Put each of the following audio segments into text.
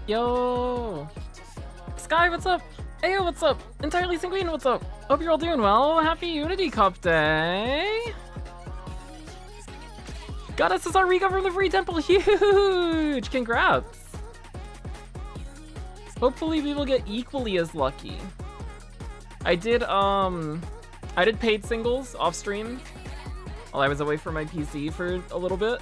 Yo! Sky, what's up? Ayo, what's up? Entirely Sanguine, what's up? Hope you're all doing well. Happy Unity Cup Day! Got SSR Rico from the Free Temple, huge! Congrats! Hopefully we will get equally as lucky. I did paid singles off stream while I was away from my PC for a little bit.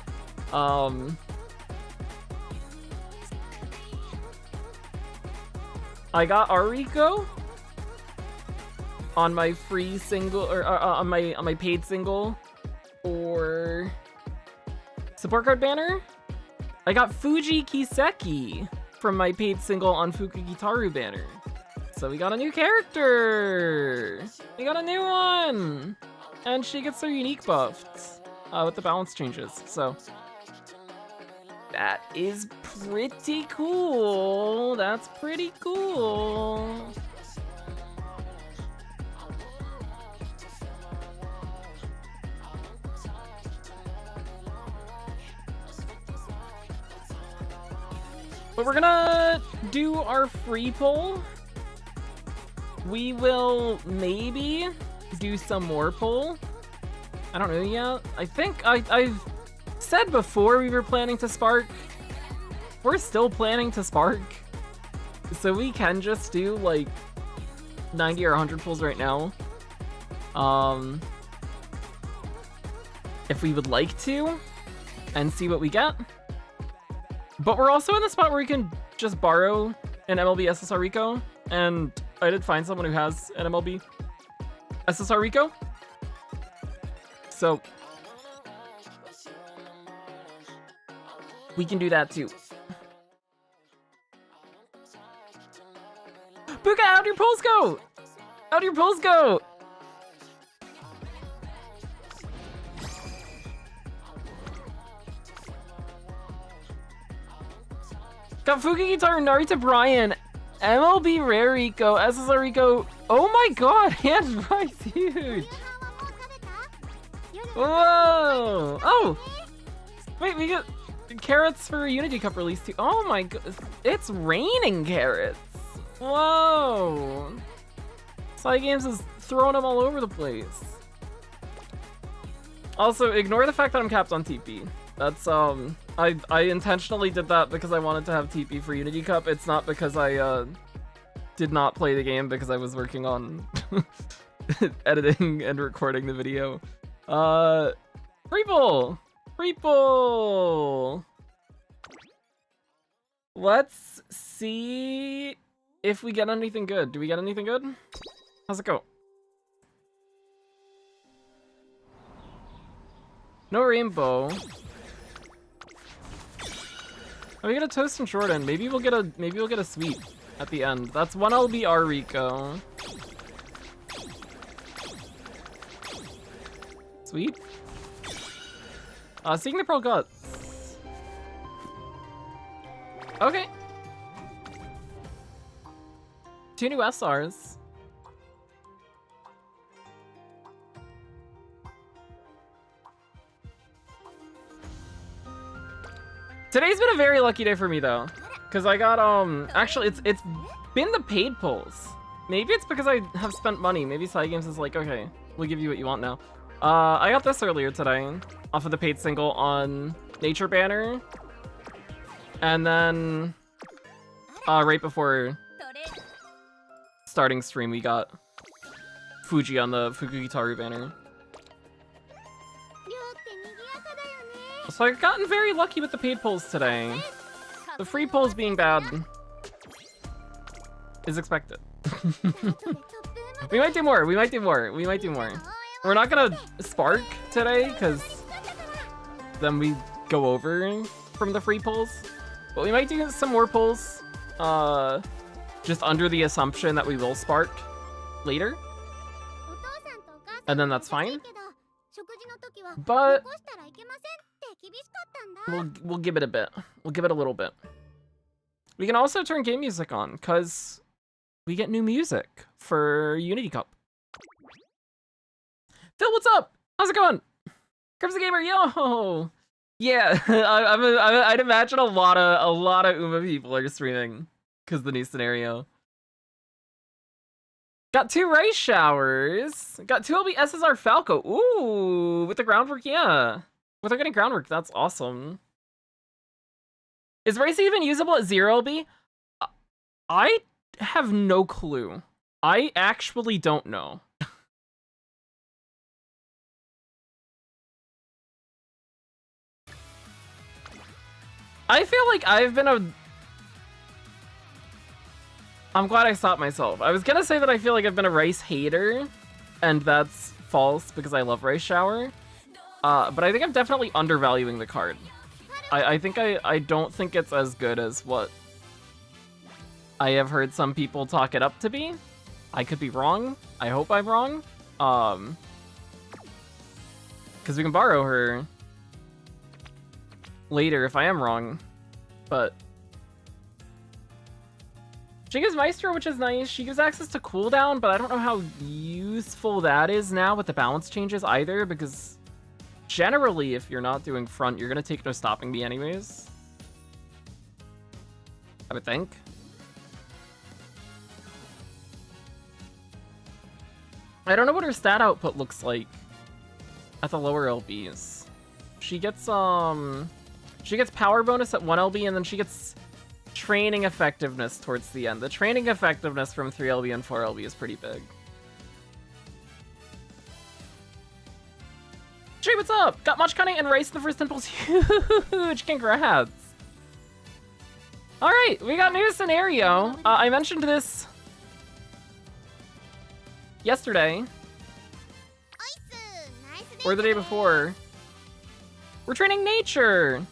I got Ariko on my free single, or on my paid single for support card banner. I got Fuji Kiseki from my paid single on Fukugitaru banner. So we got a new character! We got a new one! And she gets her unique buffed with the balance changes, so that is pretty cool. That's pretty cool. But we're gonna do our free pull. We will maybe do some more pull. I don't know yet. I think I've said before we were planning to spark. We're still planning to spark. So we can just do like 90 or 100 pulls right now. If we would like to, and see what we get. But we're also in the spot where we can just borrow an MLB SSR Rico, and I did find someone who has an MLB SSR Rico. So we can do that too. Puka, how'd your pulls go? How'd your pulls go? Got Fuki Guitar, Narita Brian, MLB Rare Rico, SSR Rico. Oh my god, hand price huge. Whoa! Oh! Wait, we got carrots for Unity Cup release too. Oh my god, it's raining carrots. Whoa! Sly Games is throwing them all over the place. Also, ignore the fact that I'm capped on TP. That's, I intentionally did that because I wanted to have TP for Unity Cup. It's not because I, did not play the game because I was working on editing and recording the video. Free pull! Free pull! Let's see if we get anything good. Do we get anything good? How's it go? No rainbow. Oh, we get a toast and short end. Maybe we'll get a sweep at the end. That's one LBR Rico. Sweet. Seeing the Pearl Guts. Okay. 2 new SRs. Today's been a very lucky day for me though, because I got actually it's been the paid pulls. Maybe it's because I have spent money. Maybe Side Games is like, okay, we'll give you what you want now. I got this earlier today off of the paid single on Nature Banner, and then right before starting stream we got Fuji on the Fukugitaru banner. So I've gotten very lucky with the paid pulls today. The free pulls being bad is expected. We might do more, we might do more, we might do more. We're not gonna spark today, because then we go over from the free pulls. But we might do some more pulls, just under the assumption that we will spark later. And then that's fine. But we'll give it a bit. We'll give it a little bit. We can also turn game music on, because we get new music for Unity Cup. Phil, what's up? How's it going? Crips the Gamer, yo! Yeah, I'd imagine a lot of Uma people are streaming, because the new scenario. Got 2 rice showers. Got 2 LB SSR Falco. Ooh, with the groundwork, yeah. With her getting groundwork, that's awesome. Is rice even usable at 0 LB? I have no clue. I actually don't know. I feel like I've been I'm glad I stopped myself. I was gonna say that I feel like I've been a rice hater, and that's false because I love rice shower. But I think I'm definitely undervaluing the card. I don't think it's as good as what I have heard some people talk it up to be. I could be wrong. I hope I'm wrong. Because we can borrow her later if I am wrong, but she gives Maestro, which is nice. She gives access to cooldown, but I don't know how useful that is now with the balance changes either, because generally if you're not doing front, you're gonna take no stopping me anyways, I would think. I don't know what her stat output looks like at the lower LBs. She gets power bonus at 1 LB, and then she gets training effectiveness towards the end. The training effectiveness from 3 LB and 4 LB is pretty big. Jay, what's up? Got Machkane and rice in the first impulse. Huge! Congrats! Alright, we got new scenario. I mentioned this yesterday. Or the day before. We're training nature!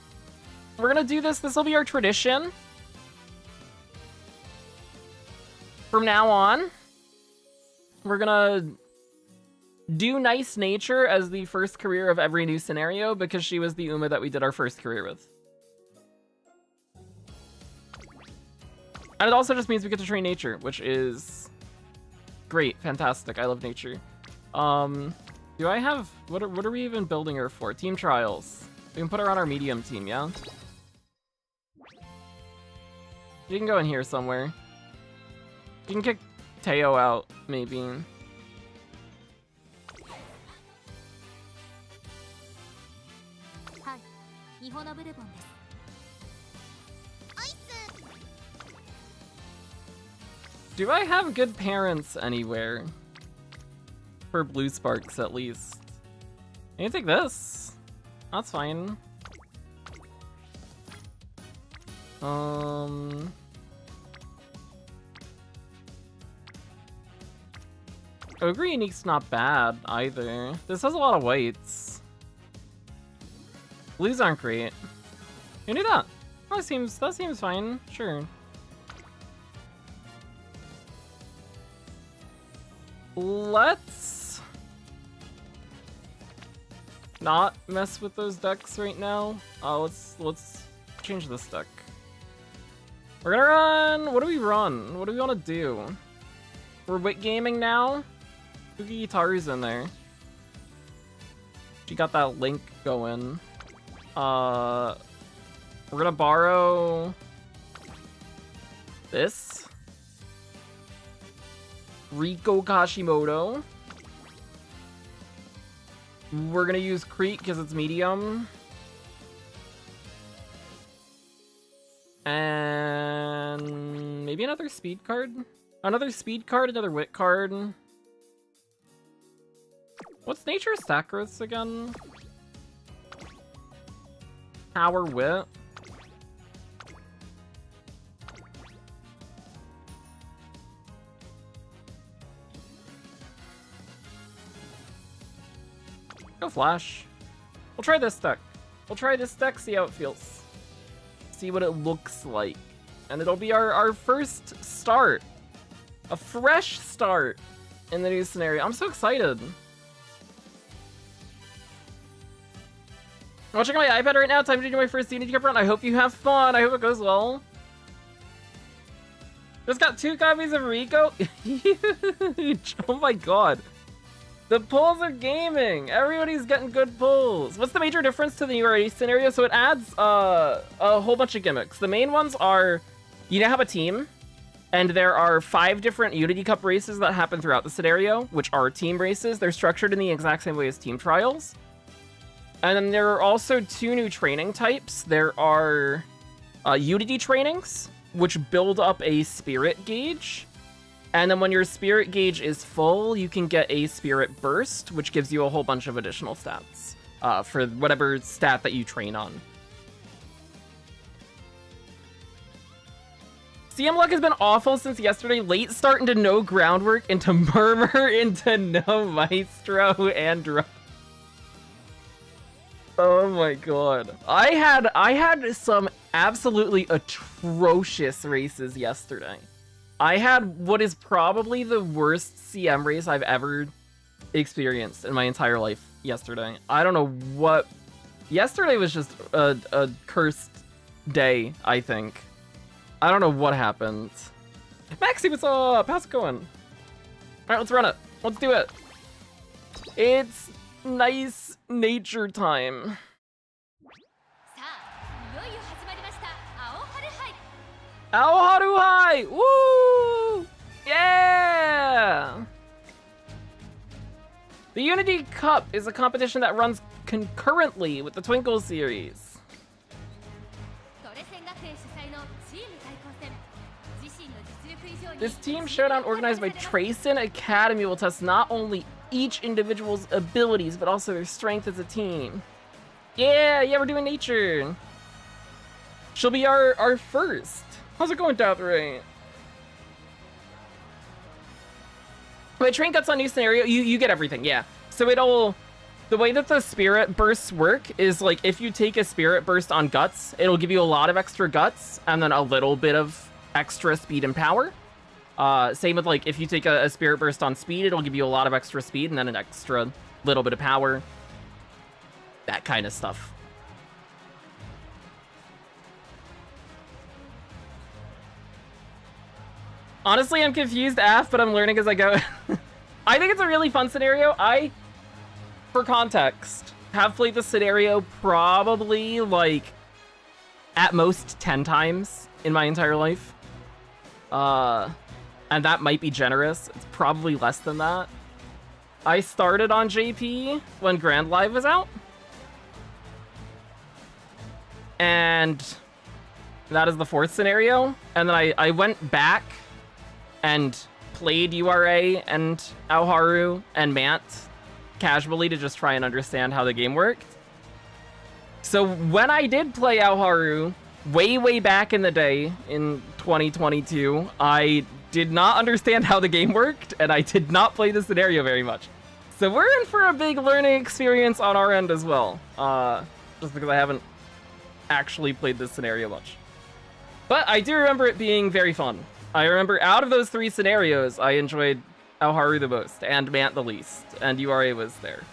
We're gonna do this. This will be our tradition. From now on, we're gonna do nice nature as the first career of every new scenario, because she was the Uma that we did our first career with. And it also just means we get to train nature, which is great, fantastic. I love nature. Do I have, what are we even building her for? Team trials. We can put her on our medium team, yeah? You can go in here somewhere. You can kick Teo out, maybe. Do I have good parents anywhere? For Blue Sparks, at least. Can you take this? That's fine. Ogre Unique's not bad either. This has a lot of whites. Blues aren't great. You knew that? That seems fine. Sure. Let's not mess with those decks right now. Let's change this deck. We're gonna run. What do we run? What do we want to do? We're wit gaming now. Spooky Guitar's in there. She got that link going. We're gonna borrow this. Riko Kashimoto. We're gonna use Creek because it's medium. And maybe another speed card? Another speed card, another wit card. What's nature stack growths again? Power wit. Go Flash. We'll try this deck. We'll try this deck, see how it feels. See what it looks like. And it'll be our first start. A fresh start in the new scenario. I'm so excited. I'm watching on my iPad right now. Time to do my first Unity Cup run. I hope you have fun. I hope it goes well. Just got 2 copies of Rico. Huge. Oh my god. The pulls are gaming. Everybody's getting good pulls. What's the major difference to the URA scenario? So it adds a whole bunch of gimmicks. The main ones are you now have a team, and there are 5 different Unity Cup races that happen throughout the scenario, which are team races. They're structured in the exact same way as team trials. And then there are also 2 new training types. There are Unity trainings, which build up a spirit gauge. And then when your spirit gauge is full, you can get a spirit burst, which gives you a whole bunch of additional stats for whatever stat that you train on. CM luck has been awful since yesterday. Late start into no groundwork, into murmur, into no maestro, and oh my god. I had some absolutely atrocious races yesterday. I had what is probably the worst CM race I've ever experienced in my entire life yesterday. I don't know what... Yesterday was just a cursed day, I think. I don't know what happened. Maxi, what's up? How's it going? Alright, let's run it. Let's do it. It's nice nature time. Aoharu-hai! Woo! Yeah! The Unity Cup is a competition that runs concurrently with the Twinkle series. This team showdown organized by Trayson Academy will test not only each individual's abilities, but also their strength as a team. Yeah, we're doing nature. She'll be our first. How's it going, Douthrate? Wait, train guts on new scenario, you get everything, yeah. So the way that the spirit bursts work is like if you take a spirit burst on guts, it'll give you a lot of extra guts and then a little bit of extra speed and power. Same with like if you take a spirit burst on speed, it'll give you a lot of extra speed and then an extra little bit of power. That kind of stuff. Honestly, I'm confused, Af, but I'm learning as I go. I think it's a really fun scenario. For context, have played the scenario probably like at most 10 times in my entire life. And that might be generous. It's probably less than that. I started on JP when Grand Live was out. And that is the 4th scenario. And then I went back and played URA and Aoharu and Mant casually to just try and understand how the game worked. So when I did play Aoharu way back in the day in 2022, I did not understand how the game worked, and I did not play the scenario very much. So we're in for a big learning experience on our end as well, just because I haven't actually played this scenario much. But I do remember it being very fun. I remember out of those 3 scenarios, I enjoyed Aoharu the most, and Mant the least, and URA was there.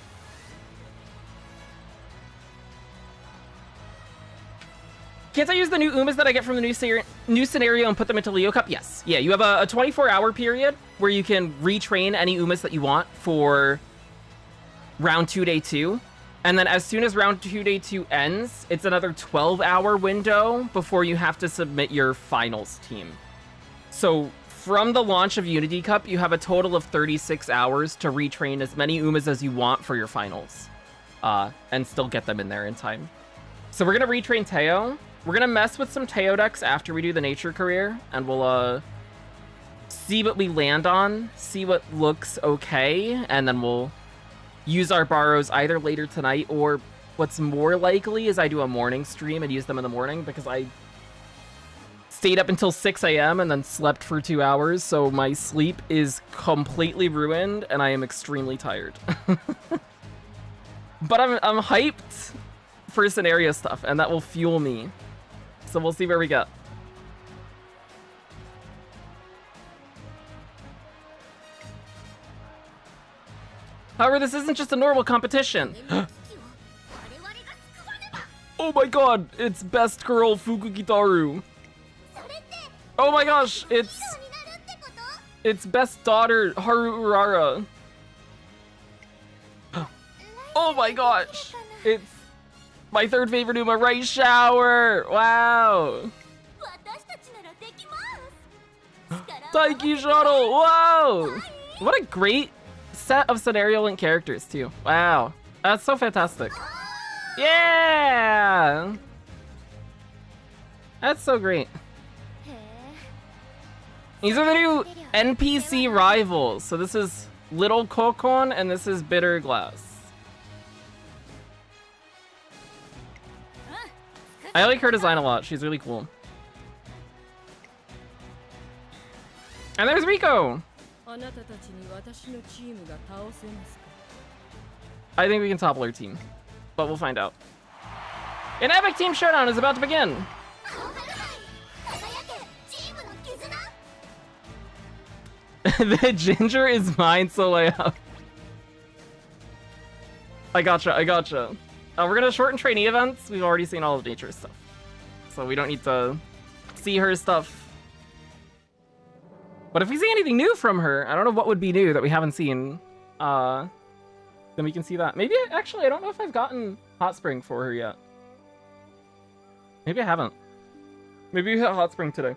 Can't I use the new Umas that I get from the new scenario and put them into Leo Cup? Yes. Yeah, you have a 24-hour period where you can retrain any Umas that you want for round 2, day 2. And then as soon as round 2, day 2 ends, it's another 12-hour window before you have to submit your finals team. So from the launch of Unity Cup, you have a total of 36 hours to retrain as many Umas as you want for your finals. And still get them in there in time. So we're going to retrain Teo. We're going to mess with some Teo decks after we do the nature career. And we'll see what we land on, see what looks okay. And then we'll use our borrows either later tonight or what's more likely is I do a morning stream and use them in the morning because I stayed up until 6 a.m. and then slept for 2 hours, so my sleep is completely ruined and I am extremely tired. But I'm hyped for scenario stuff, and that will fuel me. So we'll see where we get. However, this isn't just a normal competition. Oh my god, it's Best Girl Fukugitaru. Oh my gosh, it's best daughter Harurara. Oh my gosh, it's my third favorite Uma, right shower. Wow. Taiki Shuttle. Whoa. What a great set of scenario link characters too. Wow, that's so fantastic. Yeah, that's so great. These are the new NPC rivals. So this is Little Kokon and this is Bitter Glass. I like her design a lot. She's really cool. And there's Rico. I think we can topple our team, but we'll find out. An epic team showdown is about to begin. The ginger is mine, so layout. I gotcha. We're gonna shorten trainee events. We've already seen all of Nature's stuff, so we don't need to see her stuff. But if we see anything new from her, I don't know what would be new that we haven't seen. Then we can see that. Maybe actually, I don't know if I've gotten Hot Spring for her yet. Maybe I haven't. Maybe we hit Hot Spring today.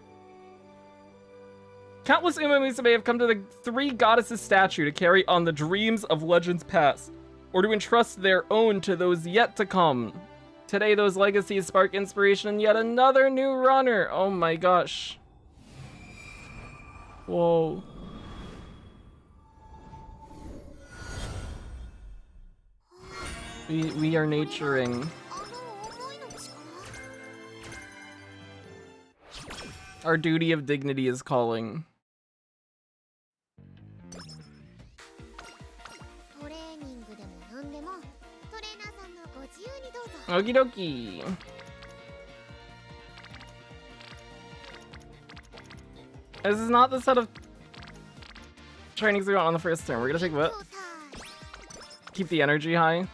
Countless Uma Musume have come to the three goddesses statue to carry on the dreams of legends past, or to entrust their own to those yet to come. Today, those legacies spark inspiration in yet another new runner. Oh my gosh. Whoa. We are naturing. Our duty of dignity is calling. Okie dokie. This is not the set of trainings we got on the first turn. We're gonna take what? Keep the energy high.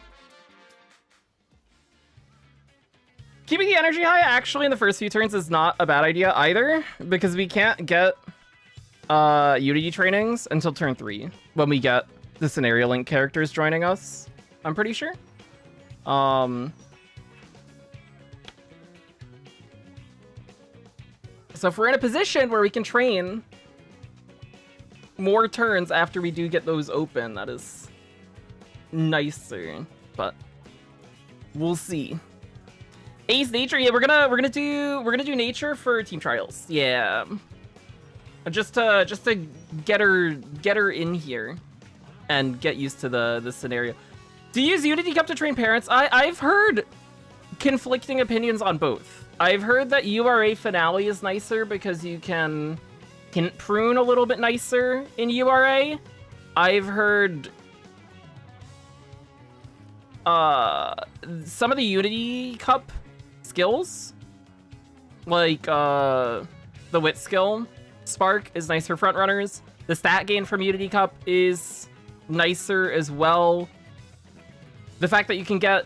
Keeping the energy high actually in the first few turns is not a bad idea either, because we can't get Unity trainings until turn 3 when we get the scenario link characters joining us, I'm pretty sure. So if we're in a position where we can train more turns after we do get those open, that is nicer, but we'll see. Ace Nature, yeah, we're gonna do Nature for team trials. Yeah. Just to get her in here and get used to the scenario. Do you use Unity Cup to train parents? I've heard conflicting opinions on both. I've heard that URA Finale is nicer because you can prune a little bit nicer in URA. I've heard some of the Unity Cup skills, like the Wit skill, Spark, is nice for front runners. The stat gain from Unity Cup is nicer as well. The fact that you can get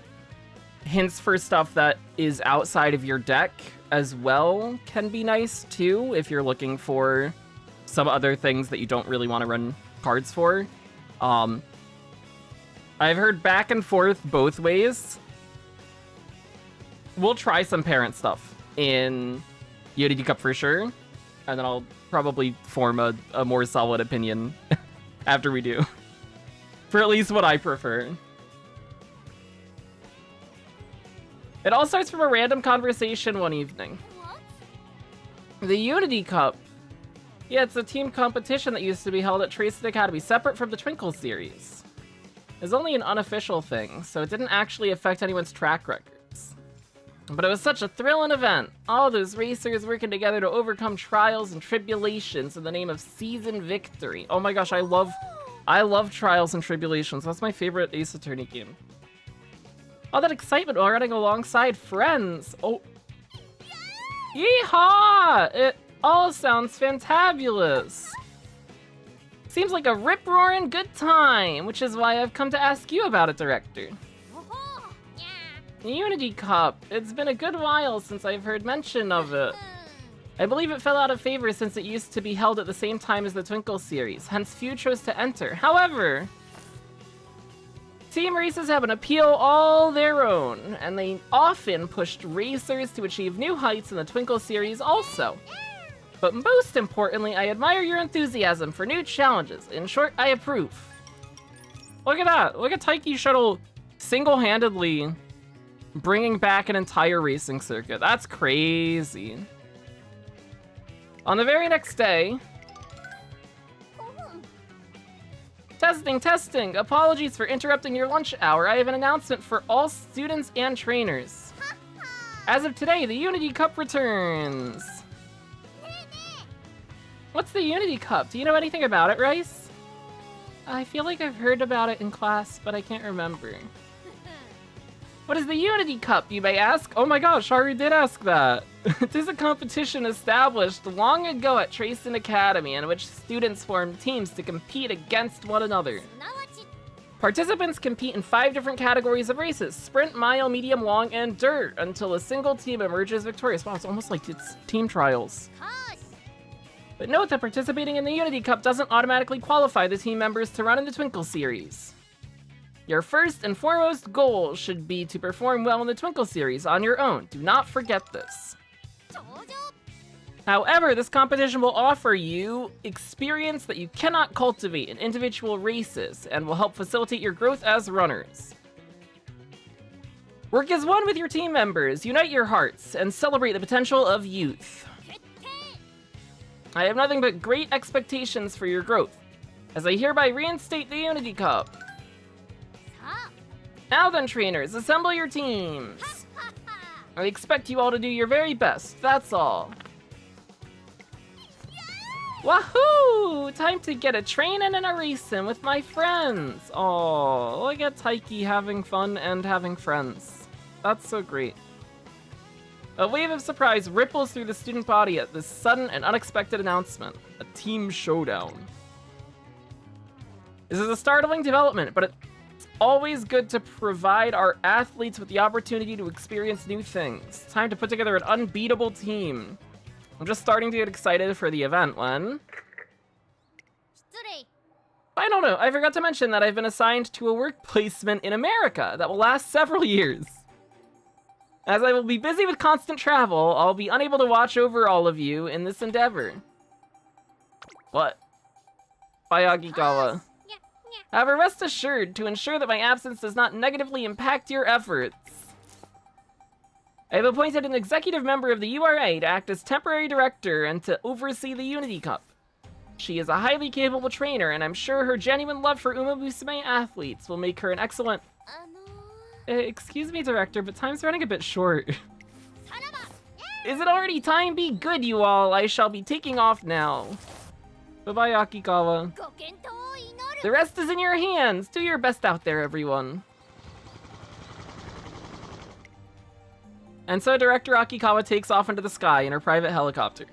hints for stuff that is outside of your deck as well can be nice too, if you're looking for some other things that you don't really want to run cards for. I've heard back and forth both ways. We'll try some parent stuff in Unity Cup for sure, and then I'll probably form a more solid opinion after we do. For at least what I prefer. It all starts from a random conversation one evening. The Unity Cup. Yeah, it's a team competition that used to be held at Tracing Academy, separate from the Twinkle series. It's only an unofficial thing, so it didn't actually affect anyone's track records. But it was such a thrilling event. All those racers working together to overcome trials and tribulations in the name of season victory. Oh my gosh, I love Trials and Tribulations. That's my favorite Ace Attorney game. All that excitement while running alongside friends. Oh. Yeehaw! It all sounds fantabulous. Seems like a rip-roaring good time, which is why I've come to ask you about it, Director. Unity Cup. It's been a good while since I've heard mention of it. I believe it fell out of favor since it used to be held at the same time as the Twinkle series, hence few chose to enter. However, team races have an appeal all their own, and they often pushed racers to achieve new heights in the Twinkle series also. But most importantly, I admire your enthusiasm for new challenges. In short, I approve. Look at that. Look at Taiki Shuttle single-handedly bringing back an entire racing circuit. That's crazy. On the very next day... Testing! Apologies for interrupting your lunch hour. I have an announcement for all students and trainers. As of today, the Unity Cup returns. What's the Unity Cup? Do you know anything about it, Rice? I feel like I've heard about it in class, but I can't remember. What is the Unity Cup, you may ask? Oh my gosh, Haru did ask that. It is a competition established long ago at Tracing Academy in which students form teams to compete against one another. Participants compete in 5 different categories of races: sprint, mile, medium, long, and dirt, until a single team emerges victorious. Wow, it's almost like it's team trials. But note that participating in the Unity Cup doesn't automatically qualify the team members to run in the Twinkle series. Your first and foremost goal should be to perform well in the Twinkle series on your own. Do not forget this. However, this competition will offer you experience that you cannot cultivate in individual races and will help facilitate your growth as runners. Work as one with your team members, unite your hearts, and celebrate the potential of youth. I have nothing but great expectations for your growth, as I hereby reinstate the Unity Cup. Now then, trainers, assemble your teams. I expect you all to do your very best, that's all. Wahoo! Time to get a trainin' and a racing with my friends. Oh, look at Taiki having fun and having friends. That's so great. A wave of surprise ripples through the student body at this sudden and unexpected announcement. A team showdown. This is a startling development, but it's always good to provide our athletes with the opportunity to experience new things. Time to put together an unbeatable team. I'm just starting to get excited for the event, Len. I don't know, I forgot to mention that I've been assigned to a work placement in America that will last several years. As I will be busy with constant travel, I'll be unable to watch over all of you in this endeavor. What? By Agikawa. However, rest assured, to ensure that my absence does not negatively impact your efforts, I have appointed an executive member of the URA to act as temporary director and to oversee the Unity Cup. She is a highly capable trainer, and I'm sure her genuine love for Uma Musume athletes will make her an excellent... excuse me, Director, but time's running a bit short. Is it already time? Be good, you all. I shall be taking off now. Bye-bye, Akikawa. The rest is in your hands. Do your best out there, everyone. And so Director Akikawa takes off into the sky in her private helicopter.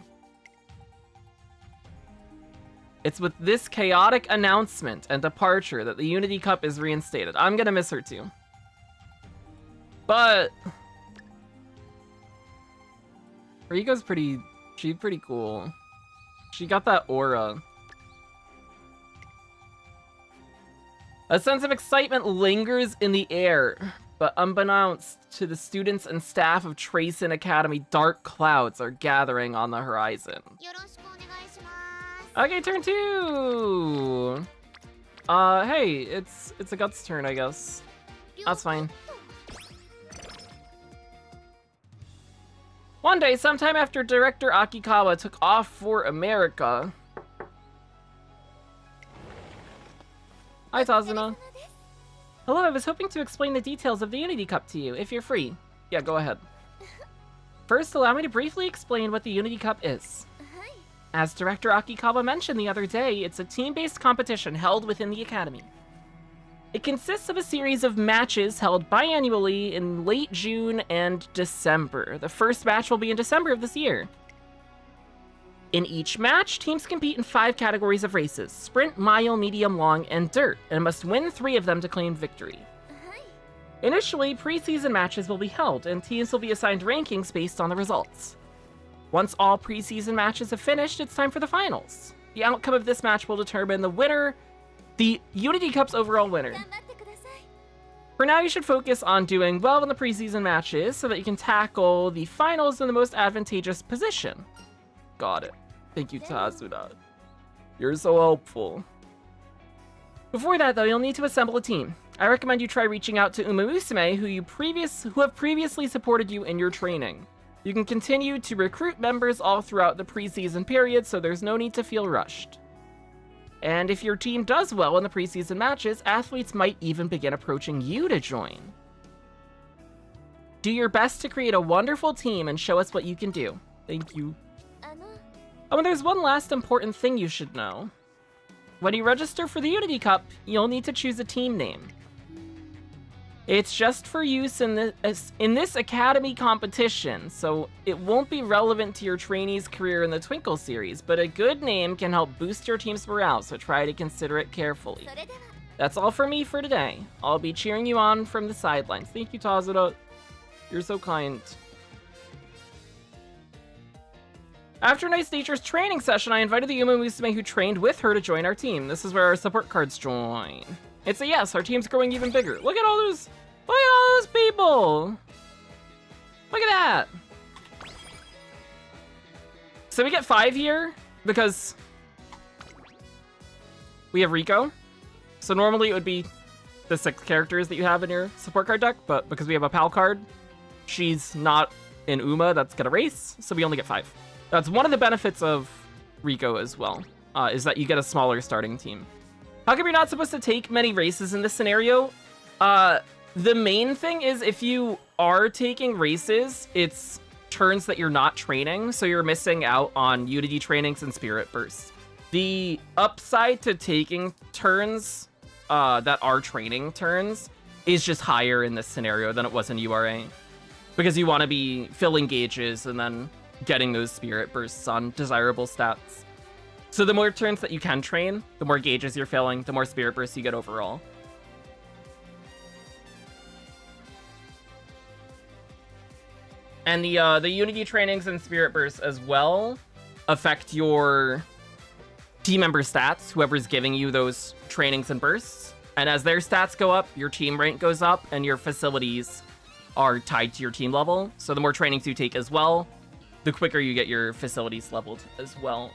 It's with this chaotic announcement and departure that the Unity Cup is reinstated. I'm gonna miss her too. But Rika's she's pretty cool. She got that aura. A sense of excitement lingers in the air, but unbeknownst to the students and staff of Tracing Academy, dark clouds are gathering on the horizon. Okay, turn 2! Hey, it's a Guts turn, I guess. That's fine. One day, sometime after Director Akikawa took off for America... Hi, Tazuna. Hello, I was hoping to explain the details of the Unity Cup to you, if you're free. Yeah, go ahead. First, allow me to briefly explain what the Unity Cup is. As Director Akikawa mentioned the other day, it's a team-based competition held within the Academy. It consists of a series of matches held biannually in late June and December. The first match will be in December of this year. In each match, teams compete in 5 categories of races: sprint, mile, medium, long, and dirt, and must win 3 of them to claim victory. Initially, preseason matches will be held, and teams will be assigned rankings based on the results. Once all preseason matches have finished, it's time for the finals. The outcome of this match will determine the winner, the Unity Cup's overall winner. For now, you should focus on doing well in the preseason matches so that you can tackle the finals in the most advantageous position. Got it. Thank you, Tazuna. You're so helpful. Before that, though, you'll need to assemble a team. I recommend you try reaching out to Uma Musume, who have previously supported you in your training. You can continue to recruit members all throughout the preseason period, so there's no need to feel rushed. And if your team does well in the preseason matches, athletes might even begin approaching you to join. Do your best to create a wonderful team and show us what you can do. Thank you. Oh, and there's one last important thing you should know. When you register for the Unity Cup, you'll need to choose a team name. It's just for use in this Academy competition, so it won't be relevant to your trainee's career in the Twinkle series, but a good name can help boost your team's morale, so try to consider it carefully. That's all for me for today. I'll be cheering you on from the sidelines. Thank you, Tazura. You're so kind. After Nice Nature's training session, I invited the Uma Musume who trained with her to join our team. This is where our support cards join. It's a yes, our team's growing even bigger. Look at all those people! Look at that! So we get 5 here, because we have Rico. So normally it would be the 6 characters that you have in your support card deck, but because we have a PAL card, she's not in Uma that's gonna race, so we only get 5. That's one of the benefits of Rico as well, is that you get a smaller starting team. How come you're not supposed to take many races in this scenario? The main thing is if you are taking races, it's turns that you're not training, so you're missing out on Unity trainings and Spirit Bursts. The upside to taking turns that are training turns is just higher in this scenario than it was in URA. Because you want to be filling gauges and then getting those Spirit Bursts on desirable stats. So the more turns that you can train, the more gauges you're filling, the more Spirit Bursts you get overall. And the Unity trainings and Spirit Bursts as well affect your team member stats, whoever's giving you those trainings and bursts. And as their stats go up, your team rank goes up, and your facilities are tied to your team level. So the more trainings you take as well, the quicker you get your facilities leveled as well.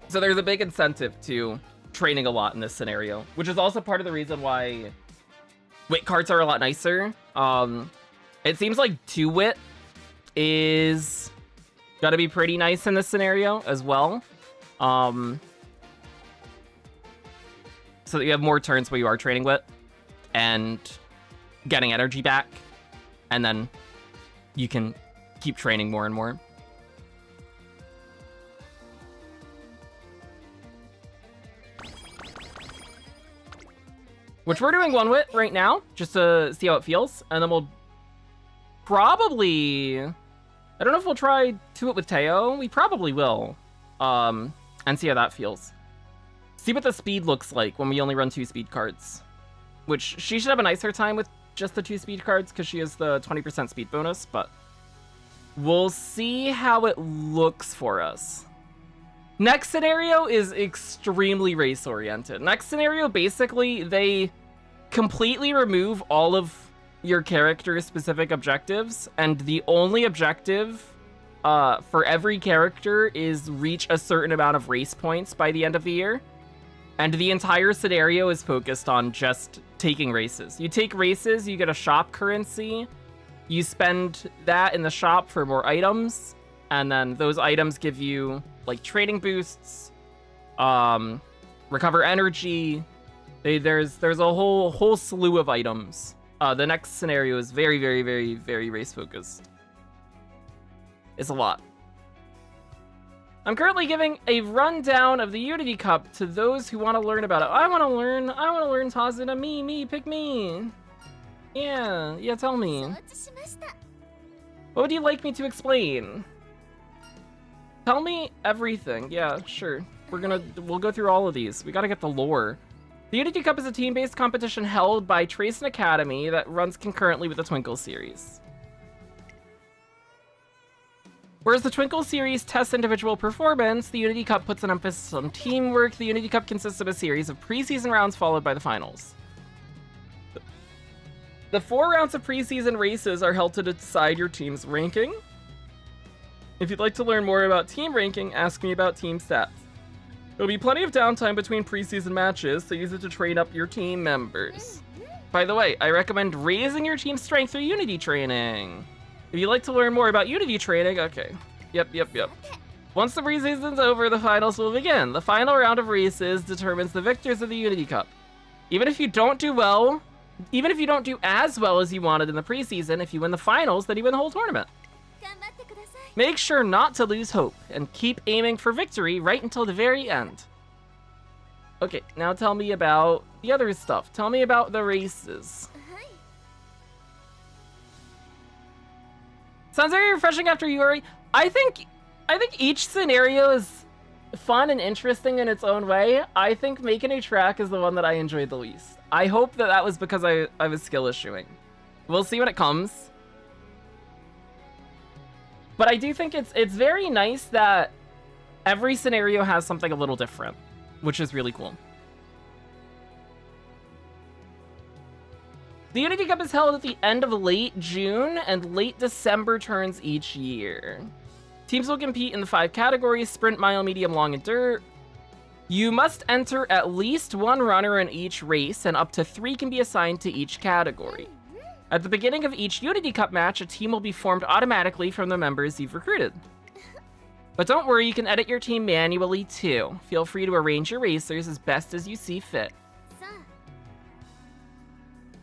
So there's a big incentive to training a lot in this scenario, which is also part of the reason why wit cards are a lot nicer. It seems like 2 wit is gotta be pretty nice in this scenario as well. So that you have more turns where you are training wit and getting energy back, and then you can keep training more and more. Which we're doing 1 wit right now, just to see how it feels, and then we'll probably, I don't know if we'll try 2 wit with Teo. We probably will, and see how that feels. See what the speed looks like when we only run 2 speed cards, which she should have a nicer time with just the 2 speed cards because she has the 20% speed bonus, but we'll see how it looks for us. Next scenario is extremely race-oriented. Next scenario, basically, they completely remove all of your character's specific objectives, and the only objective for every character is reach a certain amount of race points by the end of the year. And the entire scenario is focused on just taking races. You take races, you get a shop currency, you spend that in the shop for more items, and then those items give you like training boosts, recover energy. There's a whole slew of items. The next scenario is very, very, very, very race focused. It's a lot. I'm currently giving a rundown of the Unity Cup to those who want to learn about it. I want to learn Tazuna. Me, pick me. Yeah, tell me. What would you like me to explain? Tell me everything. Yeah, sure. We'll go through all of these. We gotta get the lore. The Unity Cup is a team-based competition held by Trace Academy that runs concurrently with the Twinkle series. Whereas the Twinkle series tests individual performance, the Unity Cup puts an emphasis on teamwork. The Unity Cup consists of a series of preseason rounds followed by the finals. The 4 rounds of preseason races are held to decide your team's ranking. If you'd like to learn more about team ranking, ask me about team stats. There'll be plenty of downtime between preseason matches, so use it to train up your team members. By the way, I recommend raising your team's strength through Unity training. If you'd like to learn more about Unity training, okay. Yep. Once the preseason's over, the finals will begin. The final round of races determines the victors of the Unity Cup. Even if you don't do as well as you wanted in the preseason, if you win the finals, then you win the whole tournament. Make sure not to lose hope, and keep aiming for victory right until the very end. Okay, now tell me about the other stuff. Tell me about the races. Sounds very refreshing after Yuri. I think each scenario is fun and interesting in its own way. I think Make a New Track is the one that I enjoyed the least. I hope that was because I was skill issuing. We'll see when it comes. But I do think it's very nice that every scenario has something a little different, which is really cool. The Unity Cup is held at the end of late June and late December turns each year. Teams will compete in the 5 categories: sprint, mile, medium, long, and dirt. You must enter at least 1 runner in each race, and up to 3 can be assigned to each category. At the beginning of each Unity Cup match, a team will be formed automatically from the members you've recruited. But don't worry, you can edit your team manually too. Feel free to arrange your racers as best as you see fit.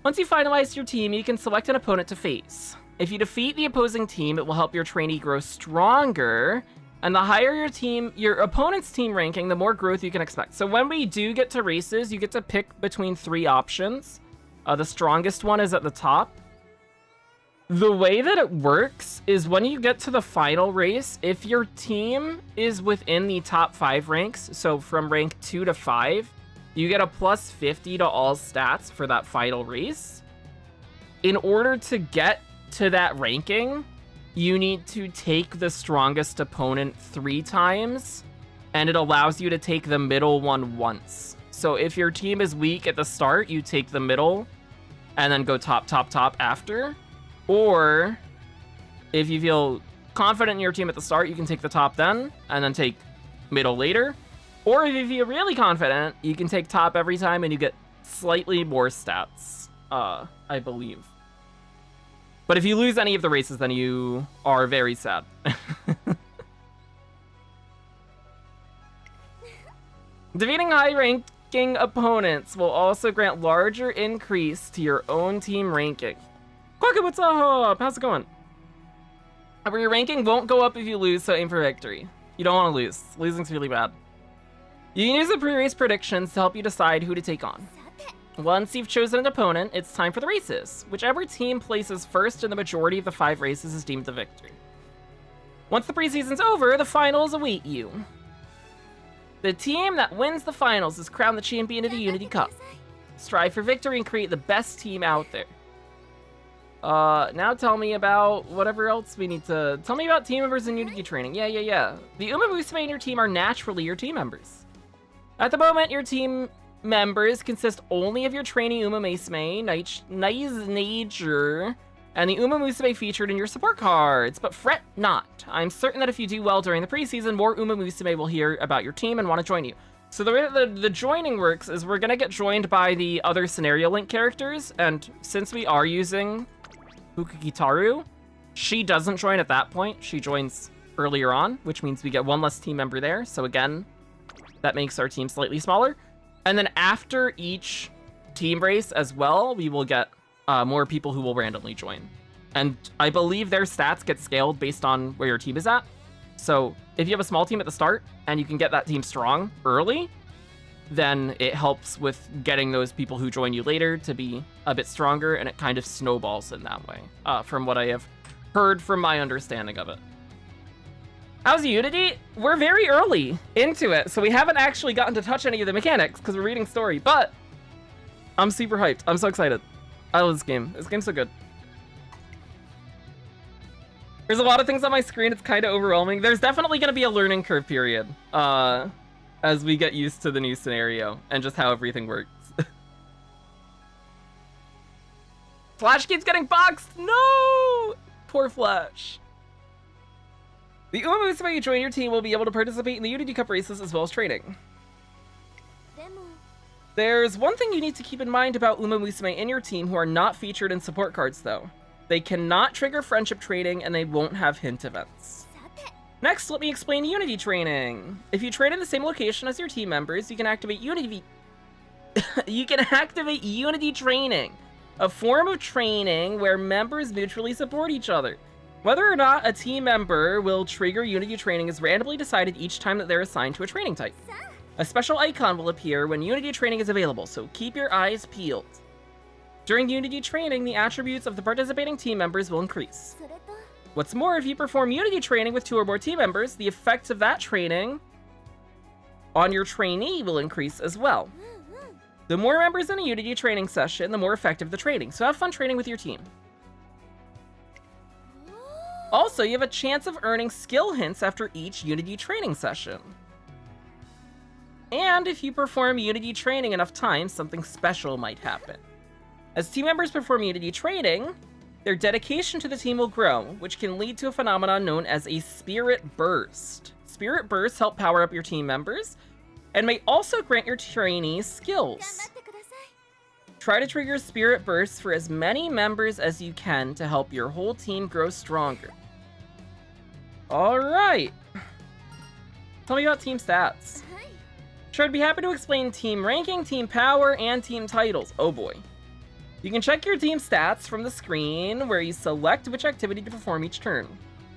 Once you finalize your team, you can select an opponent to face. If you defeat the opposing team, it will help your trainee grow stronger, and the higher your opponent's team ranking, the more growth you can expect. So when we do get to races, you get to pick between 3 options. The strongest one is at the top. The way that it works is when you get to the final race, if your team is within the top 5 ranks, so from rank 2 to 5, you get a plus 50 to all stats for that final race. In order to get to that ranking, you need to take the strongest opponent 3 times, and it allows you to take the middle one once. So if your team is weak at the start, you take the middle, and then go top after. Or if you feel confident in your team at the start, you can take the top then, and then take middle later. Or if you feel really confident, you can take top every time and you get slightly more stats, I believe. But if you lose any of the races, then you are very sad. Defeating high-ranking opponents will also grant larger increase to your own team ranking. Quackity, what's up? How's it going? However, your ranking won't go up if you lose, so aim for victory. You don't want to lose. Losing's really bad. You can use the pre-race predictions to help you decide who to take on. Once you've chosen an opponent, it's time for the races. Whichever team places first in the majority of the 5 races is deemed the victory. Once the preseason's over, the finals await you. The team that wins the finals is crowned the champion of the Unity Cup. Strive for victory and create the best team out there. Now tell me about whatever else we need to... Tell me about team members in Unity training. Yeah. The Uma Musume in your team are naturally your team members. At the moment, your team members consist only of your trainee Uma Musume, Nice Nature, and the Uma Musume featured in your support cards. But fret not. I'm certain that if you do well during the preseason, more Uma Musume will hear about your team and want to join you. So the way that the joining works is we're going to get joined by the other scenario link characters, and since we are using Fukukitaru, she doesn't join at that point. She joins earlier on, which means we get 1 less team member there. So again, that makes our team slightly smaller. And then after each team race as well, we will get more people who will randomly join. And I believe their stats get scaled based on where your team is at. So if you have a small team at the start and you can get that team strong early, then it helps with getting those people who join you later to be a bit stronger, and it kind of snowballs in that way, from what I have heard from my understanding of it. How's Unity? We're very early into it, so we haven't actually gotten to touch any of the mechanics because we're reading story, but I'm super hyped. I'm so excited. I love this game. This game's so good. There's a lot of things on my screen. It's kind of overwhelming. There's definitely going to be a learning curve period as we get used to the new scenario and just how everything works. Flash keeps getting boxed. No! Poor Flash. The Uma Musume you join your team will be able to participate in the Unity Cup races as well as training. There's one thing you need to keep in mind about Uma Musume in your team who are not featured in support cards, though. They cannot trigger friendship training, and they won't have hint events. Next, let me explain Unity training. If you train in the same location as your team members, you can activate Unity. You can activate Unity training, a form of training where members mutually support each other. Whether or not a team member will trigger Unity training is randomly decided each time that they're assigned to a training type. A special icon will appear when Unity training is available, so keep your eyes peeled. During Unity training, the attributes of the participating team members will increase. What's more, if you perform Unity training with 2 or more team members, the effects of that training on your trainee will increase as well. The more members in a Unity training session, the more effective the training, so have fun training with your team. Also, you have a chance of earning skill hints after each Unity training session. And if you perform Unity training enough times, something special might happen. As team members perform Unity training, their dedication to the team will grow, which can lead to a phenomenon known as a Spirit Burst. Spirit Bursts help power up your team members, and may also grant your trainees skills. Try to trigger Spirit Bursts for as many members as you can to help your whole team grow stronger. Alright. Tell me about team stats. Sure, I'd be happy to explain team ranking, team power, and team titles. Oh boy. You can check your team stats from the screen where you select which activity to perform each turn.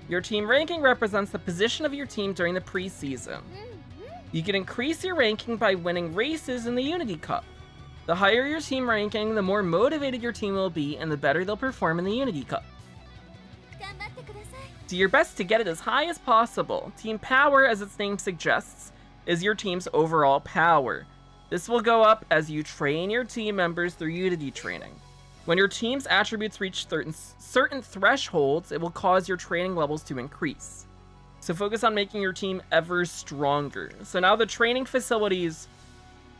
Your team ranking represents the position of your team during the preseason. You can increase your ranking by winning races in the Unity Cup. The higher your team ranking, the more motivated your team will be and the better they'll perform in the Unity Cup. Do your best to get it as high as possible. Team power, as its name suggests, is your team's overall power. This will go up as you train your team members through Unity training. When your team's attributes reach certain thresholds, it will cause your training levels to increase. So focus on making your team ever stronger. So now the training facilities,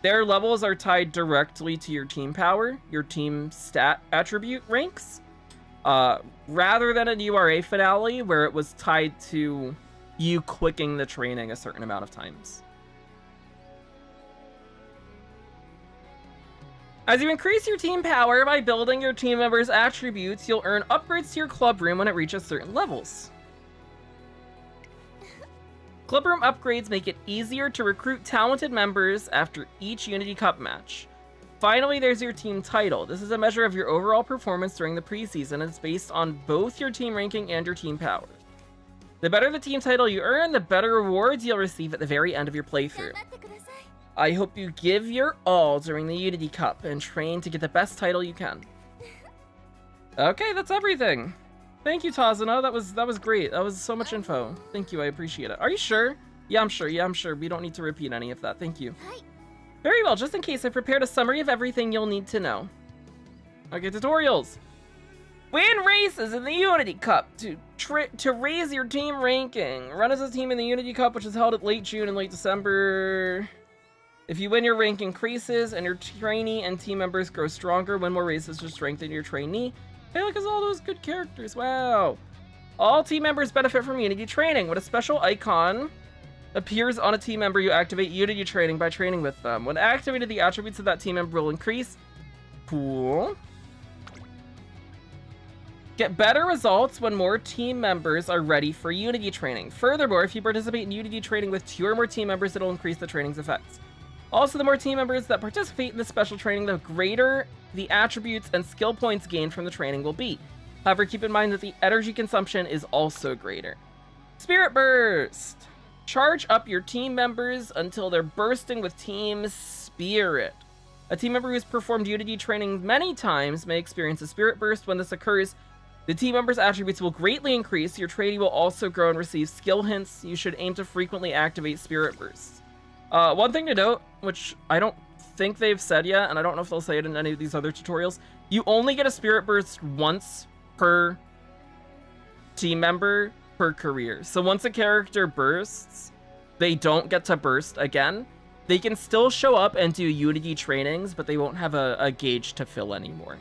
their levels are tied directly to your team power, your team stat attribute ranks, rather than a URA finale where it was tied to you clicking the training a certain amount of times. As you increase your team power by building your team members' attributes, you'll earn upgrades to your club room when it reaches certain levels. Club room upgrades make it easier to recruit talented members after each Unity Cup match. Finally, there's your team title. This is a measure of your overall performance during the preseason, and it's based on both your team ranking and your team power. The better the team title you earn, the better rewards you'll receive at the very end of your playthrough. I hope you give your all during the Unity Cup and train to get the best title you can. Okay, that's everything. Thank you, Tazuna. That was great. That was so much info. Thank you, I appreciate it. Are you sure? Yeah, I'm sure. Yeah, I'm sure. We don't need to repeat any of that. Thank you. Very well, just in case, I prepared a summary of everything you'll need to know. Okay, tutorials. Win races in the Unity Cup to raise your team ranking. Run as a team in the Unity Cup, which is held at late June and late December. If you win, your rank increases, and your trainee and team members grow stronger. Win more races to strengthen your trainee. Hey, look at all those good characters. Wow. All team members benefit from Unity training. When a special icon appears on a team member, you activate Unity training by training with them. When activated, the attributes of that team member will increase. Cool. Get better results when more team members are ready for Unity training. Furthermore, if you participate in Unity training with 2 or more team members, it'll increase the training's effects. Also, the more team members that participate in the special training, the greater the attributes and skill points gained from the training will be. However, keep in mind that the energy consumption is also greater. Spirit Burst! Charge up your team members until they're bursting with team spirit. A team member who's performed Unity training many times may experience a Spirit Burst. When this occurs, the team member's attributes will greatly increase. Your trainee will also grow and receive skill hints. You should aim to frequently activate Spirit Bursts. One thing to note, which I don't think they've said yet, and I don't know if they'll say it in any of these other tutorials, you only get a Spirit Burst once per team member per career. So once a character bursts, they don't get to burst again. They can still show up and do Unity trainings, but they won't have a gauge to fill anymore.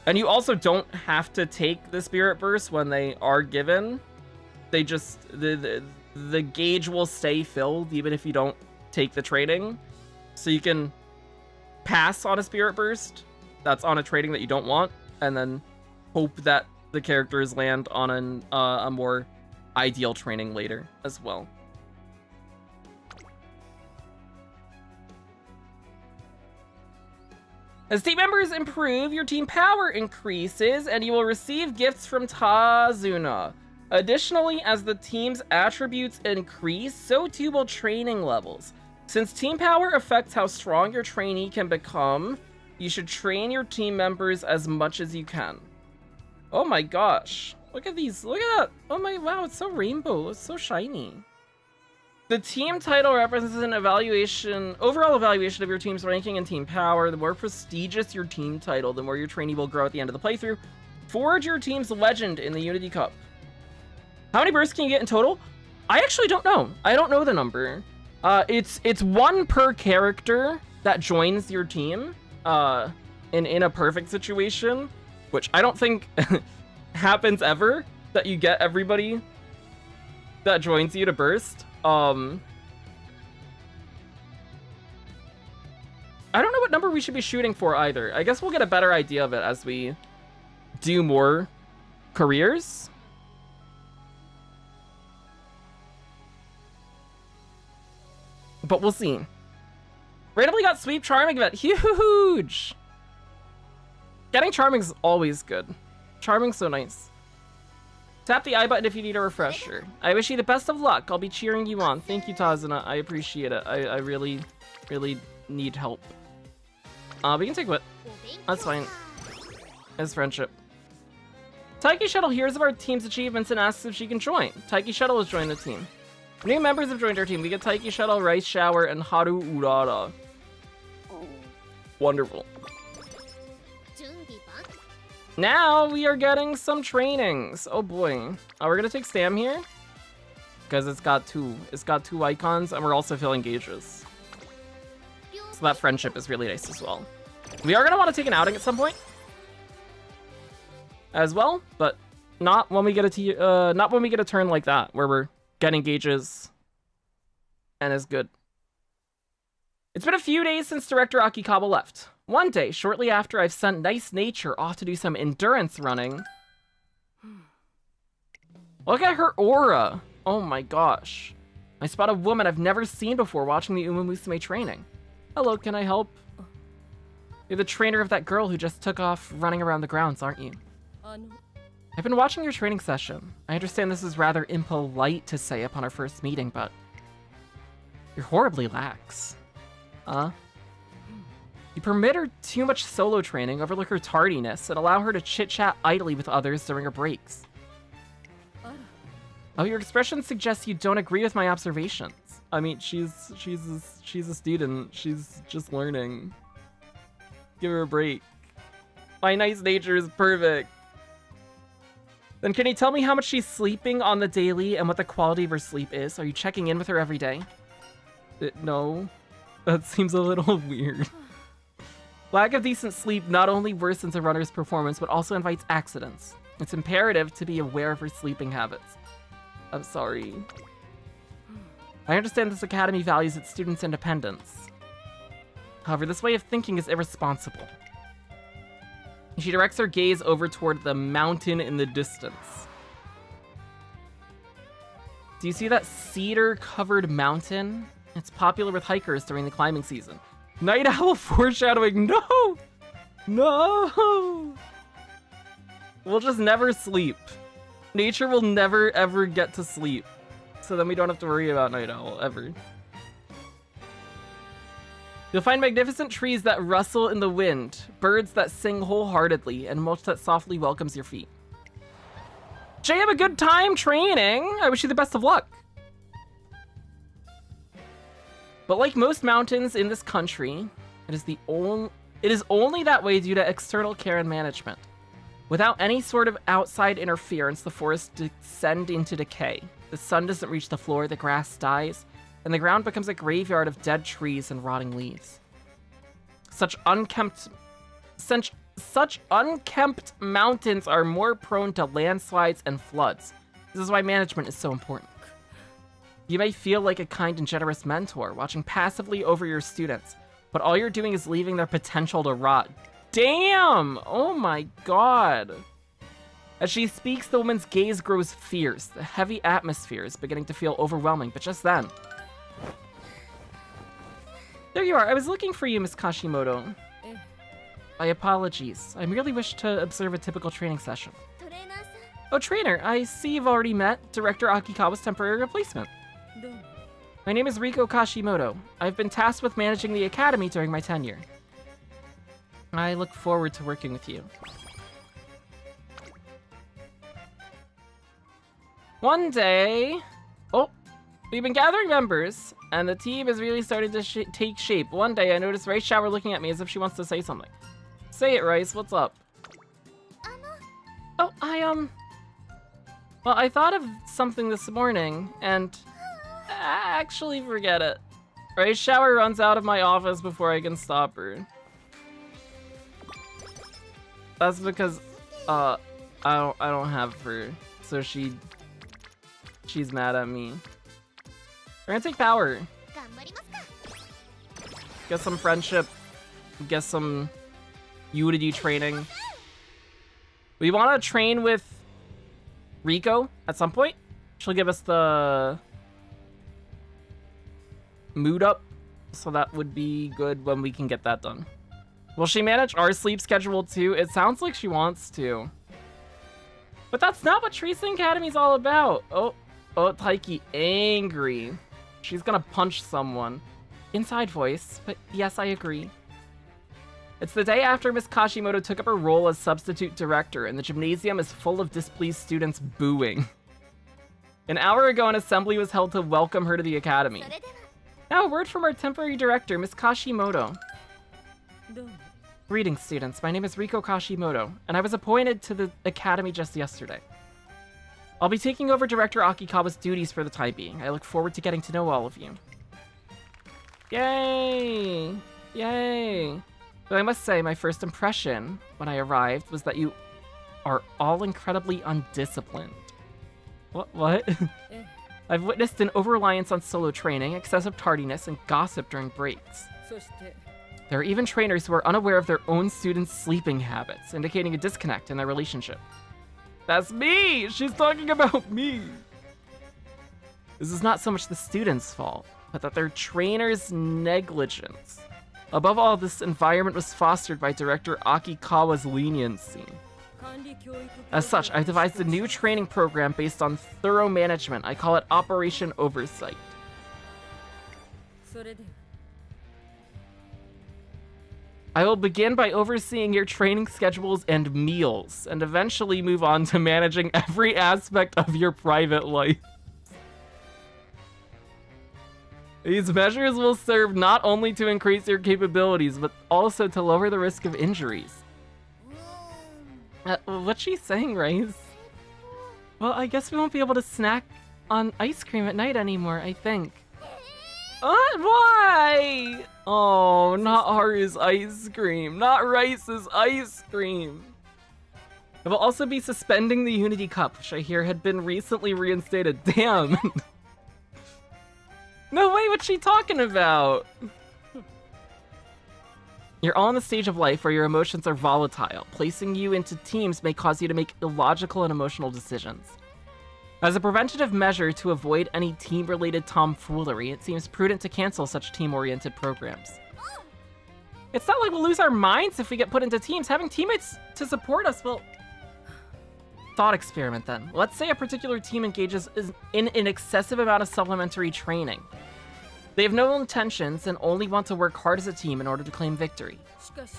And you also don't have to take the Spirit Burst when they are given. They just, the gauge will stay filled even if you don't take the training. So you can pass on a Spirit Burst that's on a training that you don't want, and then hope that the characters land on a more ideal training later as well. As team members improve, your team power increases, and you will receive gifts from Tazuna. Additionally, as the team's attributes increase, so too will training levels. Since team power affects how strong your trainee can become, you should train your team members as much as you can. Oh my gosh. Look at these. Look at that. Oh my, wow, it's so rainbow. It's so shiny. The team title represents an overall evaluation of your team's ranking and team power. The more prestigious your team title, the more your trainee will grow at the end of the playthrough. Forge your team's legend in the Unity Cup. How many bursts can you get in total? I actually don't know. I don't know the number. It's one per character that joins your team in a perfect situation, which I don't think happens ever, that you get everybody that joins you to burst. I don't know what number we should be shooting for either. I guess we'll get a better idea of it as we do more careers. But we'll see. Randomly got Sweep Charming event. Huge! Getting Charming's always good. Charming's so nice. Tap the I button if you need a refresher. I wish you the best of luck. I'll be cheering you on. Thank you, Tazuna. I appreciate it. I really, really need help. We can take what? That's fine. It's friendship. Taiki Shuttle hears of our team's achievements and asks if she can join. Taiki Shuttle has joined the team. New members have joined our team. We get Taiki Shuttle, Rice Shower, and Haru Urara. Wonderful. Now we are getting some trainings. Oh boy. We're gonna take Stam here because it's got two icons, and we're also filling gauges. So that friendship is really nice as well. We are gonna want to take an outing at some point as well, but not when we get a turn like that where we're getting gauges and is good. It's been a few days since Director Akikawa left. One day, shortly after I've sent Nice Nature off to do some endurance running. Look at her aura. Oh my gosh. I spot a woman I've never seen before watching the Uma Musume training. Hello, can I help? You're the trainer of that girl who just took off running around the grounds, aren't you? I've been watching your training session. I understand this is rather impolite to say upon our first meeting, but you're horribly lax. You permit her too much solo training, overlook her tardiness, and allow her to chit-chat idly with others during her breaks. Oh, your expression suggests you don't agree with my observations. I mean, she's a student. She's just learning. Give her a break. My Nice Nature is perfect. Then can you tell me how much she's sleeping on the daily and what the quality of her sleep is? Are you checking in with her every day? No. That seems a little weird. Lack of decent sleep not only worsens a runner's performance, but also invites accidents. It's imperative to be aware of her sleeping habits. I'm sorry. I understand this academy values its students' independence. However, this way of thinking is irresponsible. She directs her gaze over toward the mountain in the distance. Do you see that cedar-covered mountain? It's popular with hikers during the climbing season. Night Owl foreshadowing. No! No! We'll just never sleep. Nature will never, ever get to sleep. So then we don't have to worry about Night Owl, ever. You'll find magnificent trees that rustle in the wind, birds that sing wholeheartedly, and mulch that softly welcomes your feet. Jay, have a good time training. I wish you the best of luck. But like most mountains in this country, it is only that way due to external care and management. Without any sort of outside interference, the forests descend into decay. The sun doesn't reach the floor, the grass dies, and the ground becomes a graveyard of dead trees and rotting leaves. Such unkempt mountains are more prone to landslides and floods. This is why management is so important. You may feel like a kind and generous mentor, watching passively over your students, but all you're doing is leaving their potential to rot. Damn! Oh my god. As she speaks, the woman's gaze grows fierce. The heavy atmosphere is beginning to feel overwhelming, but just then... There you are. I was looking for you, Miss Kashimoto. My apologies. I merely wish to observe a typical training session. Oh, trainer, I see you've already met Director Akikawa's temporary replacement. My name is Riko Kashimoto. I've been tasked with managing the academy during my tenure. I look forward to working with you. One day... Oh, we've been gathering members, and the team is really starting to take shape. One day, I noticed Rice Shower looking at me as if she wants to say something. Say it, Rice. What's up? Oh, Well, I thought of something this morning, and... Actually, forget it. Rice Shower runs out of my office before I can stop her. That's because, I don't have her, so she's mad at me. We're gonna take power. Get some friendship. Get some Unity training. We want to train with Riko at some point. She'll give us the mood up, so that would be good when we can get that done. Will she manage our sleep schedule too? It sounds like she wants to. But that's not what Tracing Academy is all about. Oh, Taiki angry. She's gonna punch someone. Inside voice, but yes, I agree. It's the day after Miss Kashimoto took up her role as substitute director, and the gymnasium is full of displeased students booing. An hour ago, an assembly was held to welcome her to the academy. Now, a word from our temporary director, Miss Kashimoto. Greetings, students. My name is Riko Kashimoto, and I was appointed to the academy just yesterday. I'll be taking over Director Akikawa's duties for the time being. I look forward to getting to know all of you. Yay! Yay! Though I must say, my first impression when I arrived was that you are all incredibly undisciplined. What? I've witnessed an over-reliance on solo training, excessive tardiness, and gossip during breaks. There are even trainers who are unaware of their own students' sleeping habits, indicating a disconnect in their relationship. That's me! She's talking about me! This is not so much the students' fault, but that their trainers' negligence. Above all, this environment was fostered by Director Akikawa's leniency. As such, I've devised a new training program based on thorough management. I call it Operation Oversight. I will begin by overseeing your training schedules and meals, and eventually move on to managing every aspect of your private life. These measures will serve not only to increase your capabilities, but also to lower the risk of injuries. What's she saying, Rice? Well, I guess we won't be able to snack on ice cream at night anymore, I think. Why? Oh, not Haru's ice cream. Not Rice's ice cream. I will also be suspending the Unity Cup, which I hear had been recently reinstated. Damn. No way, what's she talking about? You're all in the stage of life where your emotions are volatile. Placing you into teams may cause you to make illogical and emotional decisions. As a preventative measure to avoid any team-related tomfoolery, it seems prudent to cancel such team-oriented programs. It's not like we'll lose our minds if we get put into teams. Having teammates to support us will... Thought experiment, then. Let's say a particular team engages in an excessive amount of supplementary training. They have no intentions and only want to work hard as a team in order to claim victory.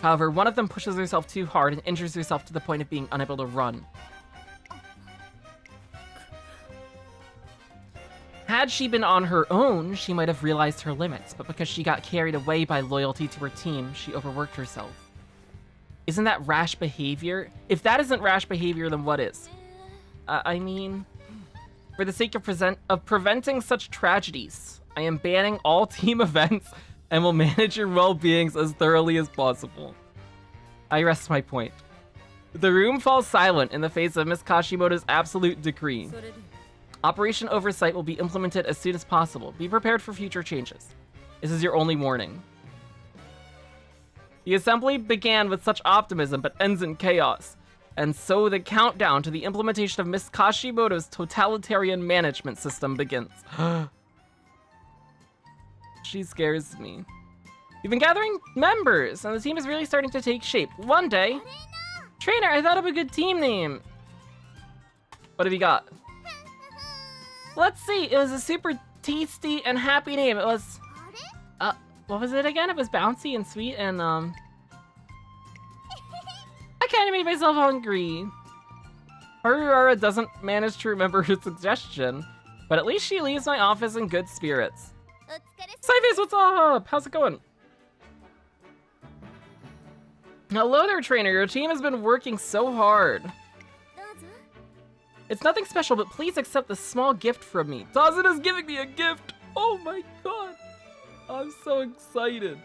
However, one of them pushes herself too hard and injures herself to the point of being unable to run. Had she been on her own, she might have realized her limits, but because she got carried away by loyalty to her team, she overworked herself. Isn't that rash behavior? If that isn't rash behavior, then what is? I mean, for the sake of preventing such tragedies, I am banning all team events and will manage your well-beings as thoroughly as possible. I rest my point. The room falls silent in the face of Miss Kashimoto's absolute decree. Operation Oversight will be implemented as soon as possible. Be prepared for future changes. This is your only warning. The assembly began with such optimism, but ends in chaos. And so the countdown to the implementation of Miss Kashimoto's totalitarian management system begins. She scares me. You've been gathering members, and the team is really starting to take shape. One day... Trainer, I thought of a good team name. What have you got? Let's see, it was a super tasty and happy name. It was... what was it again? It was bouncy and sweet and, I kinda made myself hungry. Harurara doesn't manage to remember her suggestion, but at least she leaves my office in good spirits. Saiface, what's up? How's it going? Hello there, trainer. Your team has been working so hard. It's nothing special, but please accept this small gift from me. Tazin is giving me a gift. Oh my god. I'm so excited.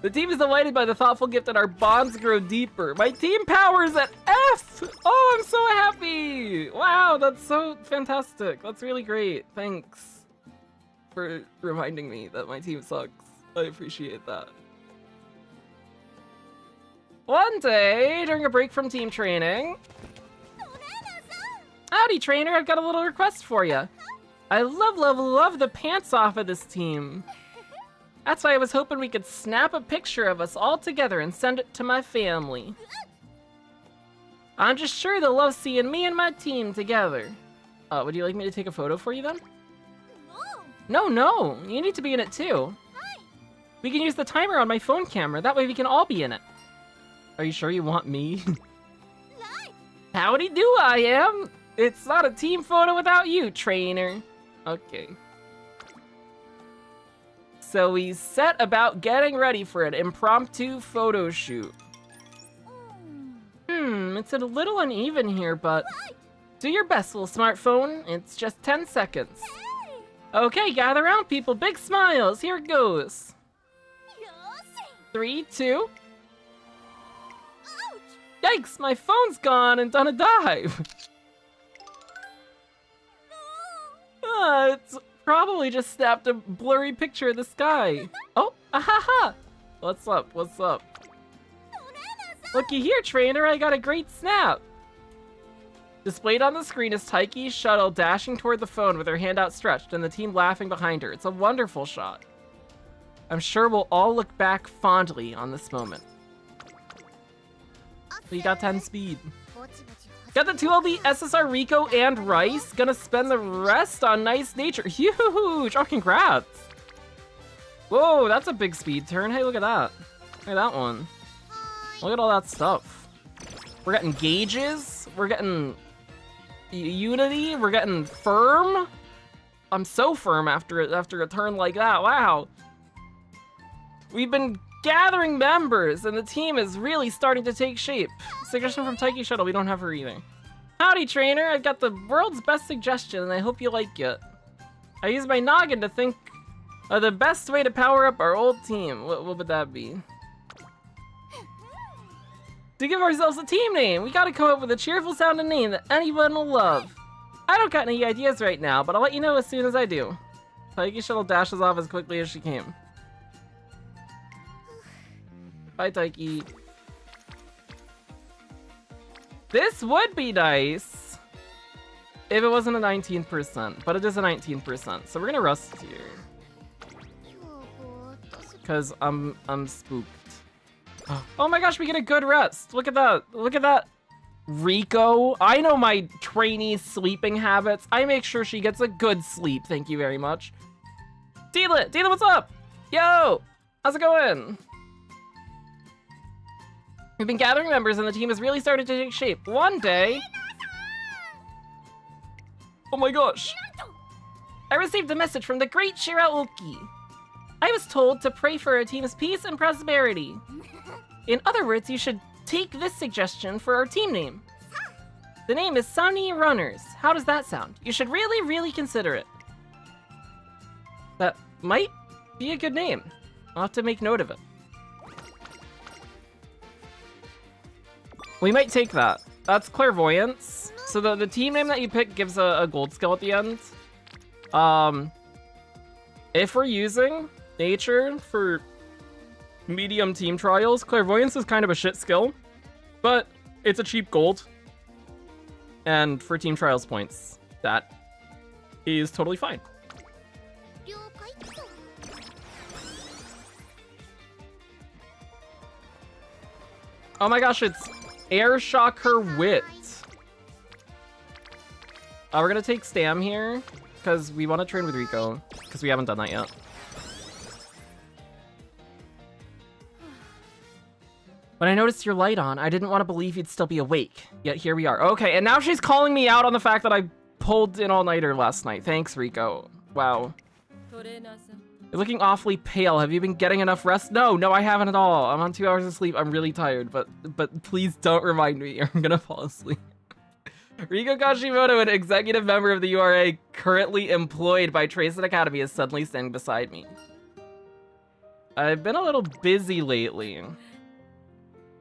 The team is delighted by the thoughtful gift and our bonds grow deeper. My team power is at F. Oh, I'm so happy. Wow, that's so fantastic. That's really great. Thanks for reminding me that my team sucks. I appreciate that. One day, during a break from team training... Howdy, trainer, I've got a little request for you. I love the pants off of this team. That's why I was hoping we could snap a picture of us all together and send it to my family. I'm just sure they'll love seeing me and my team together. Would you like me to take a photo for you then? No, you need to be in it too. We can use the timer on my phone camera, that way we can all be in it. Are you sure you want me? Howdy do I am! It's not a team photo without you, trainer. Okay. So we set about getting ready for an impromptu photo shoot. It's a little uneven here, but do your best, little smartphone. It's just 10 seconds. Okay, gather around, people. Big smiles. Here it goes. 3, 2. Yikes, my phone's gone and done a dive. It's probably just snapped a blurry picture of the sky. Oh, ahaha. What's up? Looky here, trainer, I got a great snap. Displayed on the screen is Taiki's shuttle dashing toward the phone with her hand outstretched and the team laughing behind her. It's a wonderful shot. I'm sure we'll all look back fondly on this moment. We got 10 speed. Got the 2LB SSR Rico and Rice. Gonna spend the rest on nice nature. Huge! Oh, congrats! Whoa, that's a big speed turn. Hey, look at that. Look at that one. Look at all that stuff. We're getting gauges. We're getting unity. We're getting firm. I'm so firm after a turn like that. Wow. We've been gathering members, and the team is really starting to take shape. Suggestion from Taiki Shuttle, we don't have her either. Howdy, trainer, I've got the world's best suggestion, and I hope you like it. I use my noggin to think of the best way to power up our old team. What would that be? To give ourselves a team name, we gotta come up with a cheerful sounding name that anyone will love. I don't got any ideas right now, but I'll let you know as soon as I do. Taiki Shuttle dashes off as quickly as she came. Bye, Taiki. This would be nice if it wasn't a 19%, but it is a 19%, so we're gonna rust here. Cause I'm spooked. Oh my gosh, we get a good rest. Look at that. Look at that. Rico. I know my trainee's sleeping habits. I make sure she gets a good sleep. Thank you very much. Deedlit, what's up? Yo, how's it going? We've been gathering members and the team has really started to take shape. One day... Oh my gosh. I received a message from the great Shiraoki. I was told to pray for our team's peace and prosperity. In other words, you should take this suggestion for our team name. The name is Sunny Runners. How does that sound? You should really, really consider it. That might be a good name. I'll have to make note of it. We might take that. That's Clairvoyance. So the team name that you pick gives a gold skill at the end. If we're using Nature for medium team trials, Clairvoyance is kind of a shit skill, but it's a cheap gold. And for team trials points, that is totally fine. Oh my gosh, it's Air Shock Her Wit. We're gonna take Stam here, because we want to train with Rico, because we haven't done that yet. When I noticed your light on, I didn't want to believe you'd still be awake. Yet here we are. Okay, and now she's calling me out on the fact that I pulled an all-nighter last night. Thanks, Rico. Wow. You're looking awfully pale. Have you been getting enough rest? No, I haven't at all. I'm on 2 hours of sleep. I'm really tired, but please don't remind me or I'm gonna fall asleep. Rico Kashimoto, an executive member of the URA currently employed by Tracen Academy, is suddenly standing beside me. I've been a little busy lately.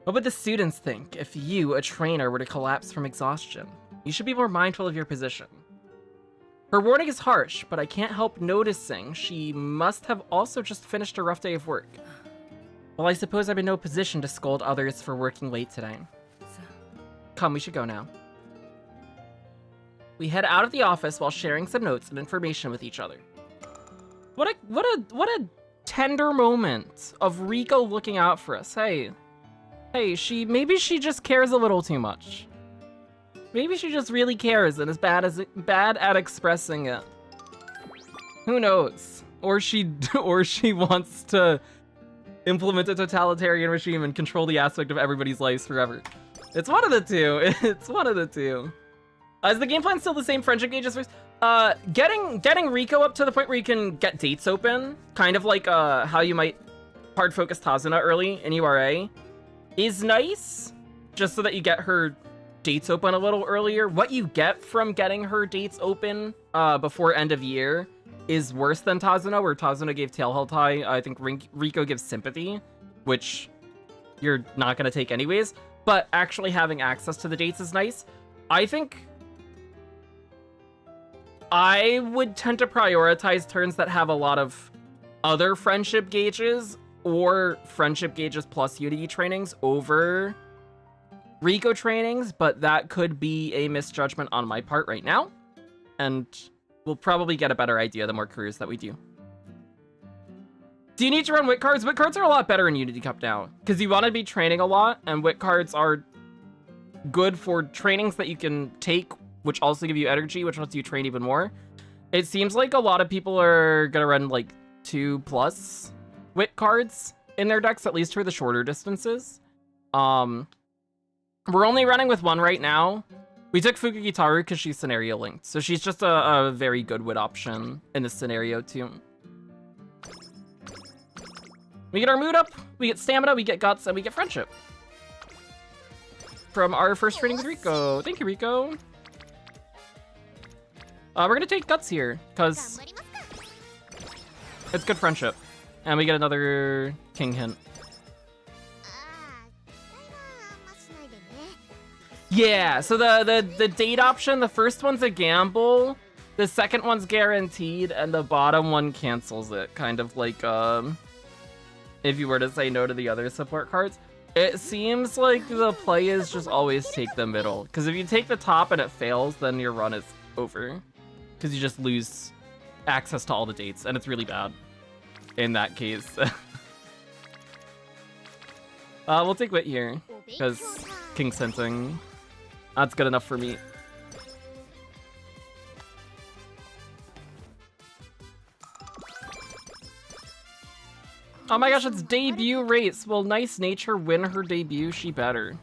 What would the students think if you, a trainer, were to collapse from exhaustion? You should be more mindful of your position. Her warning is harsh, but I can't help noticing she must have also just finished a rough day of work. Well, I suppose I'm in no position to scold others for working late today. Come, we should go now. We head out of the office while sharing some notes and information with each other. What a tender moment of Rico looking out for us. Hey, maybe she just cares a little too much. Maybe she just really cares and is bad at expressing it. Who knows? Or she wants to implement a totalitarian regime and control the aspect of everybody's lives forever. It's one of the two. It's one of the two. Is the game plan still the same? Friendship gauges first? Getting Rico up to the point where you can get dates open, kind of like how you might hard focus Tazuna early in URA, is nice, just so that you get her dates open a little earlier. What you get from getting her dates open before end of year is worse than Tazuna, where Tazuna gave Tailheld Tie. I think Rico gives Sympathy, which you're not going to take anyways, but actually having access to the dates is nice. I think I would tend to prioritize turns that have a lot of other friendship gauges or friendship gauges plus Unity trainings over Rico trainings, but that could be a misjudgment on my part right now, and we'll probably get a better idea the more careers that we do. Do you need to run wit cards? Wit cards are a lot better in Unity Cup now, because you want to be training a lot, and wit cards are good for trainings that you can take, which also give you energy, which lets you train even more. It seems like a lot of people are gonna run like 2+ wit cards in their decks, at least for the shorter distances. We're only running with one right now. We took Fukugitaru because she's scenario linked, so she's just a very good wit option in this scenario too. We get our mood up, we get stamina, we get guts, and we get friendship from our first training with Rico. Thank you, Rico. We're gonna take guts here because it's good friendship, and we get another king hint. Yeah, so the date option, the first one's a gamble, the second one's guaranteed, and the bottom one cancels it. Kind of like if you were to say no to the other support cards. It seems like the play is just always take the middle, because if you take the top and it fails, then your run is over, because you just lose access to all the dates, and it's really bad in that case. We'll take Wit here, because King Scenting, that's good enough for me. Oh my gosh, it's debut race. Will nice Nature win her debut? She better.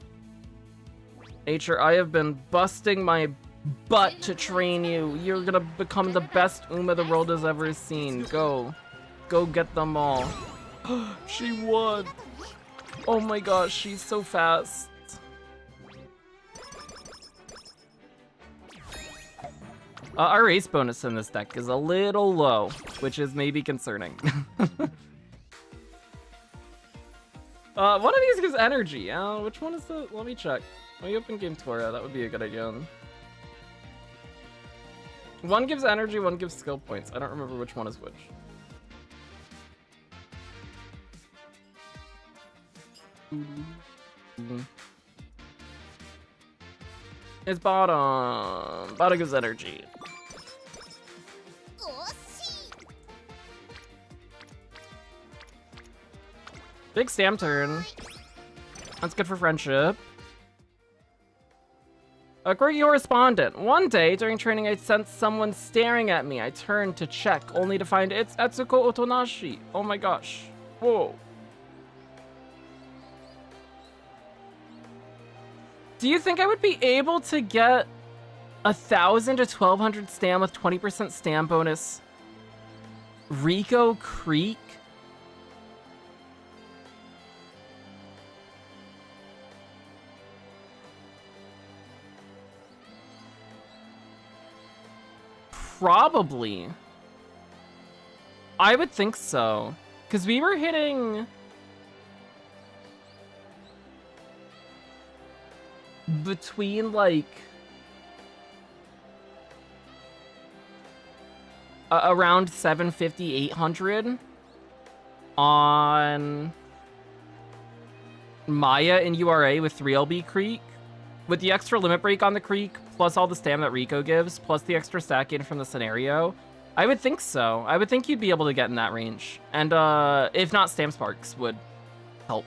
Nature, I have been busting my but to train you. You're gonna become the best Uma the world has ever seen. Go. Go get them all. She won. Oh my gosh, she's so fast. Our ace bonus in this deck is a little low, which is maybe concerning. One of these gives energy. Which one is the... Let me check. Let me open Game Tora. That would be a good idea. One gives energy, one gives skill points. I don't remember which one is which. It's bottom. Bottom gives energy. Big stamp turn. That's good for friendship. A quirky correspondent. One day during training, I sensed someone staring at me. I turned to check, only to find it's Etsuko Otonashi. Oh my gosh. Whoa. Do you think I would be able to get 1,000 to 1,200 stam with 20% stam bonus? Rico Creek? Probably. I would think so. Because we were hitting... between, like... around 750, 800 on Maya and URA with 3LB Creek. With the extra limit break on the Creek, plus all the stam that Rico gives, plus the extra stack in from the scenario, I would think so. I would think you'd be able to get in that range. And if not, Stam Sparks would help.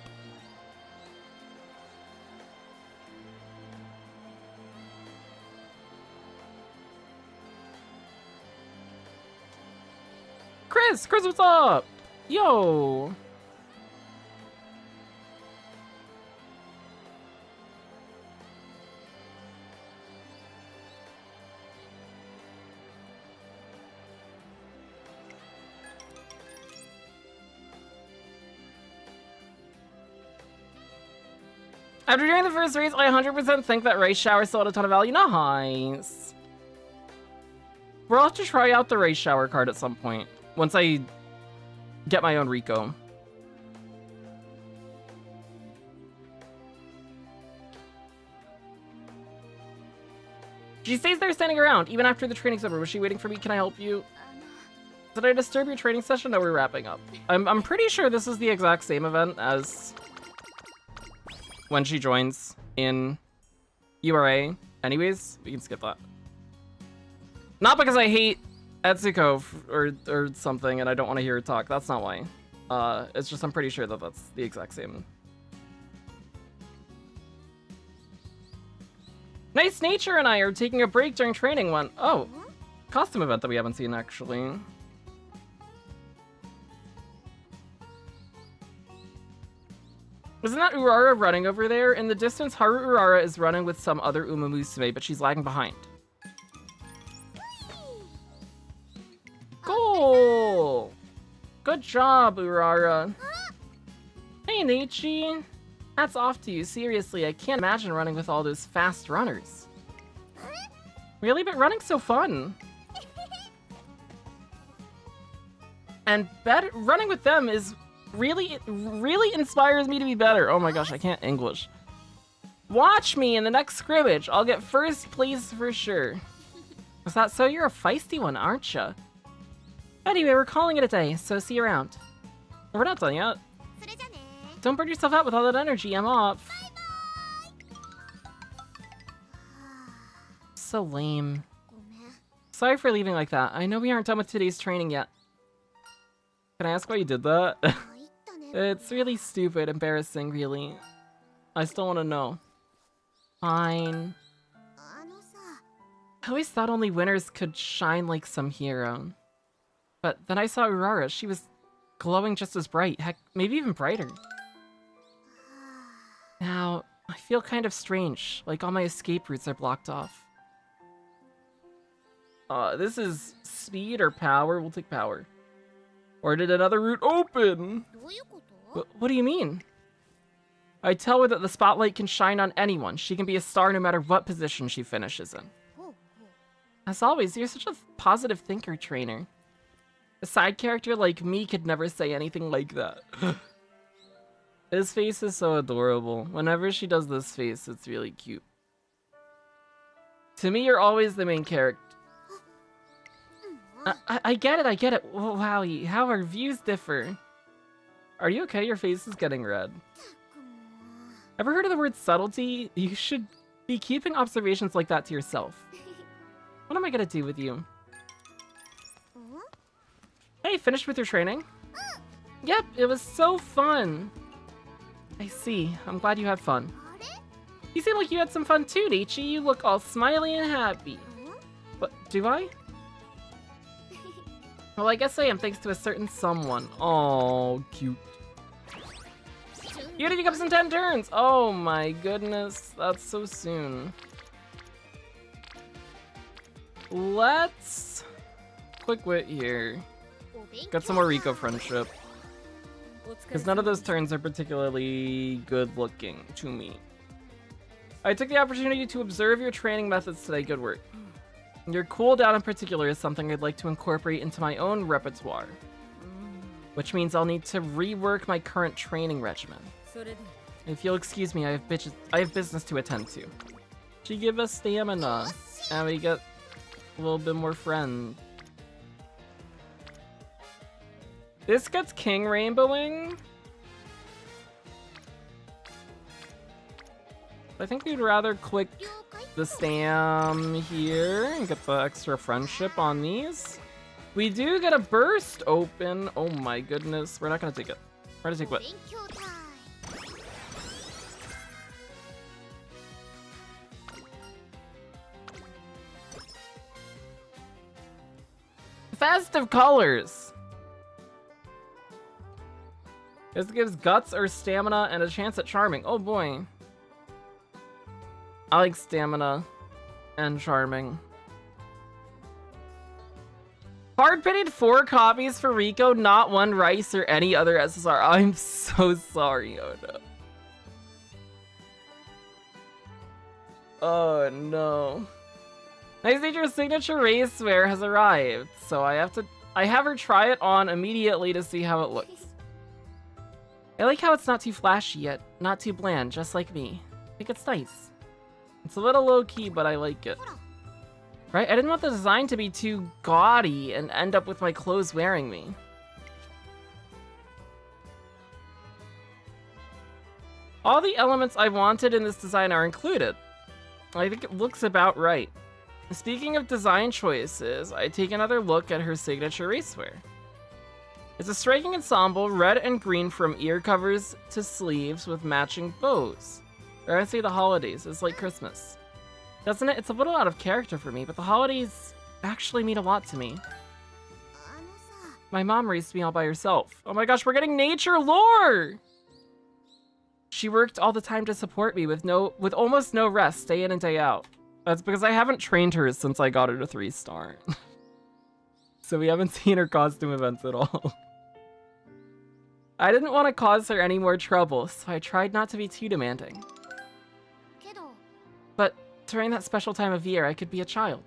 Chris, what's up? Yo. After doing the first race, I 100% think that race shower still had a ton of value. Nice. We'll have to try out the race shower card at some point. Once I get my own Rico. She stays there standing around, even after the training's over. Was she waiting for me? Can I help you? Did I disturb your training session? No, we're wrapping up. I'm pretty sure this is the exact same event as when she joins in URA. Anyways, we can skip that. Not because I hate Etsuko or something and I don't want to hear her talk. That's not why. It's just I'm pretty sure that that's the exact same. Nice Nature and I are taking a break during training one. Oh, costume event that we haven't seen actually. Isn't that Urara running over there? In the distance, Haru Urara is running with some other Uma Musume, but she's lagging behind. Cool! Good job, Urara. Hey, Nichi. Hats off to you. Seriously, I can't imagine running with all those fast runners. Really? But running's so fun. And running with them is really inspires me to be better. Oh my gosh, I can't English. Watch me in the next scrimmage. I'll get first place for sure. Is that so? You're a feisty one, aren't you? Anyway, we're calling it a day, so see you around. We're not done yet. Don't burn yourself out with all that energy. I'm off. So lame. Sorry for leaving like that. I know we aren't done with today's training yet. Can I ask why you did that? It's really stupid, embarrassing, really. I still want to know. Fine. I always thought only winners could shine like some hero. But then I saw Urara. She was glowing just as bright. Heck, maybe even brighter. Now, I feel kind of strange, like all my escape routes are blocked off. This is speed or power? We'll take power. Or did another route open? What do you mean? I tell her that the spotlight can shine on anyone. She can be a star no matter what position she finishes in. As always, you're such a positive thinker, trainer. A side character like me could never say anything like that. His face is so adorable. Whenever she does this face, it's really cute. To me, you're always the main character. I get it. Wow, how our views differ. Are you okay? Your face is getting red. Ever heard of the word subtlety? You should be keeping observations like that to yourself. What am I gonna do with you? Hey, finished with your training? Yep, it was so fun. I see. I'm glad you had fun. You seem like you had some fun too, Daichi. You look all smiley and happy. But do I? Well, I guess I am, thanks to a certain someone. Oh, cute. You did pick up some 10 turns! Oh my goodness, that's so soon. Let's... quick wit here. Got some more Rico friendship. Because none of those turns are particularly good looking to me. I took the opportunity to observe your training methods today, good work. Your cooldown in particular is something I'd like to incorporate into my own repertoire. Which means I'll need to rework my current training regimen. If you'll excuse me, I have business to attend to. She give us stamina, and we get a little bit more friends. This gets King Rainbowing. I think we'd rather click the stam here and get the extra friendship on these. We do get a burst open. Oh my goodness. We're not gonna take it. We're gonna take what? Festive colors. This gives guts or stamina and a chance at charming. Oh boy. I like stamina and charming. Hard pitted 4 copies for Rico, not 1 rice or any other SSR. I'm so sorry, oh no. Oh no. Nice Nature's signature racewear has arrived, so I have her try it on immediately to see how it looks. I like how it's not too flashy yet, not too bland, just like me. I think it's nice. It's a little low-key, but I like it. Right? I didn't want the design to be too gaudy and end up with my clothes wearing me. All the elements I wanted in this design are included. I think it looks about right. Speaking of design choices, I take another look at her signature racewear. It's a striking ensemble, red and green from ear covers to sleeves with matching bows. Or I'd say the holidays, it's like Christmas. Doesn't it? It's a little out of character for me, but the holidays actually mean a lot to me. My mom raised me all by herself. Oh my gosh, we're getting nature lore! She worked all the time to support me with almost no rest, day in and day out. That's because I haven't trained her since I got her to 3-star. So we haven't seen her costume events at all. I didn't want to cause her any more trouble, so I tried not to be too demanding. But during that special time of year, I could be a child.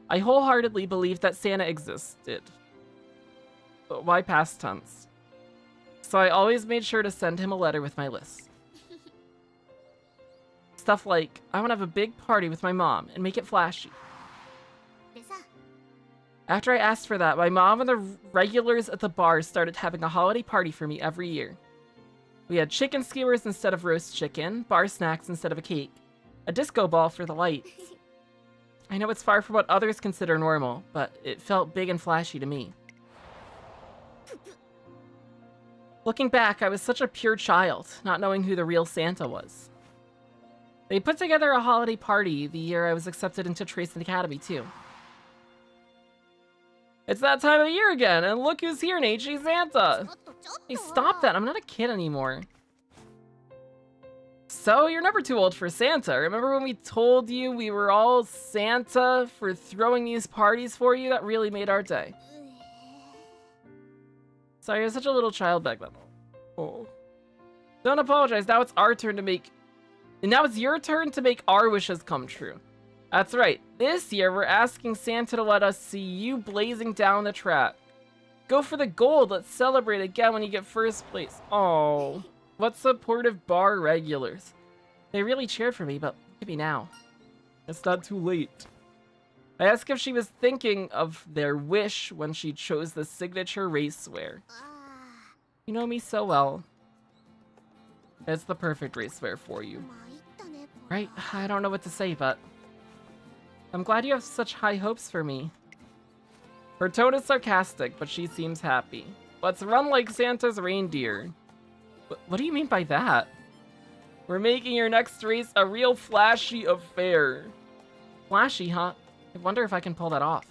I wholeheartedly believed that Santa existed. But why past tense? So I always made sure to send him a letter with my list. Stuff like, I want to have a big party with my mom and make it flashy. After I asked for that, my mom and the regulars at the bar started having a holiday party for me every year. We had chicken skewers instead of roast chicken, bar snacks instead of a cake, a disco ball for the lights. I know it's far from what others consider normal, but it felt big and flashy to me. Looking back, I was such a pure child, not knowing who the real Santa was. They put together a holiday party the year I was accepted into Trace Academy, too. It's that time of the year again, and look who's here, Neichi Santa! Hey, stop that, I'm not a kid anymore. So, you're never too old for Santa. Remember when we told you we were all Santa for throwing these parties for you? That really made our day. Sorry, I was such a little child back then. Oh. Don't apologize. Now it's our turn to make... And now it's your turn to make our wishes come true. That's right. This year, we're asking Santa to let us see you blazing down the track. Go for the gold. Let's celebrate again when you get first place. Oh. What supportive bar regulars. They really cheered for me, but maybe now. It's not too late. I asked if she was thinking of their wish when she chose the signature racewear. You know me so well. It's the perfect racewear for you. Right? I don't know what to say, but... I'm glad you have such high hopes for me. Her tone is sarcastic, but she seems happy. Let's run like Santa's reindeer. What do you mean by that? We're making your next race a real flashy affair. Flashy, huh? I wonder if I can pull that off.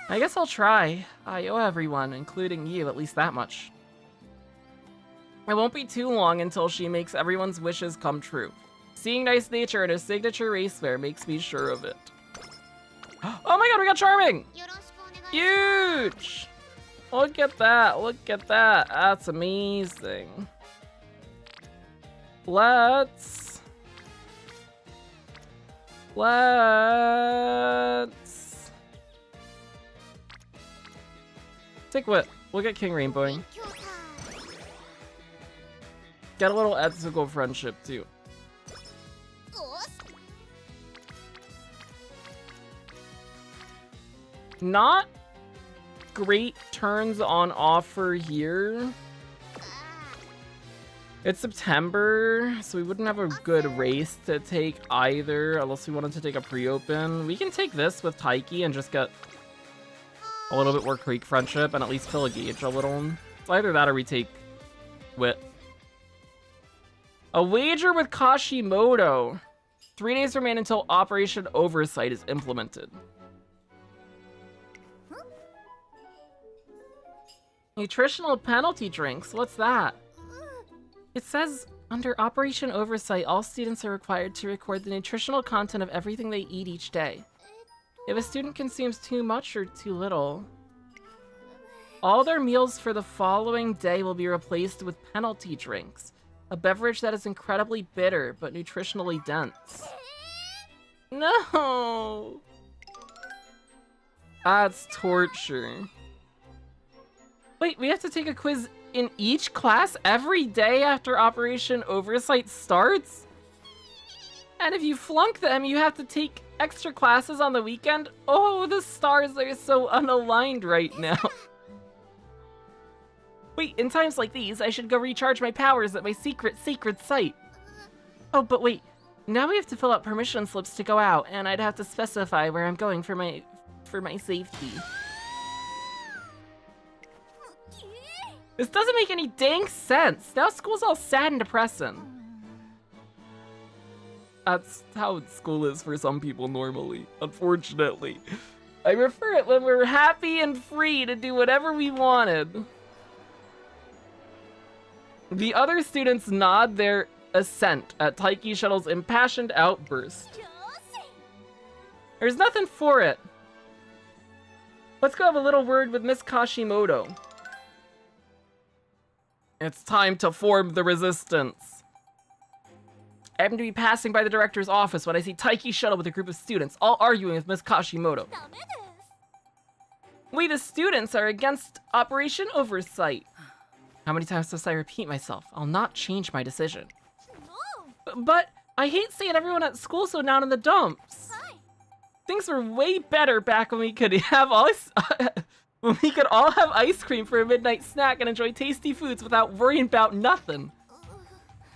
I guess I'll try. I owe everyone, including you, at least that much. It won't be too long until she makes everyone's wishes come true. Seeing nice nature in her signature racewear makes me sure of it. Oh my god, we got Charming! Huge! Look at that, look at that. That's amazing. Let's take what? We'll get King Rainbowing. Get a little ethical friendship too. Not great turns on offer here. It's September, so we wouldn't have a good race to take either, unless we wanted to take a pre-open. We can take this with Taiki and just get a little bit more Creek friendship and at least fill a gauge a little. It's either that or we take Wit. A wager with Kashimoto. 3 days remain until Operation Oversight is implemented. Nutritional penalty drinks, what's that? It says, under Operation Oversight, all students are required to record the nutritional content of everything they eat each day. If a student consumes too much or too little, all their meals for the following day will be replaced with penalty drinks, a beverage that is incredibly bitter but nutritionally dense. No! That's torture. Wait, we have to take a quiz in each class every day after Operation Oversight starts? And if you flunk them, you have to take extra classes on the weekend? Oh, the stars are so unaligned right now. Wait, in times like these, I should go recharge my powers at my secret site. Oh, but wait, now we have to fill out permission slips to go out, and I'd have to specify where I'm going for my safety. This doesn't make any dang sense. Now school's all sad and depressing. That's how school is for some people normally, unfortunately. I prefer it when we're happy and free to do whatever we wanted. The other students nod their assent at Taiki Shuttle's impassioned outburst. There's nothing for it. Let's go have a little word with Miss Kashimoto. It's time to form the resistance. I happen to be passing by the director's office when I see Taiki Shuttle with a group of students, all arguing with Miss Kashimoto. We, the students, are against Operation Oversight. How many times must I repeat myself? I'll not change my decision. But I hate seeing everyone at school so down in the dumps. Things were way better back when we could have all when we could all have ice cream for a midnight snack and enjoy tasty foods without worrying about nothing.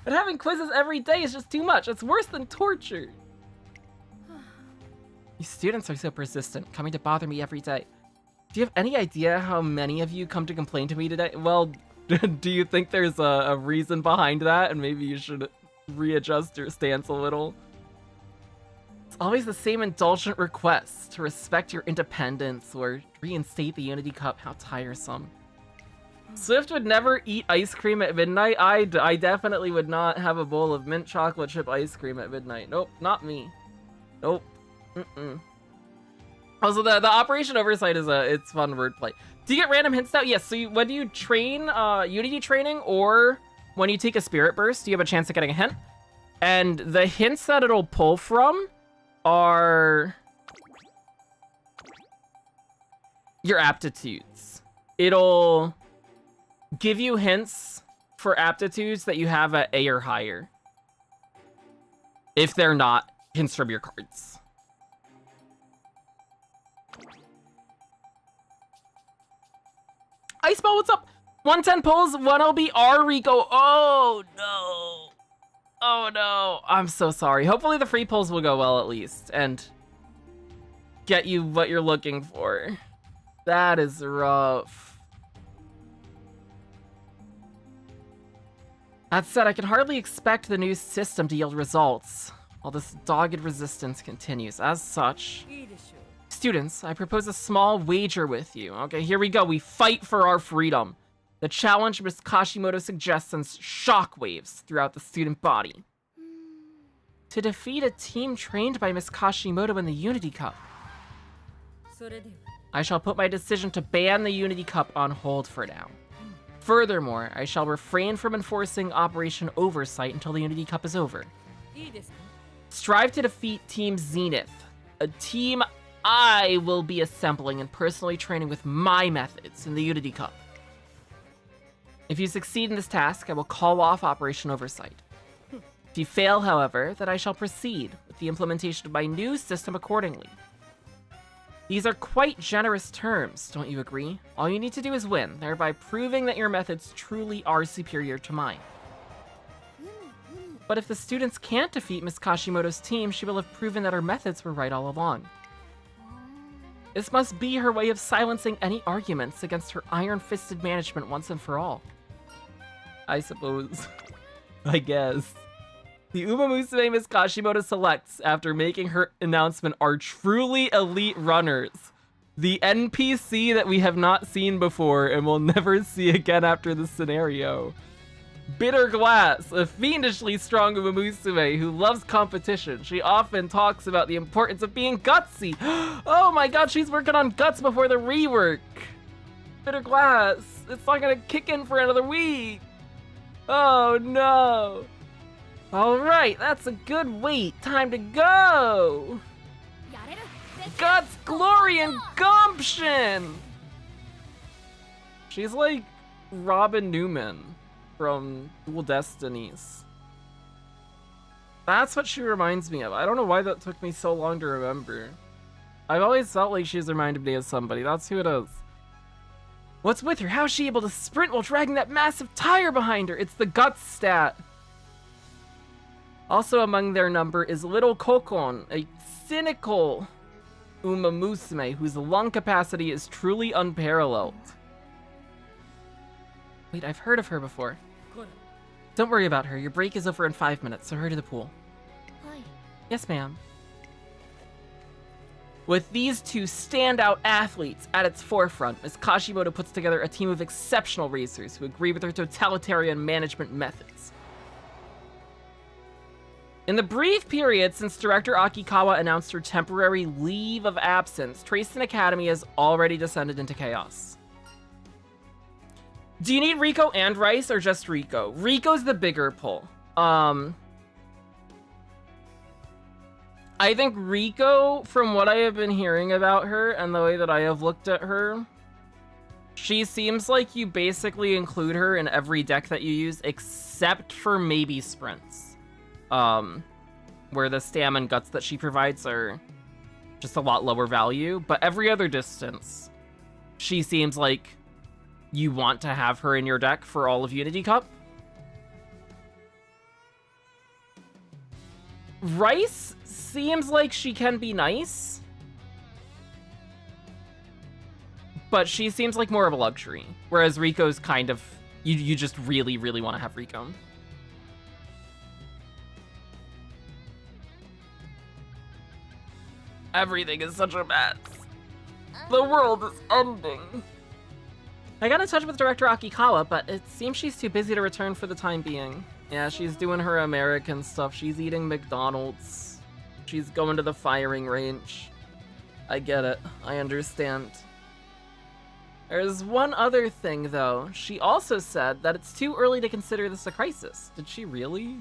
But having quizzes every day is just too much. It's worse than torture. These students are so persistent, coming to bother me every day. Do you have any idea how many of you come to complain to me today? Well, do you think there's a reason behind that and maybe you should readjust your stance a little? It's always the same indulgent requests to respect your independence or reinstate the Unity Cup. How tiresome. Swift would never eat ice cream at midnight. I definitely would not have a bowl of mint chocolate chip ice cream at midnight. Nope, not me. Nope. Also, the Operation Oversight is it's fun wordplay. Do you get random hints now? Yes, so when you train Unity training or when you take a Spirit Burst, you have a chance of getting a hint. And the hints that it'll pull from are your aptitudes. It'll give you hints for aptitudes that you have at A or higher. If they're not hints from your cards. Iceball, what's up? 110 pulls, 1 LBR Rico. Oh no. Oh no. I'm so sorry. Hopefully the free pulls will go well at least and get you what you're looking for. That is rough. That said, I can hardly expect the new system to yield results while this dogged resistance continues. As such, students, I propose a small wager with you. Okay, here we go. We fight for our freedom. The challenge Ms. Kashimoto suggests sends shockwaves throughout the student body. To defeat a team trained by Ms. Kashimoto in the Unity Cup, I shall put my decision to ban the Unity Cup on hold for now. Furthermore, I shall refrain from enforcing Operation Oversight until the Unity Cup is over. Strive to defeat Team Zenith, a team I will be assembling and personally training with my methods in the Unity Cup. If you succeed in this task, I will call off Operation Oversight. If you fail, however, then I shall proceed with the implementation of my new system accordingly. These are quite generous terms, don't you agree? All you need to do is win, thereby proving that your methods truly are superior to mine. But if the students can't defeat Ms. Kashimoto's team, she will have proven that her methods were right all along. This must be her way of silencing any arguments against her iron-fisted management once and for all. I suppose. I guess. The Uma Musume Ms. Kashimoto selects after making her announcement are truly elite runners. The NPC that we have not seen before and will never see again after this scenario. Bitter Glass, a fiendishly strong Uma Musume who loves competition. She often talks about the importance of being gutsy. Oh my god, she's working on guts before the rework. Bitter Glass, it's not gonna kick in for another week. Oh no. Alright, that's a good wait. Time to go! Guts, glory, and gumption! She's like Robin Newman from Dual Destinies. That's what she reminds me of. I don't know why that took me so long to remember. I've always felt like she's reminded me of somebody. That's who it is. What's with her? How is she able to sprint while dragging that massive tire behind her? It's the guts stat. Also among their number is Little Kokon, a cynical Uma Musume whose lung capacity is truly unparalleled. Wait, I've heard of her before. Don't worry about her. Your break is over in 5 minutes, so hurry to the pool. Hi. Yes, ma'am. With these two standout athletes at its forefront, Ms. Kashimoto puts together a team of exceptional racers who agree with her totalitarian management methods. In the brief period since Director Akikawa announced her temporary leave of absence, Tracing Academy has already descended into chaos. Do you need Rico and Rice, or just Rico? Rico's the bigger pull. I think Rico, from what I have been hearing about her and the way that I have looked at her, she seems like you basically include her in every deck that you use, except for maybe sprints. Where the stam and guts that she provides are just a lot lower value, but every other distance, she seems like you want to have her in your deck for all of Unity Cup. Rice seems like she can be nice, but she seems like more of a luxury, whereas Rico's kind of, you just really, really want to have Rico. Everything is such a mess. The world is ending. I got in touch with Director Akikawa, but it seems she's too busy to return for the time being. Yeah, she's doing her American stuff. She's eating McDonald's. She's going to the firing range. I get it. I understand. There's one other thing, though. She also said that it's too early to consider this a crisis. Did she really?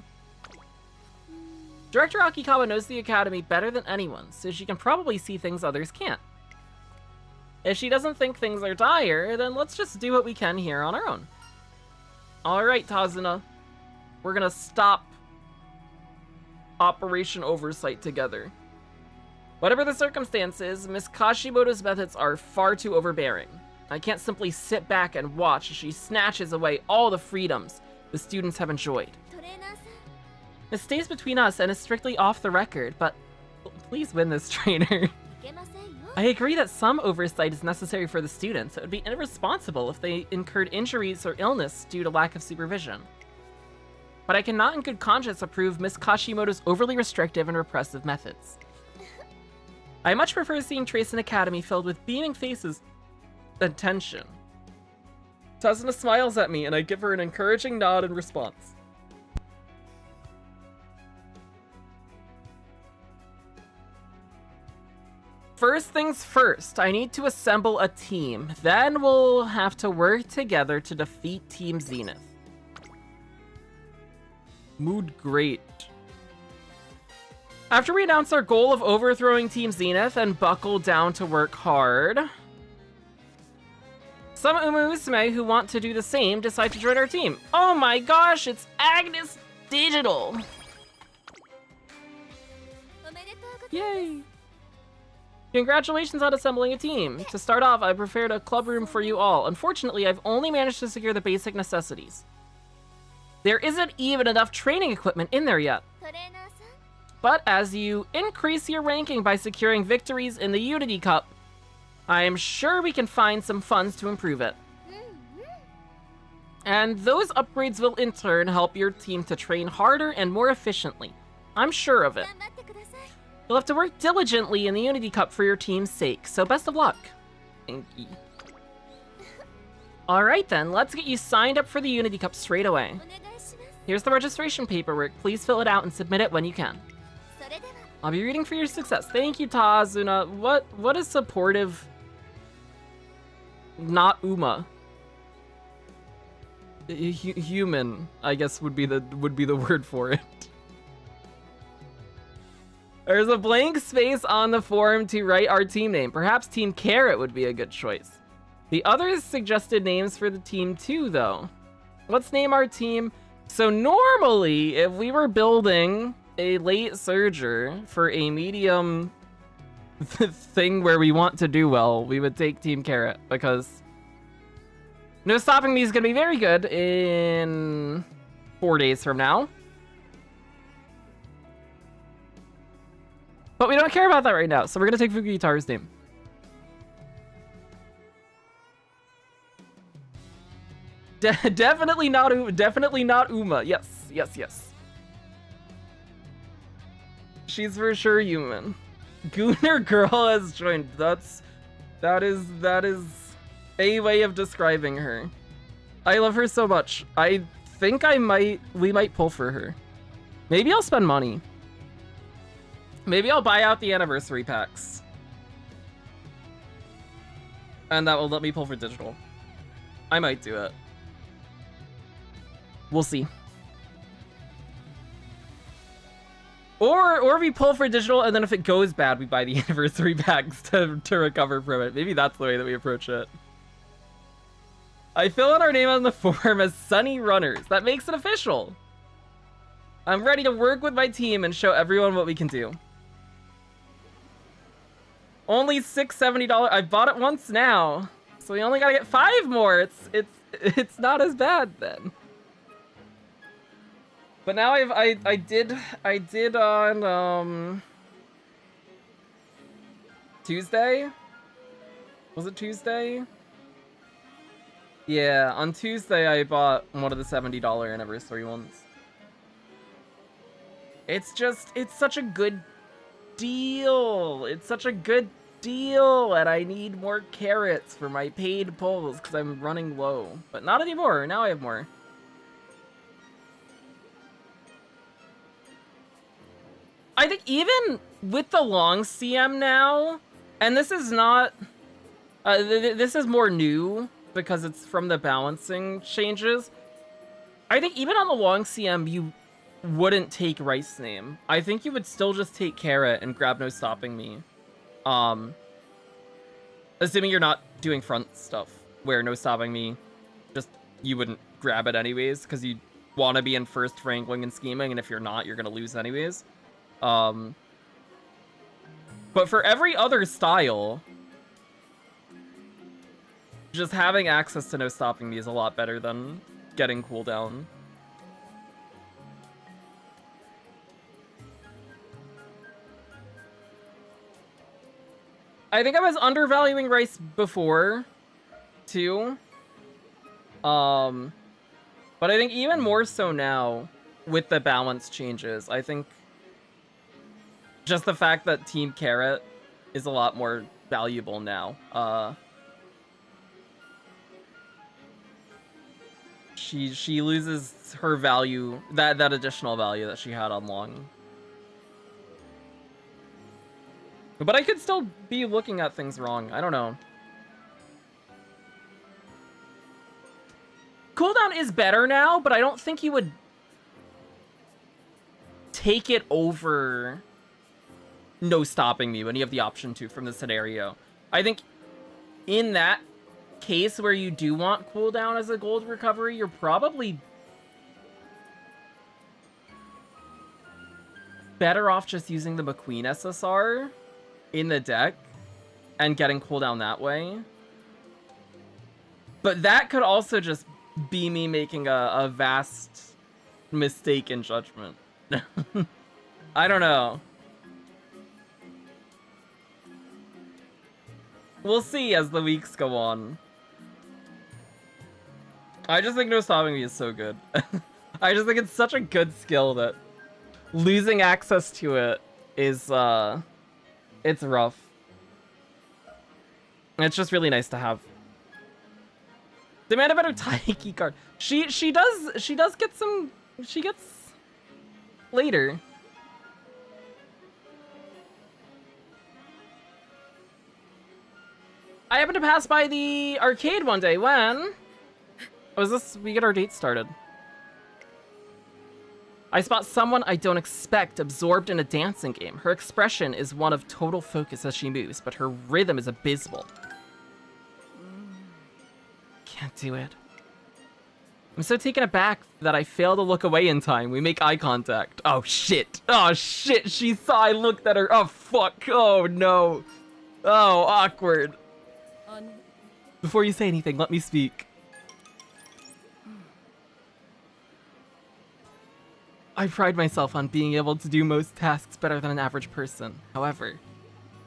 Director Akikawa knows the Academy better than anyone, so she can probably see things others can't. If she doesn't think things are dire, then let's just do what we can here on our own. Alright, Tazuna. We're gonna stop Operation Oversight together. Whatever the circumstances, Miss Kashimoto's methods are far too overbearing. I can't simply sit back and watch as she snatches away all the freedoms the students have enjoyed. It stays between us and is strictly off the record, but please win this, trainer. I agree that some oversight is necessary for the students. It would be irresponsible if they incurred injuries or illness due to lack of supervision. But I cannot in good conscience approve Miss Kashimoto's overly restrictive and repressive methods. I much prefer seeing Tracen Academy filled with beaming faces and tension. Tazuna smiles at me and I give her an encouraging nod in response. First things first, I need to assemble a team. Then we'll have to work together to defeat Team Zenith. Mood great. After we announce our goal of overthrowing Team Zenith and buckle down to work hard, some Umuusume who want to do the same decide to join our team. Oh my gosh, it's Agnes Digital! Yay! Congratulations on assembling a team. To start off, I prepared a club room for you all. Unfortunately, I've only managed to secure the basic necessities. There isn't even enough training equipment in there yet. But as you increase your ranking by securing victories in the Unity Cup, I am sure we can find some funds to improve it. And those upgrades will in turn help your team to train harder and more efficiently. I'm sure of it. You'll have to work diligently in the Unity Cup for your team's sake, so best of luck. Thank you. Alright then, let's get you signed up for the Unity Cup straight away. Here's the registration paperwork. Please fill it out and submit it when you can. I'll be rooting for your success. Thank you, Tazuna. What is supportive? Not Uma. Human, I guess would be the word for it. There's a blank space on the form to write our team name. Perhaps Team Carrot would be a good choice. The others suggested names for the team too, though. Let's name our team. So normally, if we were building a late surger for a medium thing where we want to do well, we would take Team Carrot, because No Stopping Me is going to be very good in 4 days from now. But we don't care about that right now, so we're gonna take Fugitaru's name. Definitely not Uma. Yes. She's for sure human. Gooner Girl has joined. That is a way of describing her. I love her so much. I think we might pull for her. Maybe I'll spend money. Maybe I'll buy out the anniversary packs. And that will let me pull for digital. I might do it. We'll see. Or we pull for digital, and then if it goes bad, we buy the anniversary packs to recover from it. Maybe that's the way that we approach it. I fill out our name on the form as Sunny Runners. That makes it official. I'm ready to work with my team and show everyone what we can do. Only $670. I bought it once now, so we only gotta get 5 more. It's not as bad then. But now I did on Tuesday. Was it Tuesday? Yeah, on Tuesday I bought one of the $70 anniversary ones. It's such a good deal. It's such a good deal, and I need more carrots for my paid polls because I'm running low. But not anymore. Now I have more. I think even with the long CM now, and this is not, this is more new because it's from the balancing changes. I think even on the long CM, you wouldn't take Rice Name. I think you would still just take Carrot and grab No Stopping Me. Assuming you're not doing front stuff, where No Stopping Me, just, you wouldn't grab it anyways, because you want to be in first wrangling and scheming, and if you're not, you're going to lose anyways. But for every other style, just having access to No Stopping Me is a lot better than getting cooldown. I think I was undervaluing Rice before, too. But I think even more so now, with the balance changes, I think just the fact that Team Carrot is a lot more valuable now. She loses her value, that additional value that she had on long. But I could still be looking at things wrong. I don't know. Cooldown is better now, but I don't think you would take it over No Stopping Me when you have the option to from the scenario. I think in that case where you do want cooldown as a gold recovery, you're probably better off just using the McQueen SSR in the deck and getting cooldown that way. But that could also just be me making a vast mistake in judgment. I don't know. We'll see as the weeks go on. I just think No Stopping Me is so good. I just think it's such a good skill that losing access to it is, it's rough. It's just really nice to have. Demand a better Taiki card. She does get some, she gets later. I happened to pass by the arcade one day when... Was this... We get our date started. I spot someone I don't expect absorbed in a dancing game. Her expression is one of total focus as she moves, but her rhythm is abysmal. Can't do it. I'm so taken aback that I fail to look away in time. We make eye contact. Oh shit. Oh shit. She saw I looked at her. Oh fuck. Oh no. Oh, awkward. Before you say anything, let me speak. I pride myself on being able to do most tasks better than an average person. However,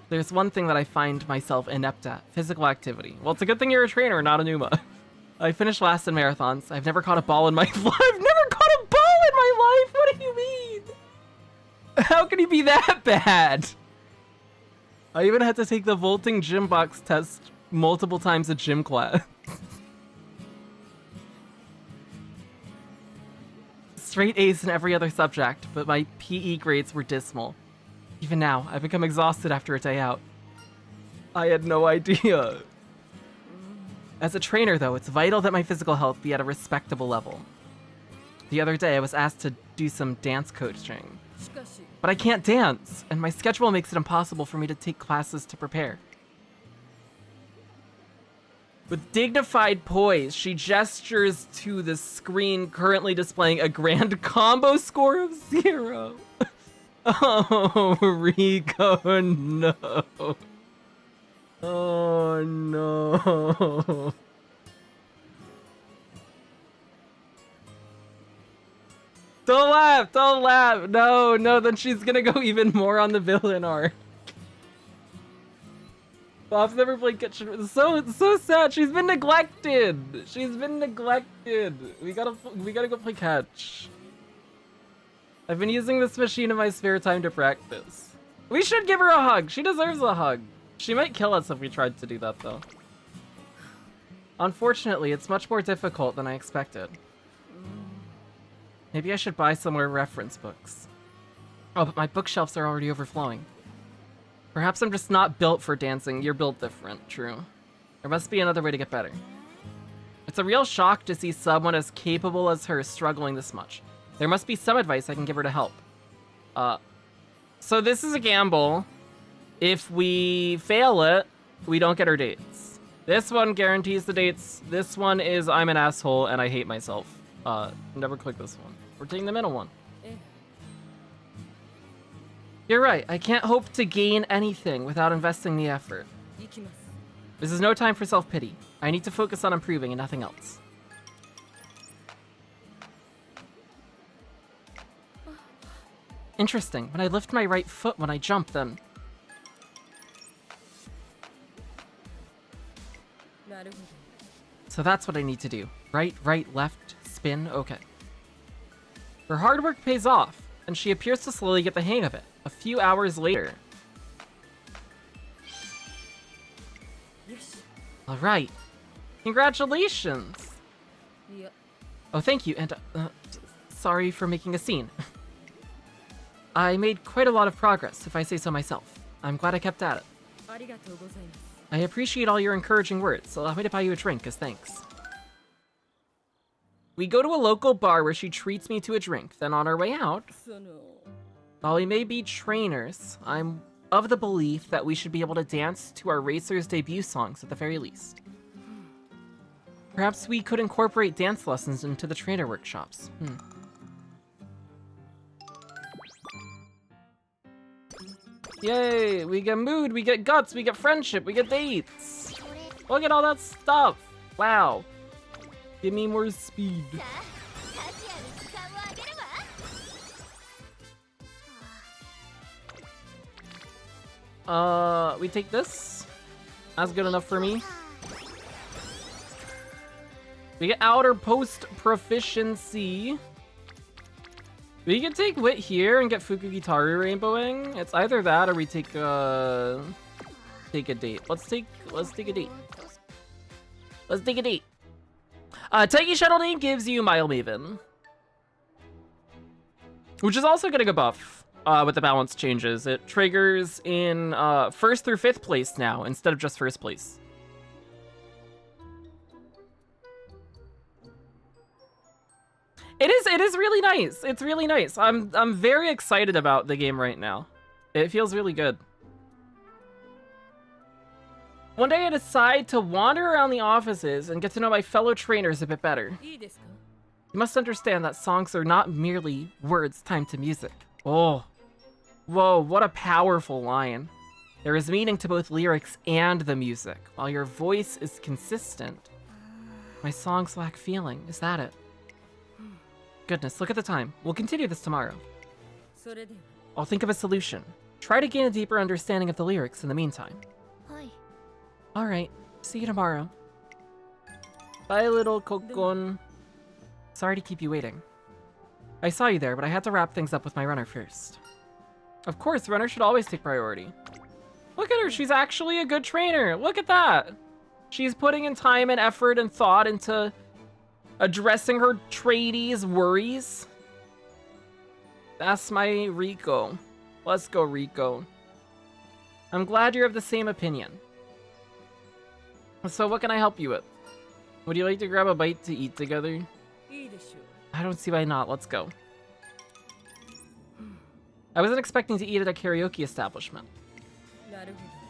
there's one thing that I find myself inept at. Physical activity. Well, it's a good thing you're a trainer, not a Numa. I finished last in marathons. I've never caught a ball in my life. I've never caught a ball in my life! What do you mean? How can you be that bad? I even had to take the vaulting gym box test multiple times at gym class. Straight A's in every other subject, but my PE grades were dismal. Even now, I've become exhausted after a day out. I had no idea. As a trainer, though, it's vital that my physical health be at a respectable level. The other day, I was asked to do some dance coaching. But I can't dance, and my schedule makes it impossible for me to take classes to prepare. With dignified poise, she gestures to the screen currently displaying a grand combo score of 0. Oh, Rico, no. Oh, no. Don't laugh, don't laugh. No, no, then she's gonna go even more on the villain arc. Bob's never played Gacha. It's so sad. She's been neglected. She's been neglected. We gotta go play catch. I've been using this machine in my spare time to practice. We should give her a hug. She deserves a hug. She might kill us if we tried to do that, though. Unfortunately, it's much more difficult than I expected. Maybe I should buy some more reference books. Oh, but my bookshelves are already overflowing. Perhaps I'm just not built for dancing. You're built different, true. There must be another way to get better. It's a real shock to see someone as capable as her struggling this much. There must be some advice I can give her to help. So this is a gamble. If we fail it, we don't get our dates. This one guarantees the dates. This one is I'm an asshole and I hate myself. Never click this one. We're taking the middle one. You're right. I can't hope to gain anything without investing the effort. This is no time for self-pity. I need to focus on improving and nothing else. Interesting. When I lift my right foot when I jump, then... So that's what I need to do. Right, left, spin, okay. Her hard work pays off, and she appears to slowly get the hang of it. A few hours later. Alright. Congratulations! Oh, thank you, and sorry for making a scene. I made quite a lot of progress, if I say so myself. I'm glad I kept at it. I appreciate all your encouraging words. Allow me to buy you a drink as thanks. We go to a local bar where she treats me to a drink. Then on our way out, while we may be trainers, I'm of the belief that we should be able to dance to our racers' debut songs at the very least. Perhaps we could incorporate dance lessons into the trainer workshops. Yay! We get mood, we get guts, we get friendship, we get dates! Look at all that stuff! Wow. Give me more speed. We take this. That's good enough for me. We get outer post proficiency. We can take Wit here and get Fukugitaru rainbowing. It's either that or we take a date. Let's take a date. Let's take a date. Taiki Shuttle Name gives you Mile Maven, which is also getting a buff with the balance changes. It triggers in 1st through 5th place now instead of just 1st place. It is really nice. It's really nice. I'm very excited about the game right now. It feels really good. One day I decide to wander around the offices and get to know my fellow trainers a bit better. You must understand that songs are not merely words timed to music. Oh. Whoa, what a powerful line. There is meaning to both lyrics and the music. While your voice is consistent, my songs lack feeling. Is that it? Goodness, look at the time. We'll continue this tomorrow. I'll think of a solution. Try to gain a deeper understanding of the lyrics in the meantime. Alright, see you tomorrow. Bye, little Kokon. Sorry to keep you waiting. I saw you there, but I had to wrap things up with my runner first. Of course, runner should always take priority. Look at her, she's actually a good trainer. Look at that. She's putting in time and effort and thought into addressing her tradies' worries. That's my Rico. Let's go, Rico. I'm glad you're of the same opinion. So what can I help you with? Would you like to grab a bite to eat together? I don't see why not. Let's go. I wasn't expecting to eat at a karaoke establishment,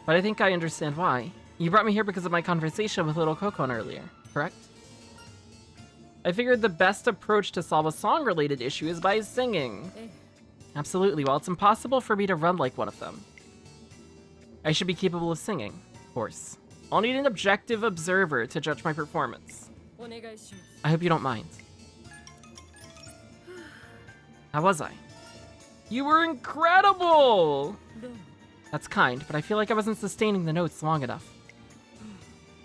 but I think I understand why. You brought me here because of my conversation with little Kokon earlier, correct? I figured the best approach to solve a song-related issue is by singing. Absolutely. Well, it's impossible for me to run like one of them. I should be capable of singing, of course. I'll need an objective observer to judge my performance. I hope you don't mind. How was I? You were incredible! That's kind, but I feel like I wasn't sustaining the notes long enough.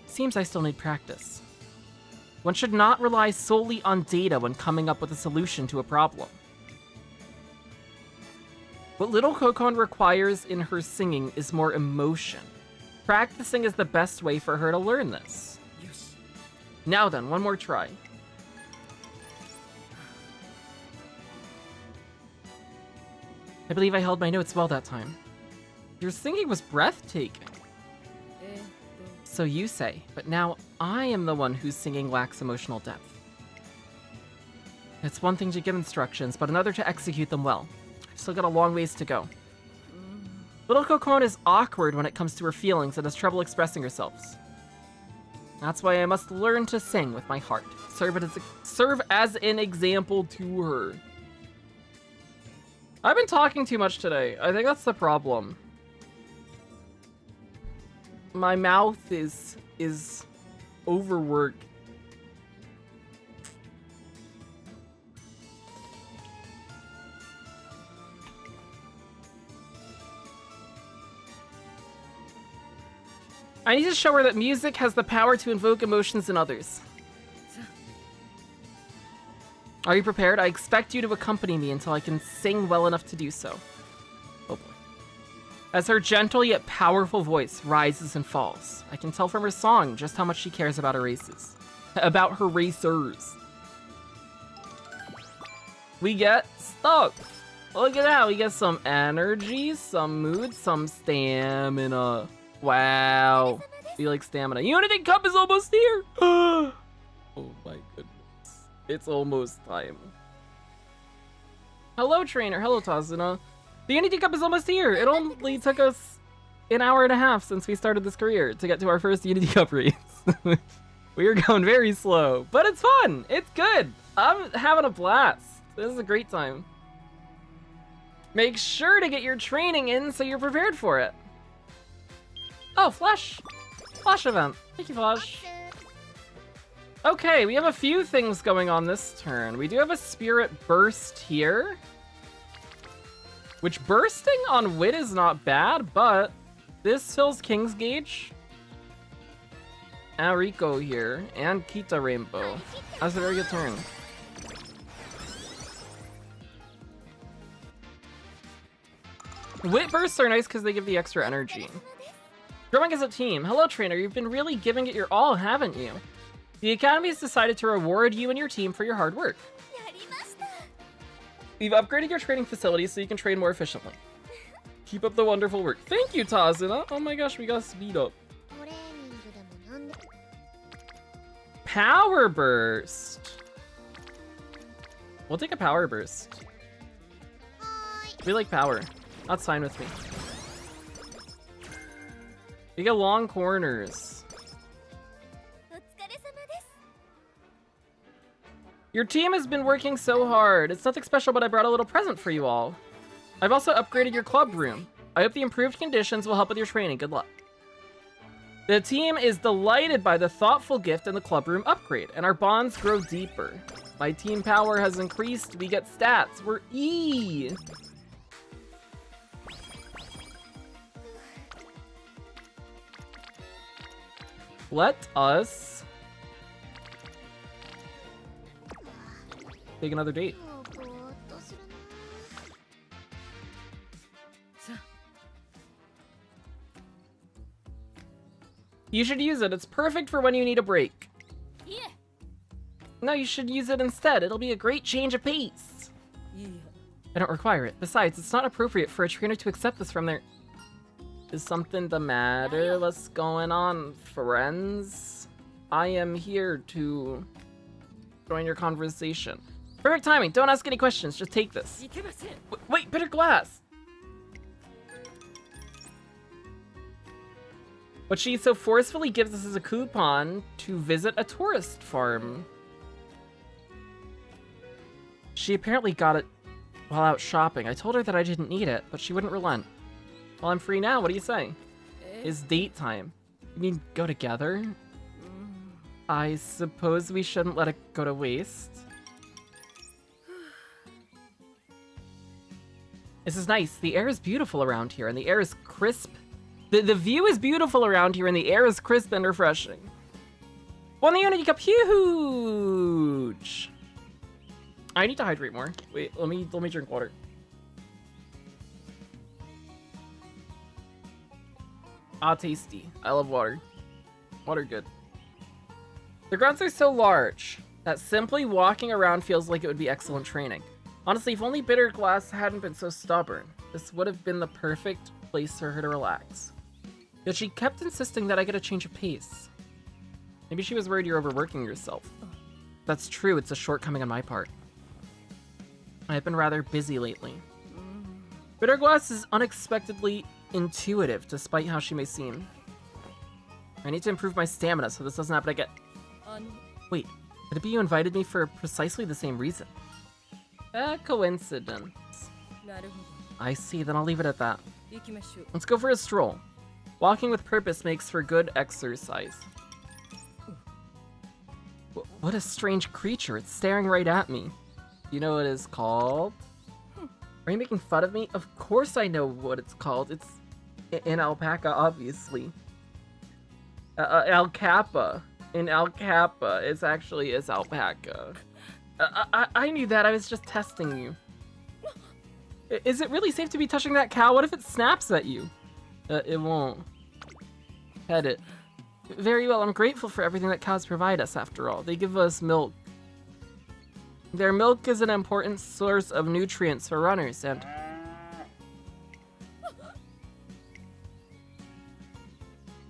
Seems I still need practice. One should not rely solely on data when coming up with a solution to a problem. What little Kokon requires in her singing is more emotion. Practicing is the best way for her to learn this. Now then, one more try. I believe I held my notes well that time. Your singing was breathtaking. So you say, but now I am the one whose singing lacks emotional depth. It's one thing to give instructions, but another to execute them well. I've still got a long ways to go. Little Kokomon is awkward when it comes to her feelings and has trouble expressing herself. That's why I must learn to sing with my heart. Serve as an example to her. I've been talking too much today. I think that's the problem. My mouth is overworked. I need to show her that music has the power to invoke emotions in others. Are you prepared? I expect you to accompany me until I can sing well enough to do so. Oh boy. As her gentle yet powerful voice rises and falls, I can tell from her song just how much she cares about her races. About her racers. We get stuff. Look at that. We get some energy, some mood, some stamina. Wow. We like stamina. Unity Cup is almost here. Oh my goodness. It's almost time. Hello, trainer. Hello, Tazuna. The Unity Cup is almost here. It only took us an hour and a half since we started this career to get to our first Unity Cup race. We are going very slow, but it's fun. It's good. I'm having a blast. This is a great time. Make sure to get your training in so you're prepared for it. Oh, Flash event. Thank you, Flash. Okay, we have a few things going on this turn. We do have a Spirit Burst here. Which bursting on Wit is not bad, but this fills King's Gauge. Ariko here, and Kita Rainbow. That's a very good turn. Wit bursts are nice because they give the extra energy. Growing as a team. Hello, trainer. You've been really giving it your all, haven't you? The Academy has decided to reward you and your team for your hard work. We've upgraded your training facilities so you can train more efficiently. Keep up the wonderful work. Thank you, Tazuna. Oh my gosh, we got speed up. Power Burst. We'll take a Power Burst. We like power. That's fine with me. We got long corners. Your team has been working so hard. It's nothing special, but I brought a little present for you all. I've also upgraded your club room. I hope the improved conditions will help with your training. Good luck. The team is delighted by the thoughtful gift and the club room upgrade, and our bonds grow deeper. My team power has increased. We get stats. We're E. Let us take another date. You should use it. It's perfect for when you need a break. Yeah. No, you should use it instead. It'll be a great change of pace. Yeah. I don't require it. Besides, it's not appropriate for a trainer to accept this from their... Is something the matter? What's going on, friends? I am here to join your conversation. Perfect timing. Don't ask any questions. Just take this. Wait, bitter glass. What she so forcefully gives us is a coupon to visit a tourist farm. She apparently got it while out shopping. I told her that I didn't need it, but she wouldn't relent. Well, I'm free now. What do you say? It's date time. You mean go together? I suppose we shouldn't let it go to waste. This is nice. The air is beautiful around here, and the air is crisp. The view is beautiful around here, and the air is crisp and refreshing. Won the Unity Cup, huge! I need to hydrate more. Wait, let me drink water. Ah, tasty. I love water. Water good. The grunts are so large that simply walking around feels like it would be excellent training. Honestly, if only Bitter Glass hadn't been so stubborn, this would have been the perfect place for her to relax. Yet she kept insisting that I get a change of pace. Maybe she was worried you're overworking yourself. That's true, it's a shortcoming on my part. I've been rather busy lately. Bitter Glass is unexpectedly intuitive, despite how she may seem. I need to improve my stamina so this doesn't happen again. Wait, could it be you invited me for precisely the same reason? A coincidence. I see, then I'll leave it at that. Let's go for a stroll. Walking with purpose makes for good exercise. What a strange creature, it's staring right at me. You know what it is called? Are you making fun of me? Of course I know what it's called. It's an alpaca, obviously. Alcapa. In Alcapa, it's actually is alpaca. I knew that, I was just testing you. Is it really safe to be touching that cow? What if it snaps at you? It won't. Pet it. Very well, I'm grateful for everything that cows provide us, after all. They give us milk. Their milk is an important source of nutrients for runners, and...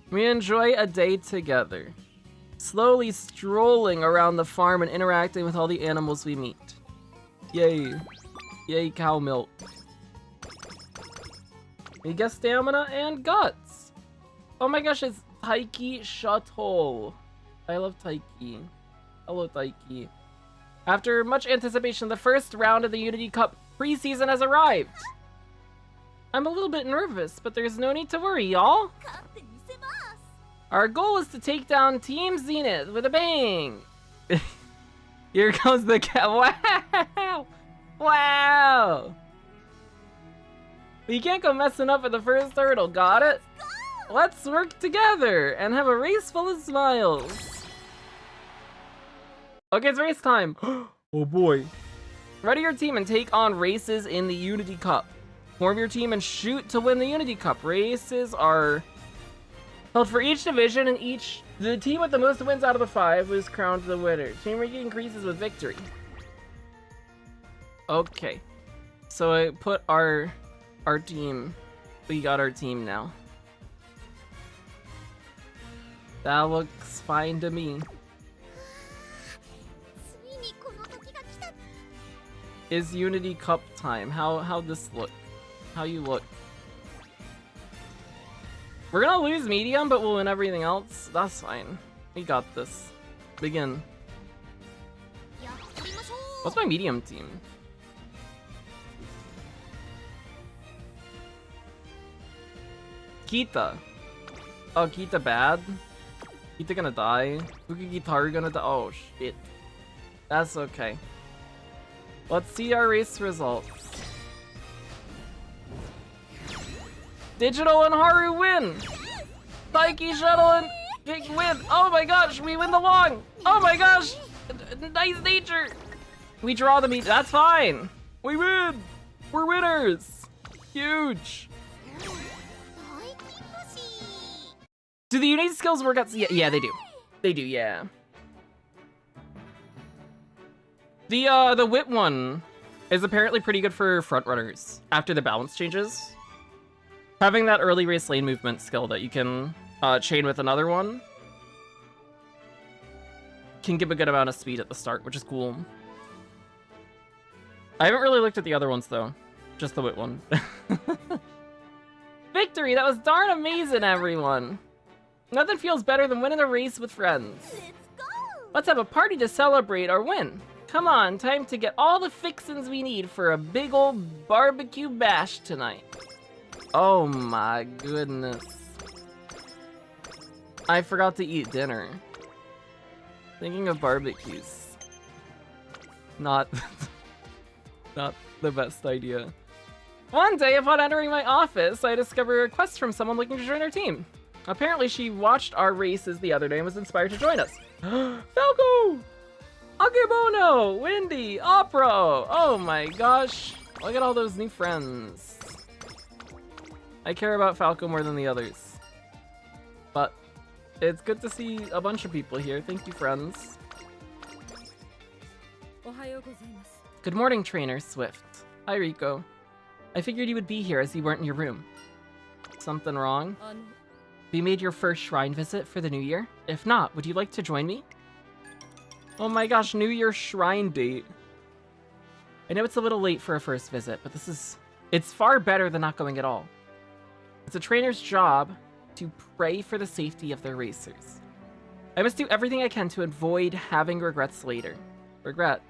we enjoy a day together. Slowly strolling around the farm and interacting with all the animals we meet. Yay. Yay, cow milk. We get stamina and guts. Oh my gosh, it's Taiki Shuttle. I love Taiki. Hello, Taiki. After much anticipation, the first round of the Unity Cup preseason has arrived. I'm a little bit nervous, but there's no need to worry, y'all. Our goal is to take down Team Zenith with a bang. Here comes the cat. Wow! Wow! We can't go messing up at the first hurdle, got it? Let's work together and have a race full of smiles. Okay, it's race time. Oh boy. Ready your team and take on races in the Unity Cup. Form your team and shoot to win the Unity Cup. Races are held for each division, and the team with the most wins out of the 5 is crowned the winner. Team ranking increases with victory. Okay. So I put our team. We got our team now. That looks fine to me. Is Unity Cup time? How this look? How you look? We're gonna lose medium, but we'll win everything else. That's fine. We got this. Begin. What's my medium team? Kita. Oh, Kita bad? Kita gonna die? Gitaru gonna die? Oh shit. That's okay. Let's see our race results. Digital and Haru win! Taiki, Shuttle, and Kick win! Oh my gosh, we win the long! Oh my gosh! Nice nature! We draw the meet. That's fine! We win! We're winners! Huge! Do the unique skills work out? Yeah, they do. They do, yeah. The wit one is apparently pretty good for front runners after the balance changes. Having that early race lane movement skill that you can chain with another one can give a good amount of speed at the start, which is cool. I haven't really looked at the other ones though, just the wit one. Victory! That was darn amazing, everyone! Nothing feels better than winning a race with friends. Let's have a party to celebrate our win. Come on, time to get all the fixins we need for a big old barbecue bash tonight. Oh my goodness. I forgot to eat dinner. Thinking of barbecues. Not the best idea. One day, upon entering my office, I discovered a request from someone looking to join our team. Apparently, she watched our races the other day and was inspired to join us. Falco! Akebono! Windy! Opera! Oh my gosh. Look at all those new friends. I care about Falco more than the others. But it's good to see a bunch of people here. Thank you, friends. Good morning, Trainer Swift. Hi, Rico. I figured you would be here as you weren't in your room. Something wrong? Have you made your first shrine visit for the new year? If not, would you like to join me? Oh my gosh, New Year shrine date. I know it's a little late for a first visit, but it's far better than not going at all. It's a trainer's job to pray for the safety of their racers. I must do everything I can to avoid having regrets later. Regret?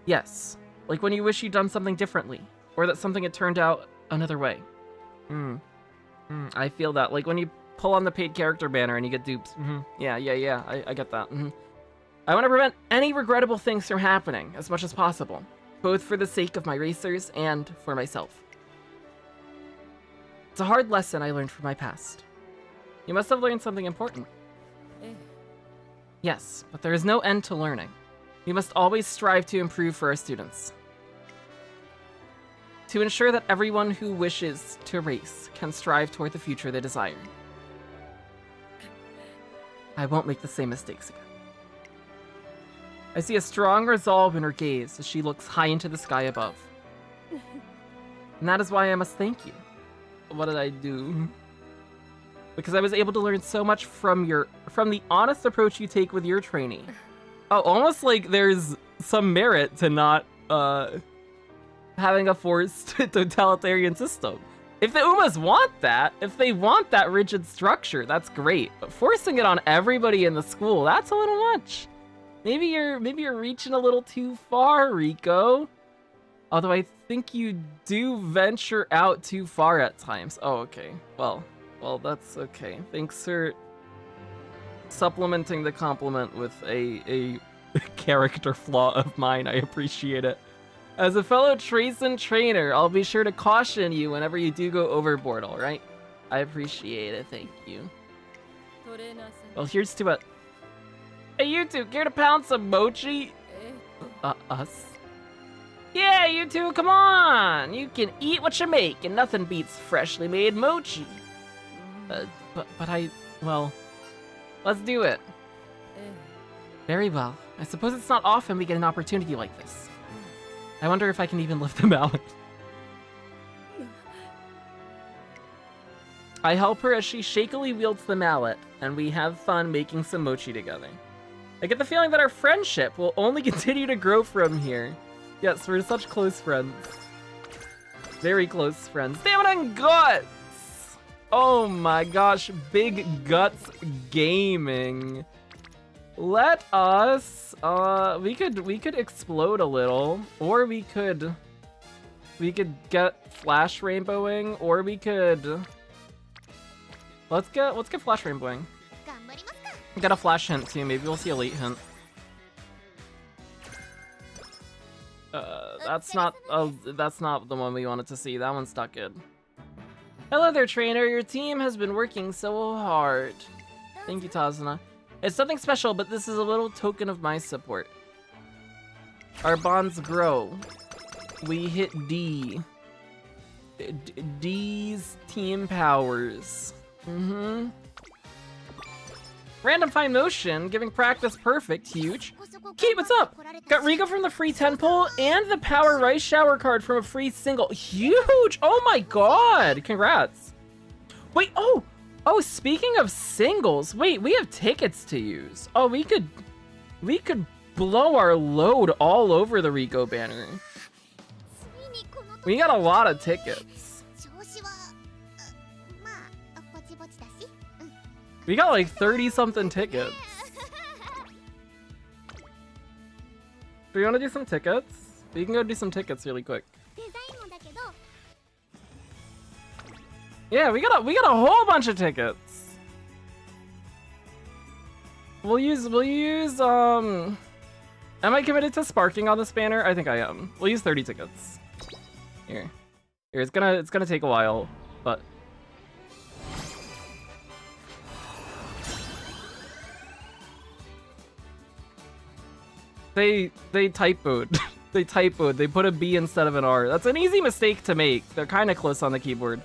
Yes. Like when you wish you'd done something differently, or that something had turned out another way. I feel that. Like when you pull on the paid character banner and you get dupes. Yeah, I get that. I want to prevent any regrettable things from happening as much as possible, both for the sake of my racers and for myself. It's a hard lesson I learned from my past. You must have learned something important. Yes, but there is no end to learning. We must always strive to improve for our students. To ensure that everyone who wishes to race can strive toward the future they desire. I won't make the same mistakes again. I see a strong resolve in her gaze as she looks high into the sky above. And that is why I must thank you. What did I do? Because I was able to learn so much from the honest approach you take with your trainee. Oh, almost like there's some merit to not having a forced totalitarian system. If the Umas want that, if they want that rigid structure, that's great. But forcing it on everybody in the school, that's a little much. Maybe you're reaching a little too far, Rico. Although I think you do venture out too far at times. Oh, okay. Well, that's okay. Thanks for supplementing the compliment with a character flaw of mine. I appreciate it. As a fellow Tracen trainer, I'll be sure to caution you whenever you do go overboard, alright? I appreciate it, thank you. Well, here's to it. Hey, you two, care to pound some mochi? Us? Yeah, you two, come on! You can eat what you make, and nothing beats freshly made mochi. Well, let's do it. Very well. I suppose it's not often we get an opportunity like this. I wonder if I can even lift them out. I help her as she shakily wields the mallet, and we have fun making some mochi together. I get the feeling that our friendship will only continue to grow from here. Yes, we're such close friends. Very close friends. Stamina and guts! Oh my gosh, big guts gaming. Let us, we could explode a little, or we could get flash rainbowing, or we could, let's get flash rainbowing. Get a flash hint too, maybe we'll see a late hint. That's not the one we wanted to see, that one's not good. Hello there, trainer, your team has been working so hard. Thank you, Tazuna. It's nothing special, but this is a little token of my support. Our bonds grow. We hit D. D's team powers. Random fine motion, giving practice perfect, huge. Kate, what's up? Got Rico from the free 10 pull and the Power Rice Shower card from a free single. Huge! Oh my god! Congrats. Wait, oh, speaking of singles, wait, we have tickets to use. Oh, we could blow our load all over the Rico banner. We got a lot of tickets. We got like 30-something tickets. Do you want to do some tickets? We can go do some tickets really quick. Yeah, we got a whole bunch of tickets. We'll use am I committed to sparking on this banner? I think I am. We'll use 30 tickets. Here, it's gonna take a while, but they typoed. They typoed. They put a B instead of an R. That's an easy mistake to make. They're kind of close on the keyboard.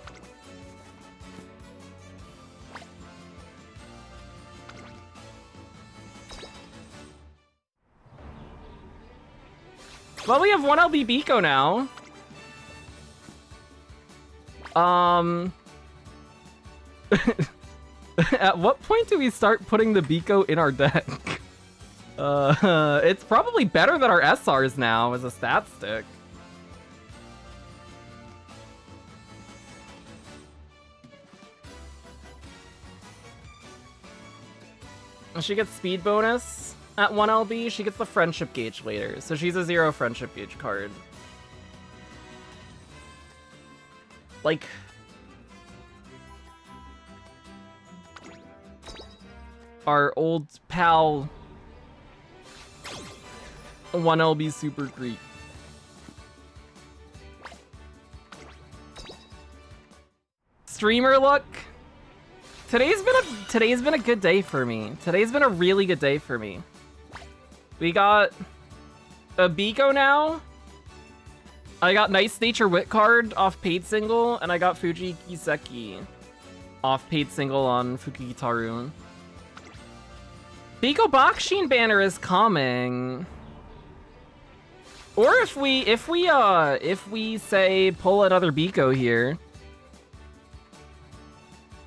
Well, we have 1 LB Biko now. At what point do we start putting the Biko in our deck? It's probably better than our SRs now as a stat stick. She gets speed bonus at 1 LB. She gets the friendship gauge later, so she's a 0 friendship gauge card. Like, our old pal 1 LB Super Greek. Streamer luck. Today's been a good day for me. Today's been a really good day for me. We got a Biko now. I got Nice Nature Wit card off paid single, and I got Fuji Kiseki off paid single on Fukugitaru. Biko Bakshin banner is coming. Or if we say pull another Biko here,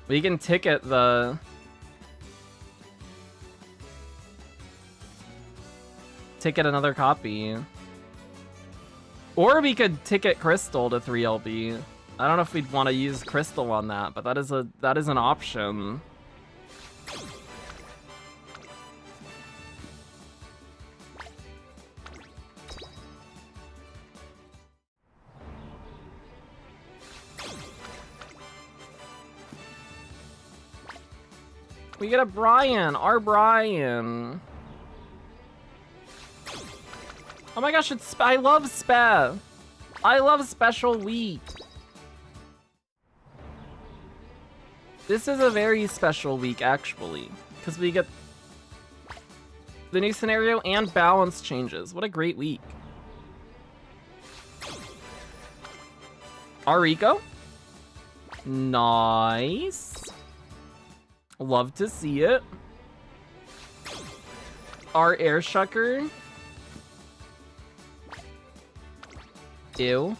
we can ticket another copy. Or we could ticket Crystal to 3LB. I don't know if we'd want to use Crystal on that, but that is an option. We get a Brian, our Brian. Oh my gosh, I love Spa. I love Special Week. This is a very special week, actually, because we get the new scenario and balance changes. What a great week. Ariko. Nice. Love to see it. Our Air Shucker. Ew.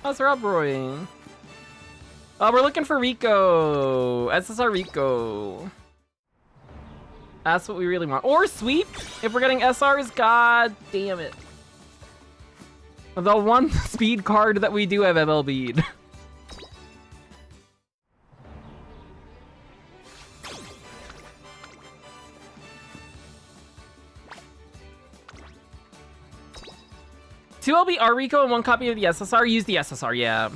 How's Roy? We're looking for Rico. SSR Rico. That's what we really want. Or Sweep, if we're getting SRs. God damn it. The one speed card that we do have MLB'd. Two LB Ariko and 1 copy of the SSR. Use the SSR, yeah.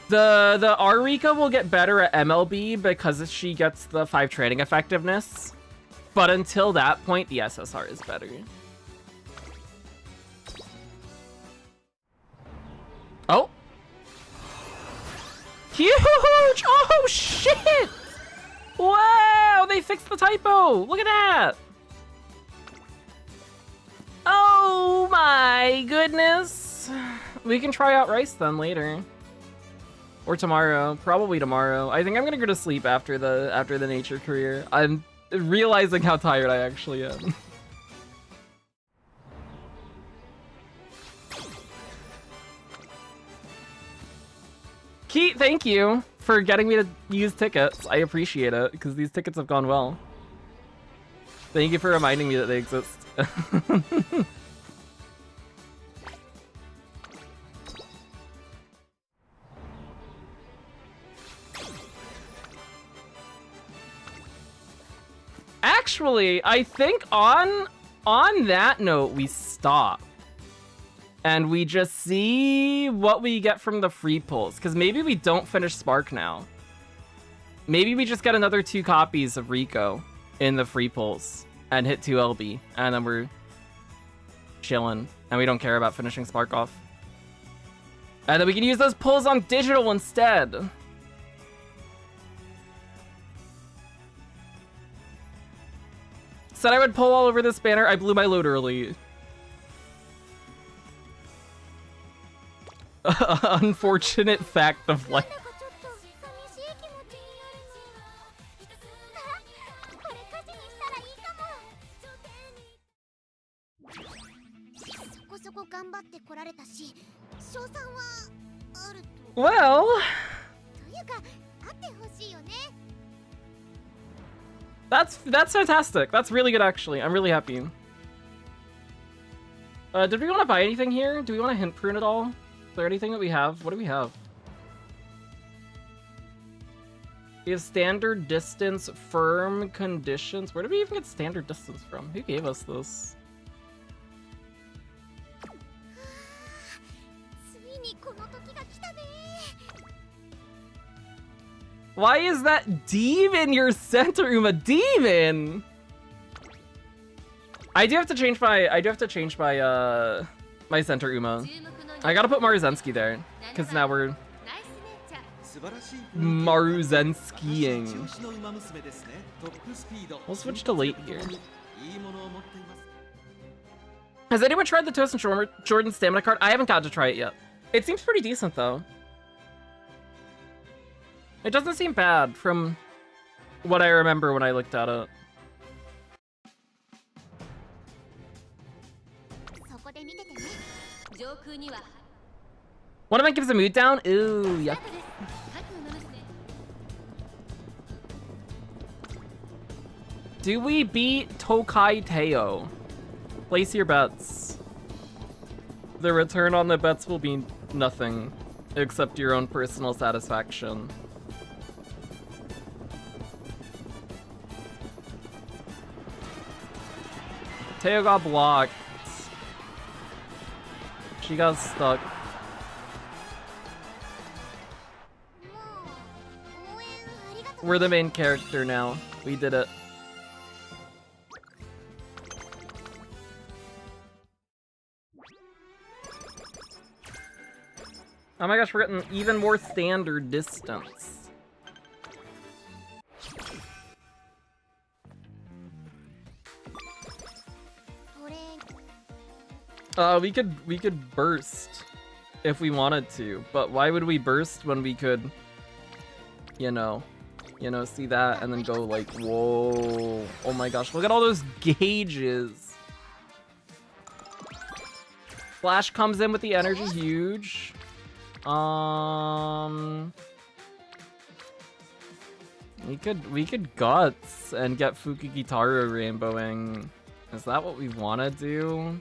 The Ariko will get better at MLB because she gets the 5 trading effectiveness. But until that point, the SSR is better. Oh. Huge! Oh, shit! Wow, they fixed the typo. Look at that. Oh my goodness. We can try out Rice then later. Or tomorrow. Probably tomorrow. I think I'm gonna go to sleep after the nature career. I'm realizing how tired I actually am. Keith, thank you for getting me to use tickets. I appreciate it, because these tickets have gone well. Thank you for reminding me that they exist. Actually, I think on that note, we stop. And we just see what we get from the free pulls. Because maybe we don't finish Spark now. Maybe we just get another 2 copies of Rico in the free pulls. And hit 2 LB. And then we're chilling. And we don't care about finishing Spark off. And then we can use those pulls on digital instead. Said I would pull all over this banner. I blew my load early. Unfortunate fact of life. That's fantastic. That's really good, actually. I'm really happy. Did we want to buy anything here? Do we want to hint prune at all? Is there anything that we have? What do we have? We have standard distance, firm conditions. Where did we even get standard distance from? Who gave us this? Why is that demon your center, Uma? Demon! I do have to change my my center Uma. I gotta put Maruzensky there, because now we're Maruzenskying. We'll switch to late here. Has anyone tried the Toast and Jordan stamina card? I haven't got to try it yet. It seems pretty decent though. It doesn't seem bad from what I remember when I looked at it. One of them gives a mood down? Ooh, yuck. Do we beat Tokai Teo? Place your bets. The return on the bets will be nothing, except your own personal satisfaction. Teo got blocked. She got stuck. We're the main character now. We did it. Oh my gosh, we're getting even more standard distance. We could burst if we wanted to, but why would we burst when we could, you know, see that and then go like, whoa, oh my gosh, look at all those gauges. Flash comes in with the energy, huge. We could guts and get Fukugitaru rainbowing. Is that what we want to do?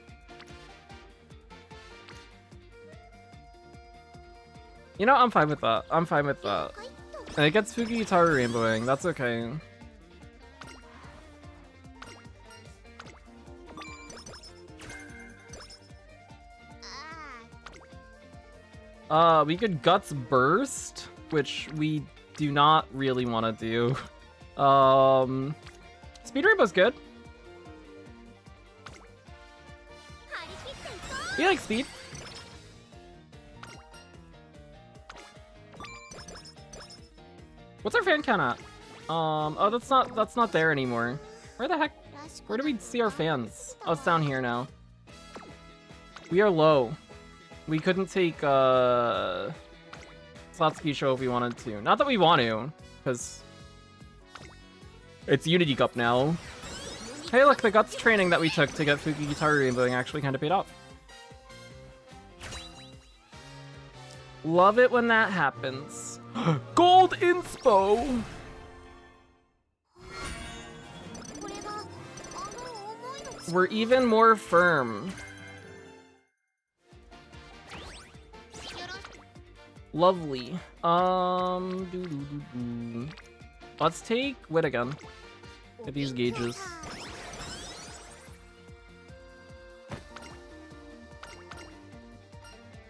You know, I'm fine with that. I'm fine with that. And it gets Fukugitaru rainbowing. That's okay. We could guts burst, which we do not really want to do. Speed rainbow's good. We like speed. What's our fan count at? Oh, that's not there anymore. Where the heck? Where do we see our fans? Oh, it's down here now. We are low. We couldn't take Satsuki show if we wanted to. Not that we want to, because it's Unity Cup now. Hey, look, the guts training that we took to get Fukugitaru rainbowing actually kind of paid off. Love it when that happens. Gold inspo! We're even more firm. Lovely. Let's take Wit again. At these gauges.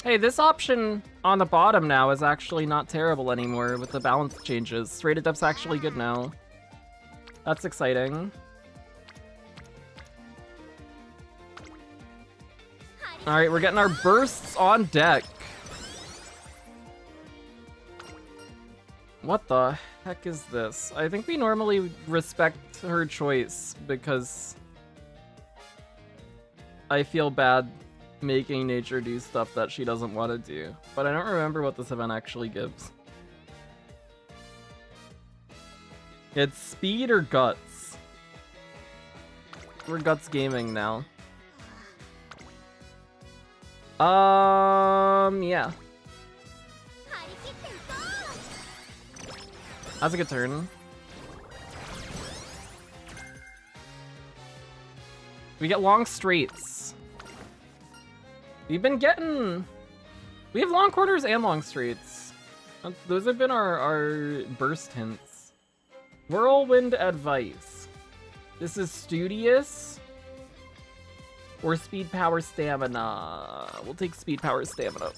Hey, this option on the bottom now is actually not terrible anymore with the balance changes. Rated depth's actually good now. That's exciting. Alright, we're getting our bursts on deck. What the heck is this? I think we normally respect her choice because I feel bad making nature do stuff that she doesn't want to do. But I don't remember what this event actually gives. It's speed or guts? We're guts gaming now. Yeah. That's a good turn. We get long straights. We've been getting... We have long quarters and long straights. Those have been our burst hints. Whirlwind advice. This is studious. Or speed, power, stamina. We'll take speed, power, stamina.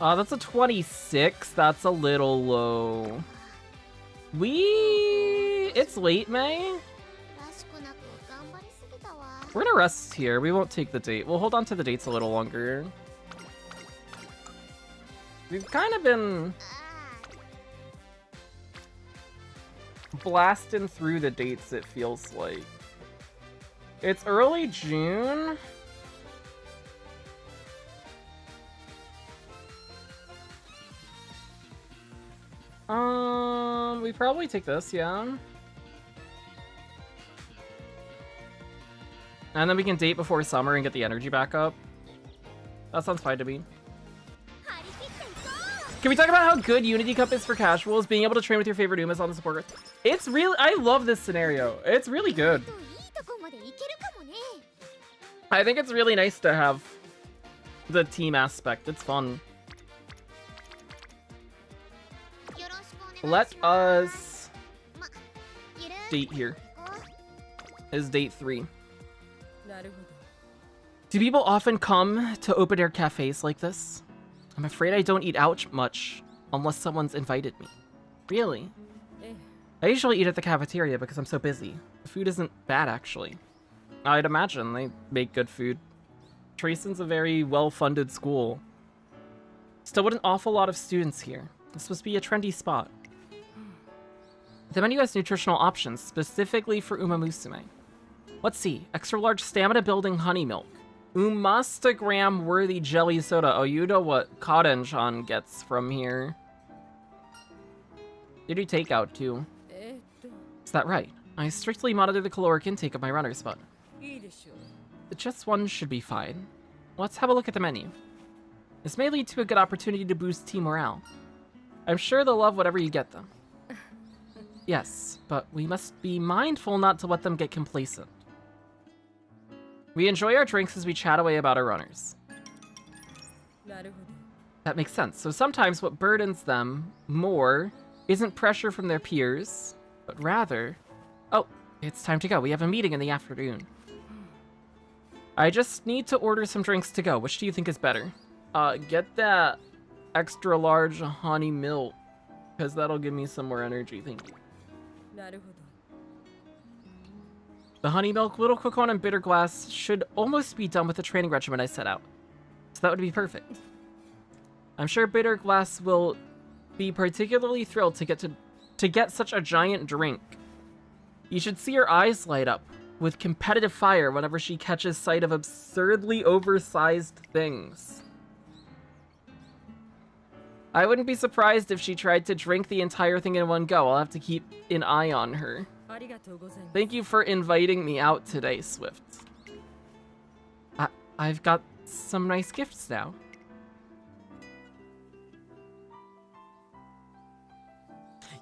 That's a 26. That's a little low. It's late May. We're gonna rest here. We won't take the date. We'll hold on to the dates a little longer. We've kind of been blasting through the dates, it feels like. It's early June. We probably take this, yeah. And then we can date before summer and get the energy back up. That sounds fine to me. Can we talk about how good Unity Cup is for casuals? Being able to train with your favorite Umas on the support. It's really, I love this scenario. It's really good. I think it's really nice to have the team aspect. It's fun. Let us date here. Is date 3. Do people often come to open air cafes like this? I'm afraid I don't eat out much unless someone's invited me. Really? I usually eat at the cafeteria because I'm so busy. The food isn't bad, actually. I'd imagine they make good food. Trayson's a very well-funded school. Still with an awful lot of students here. This must be a trendy spot. The menu has nutritional options, specifically for Uma Musume. Let's see. Extra large stamina building honey milk. Umastagram worthy jelly soda. Oh, you know what Cotton-chan gets from here. They do takeout too. Is that right? I strictly monitor the caloric intake of my runners, but just one should be fine. Let's have a look at the menu. This may lead to a good opportunity to boost team morale. I'm sure they'll love whatever you get them. Yes, but we must be mindful not to let them get complacent. We enjoy our drinks as we chat away about our runners. That makes sense. So sometimes what burdens them more isn't pressure from their peers, but rather... Oh, it's time to go. We have a meeting in the afternoon. I just need to order some drinks to go. Which do you think is better? Get that extra large honey milk, because that'll give me some more energy. Thank you. The honey milk, little coconut, and bitter glass should almost be done with the training regimen I set out. So that would be perfect. I'm sure bitter glass will be particularly thrilled to get such a giant drink. You should see her eyes light up with competitive fire whenever she catches sight of absurdly oversized things. I wouldn't be surprised if she tried to drink the entire thing in one go. I'll have to keep an eye on her. Thank you for inviting me out today, Swift. I've got some nice gifts now.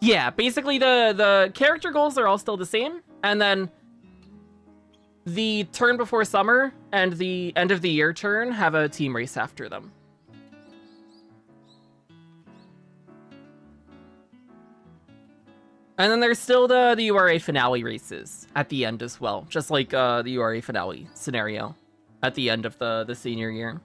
Yeah, basically the character goals are all still the same, and then the turn before summer and the end of the year turn have a team race after them. And then there's still the URA finale races at the end as well, just like the URA finale scenario at the end of the senior year.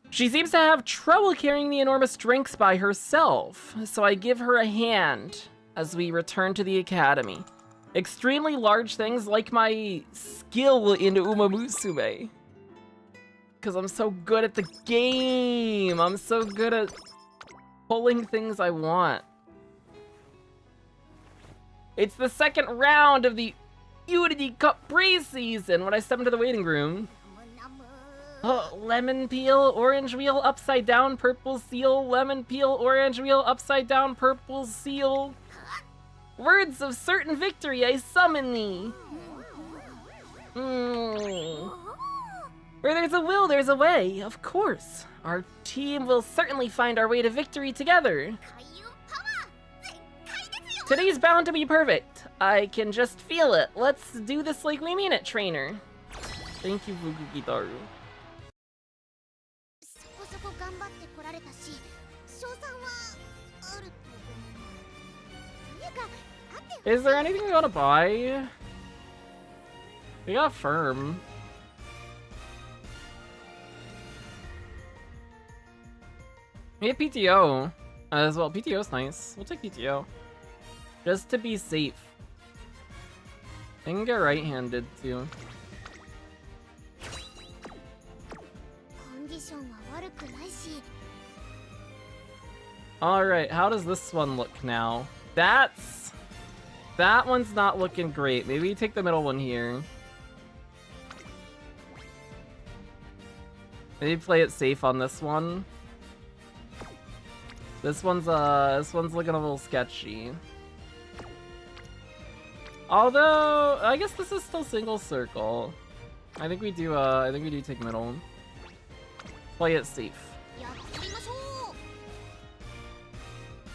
She seems to have trouble carrying the enormous drinks by herself, so I give her a hand as we return to the academy. Extremely large things like my skill in Uma Musume. Because I'm so good at the game. I'm so good at pulling things I want. It's the second round of the Unity Cup pre-season when I step into the waiting room. Oh, lemon peel, orange wheel, upside down, purple seal, lemon peel, orange wheel, upside down, purple seal. Words of certain victory, I summon thee. Where there's a will, there's a way, of course. Our team will certainly find our way to victory together. Today's bound to be perfect. I can just feel it. Let's do this like we mean it, trainer. Thank you, Fukugitaru. Is there anything we want to buy? We got firm. We have PTO as well. PTO's nice. We'll take PTO. Just to be safe. I can get right-handed too. Alright, how does this one look now? That one's not looking great. Maybe take the middle one here. Maybe play it safe on this one. This one's looking a little sketchy. Although, I guess this is still single circle. I think we do take middle. Play it safe.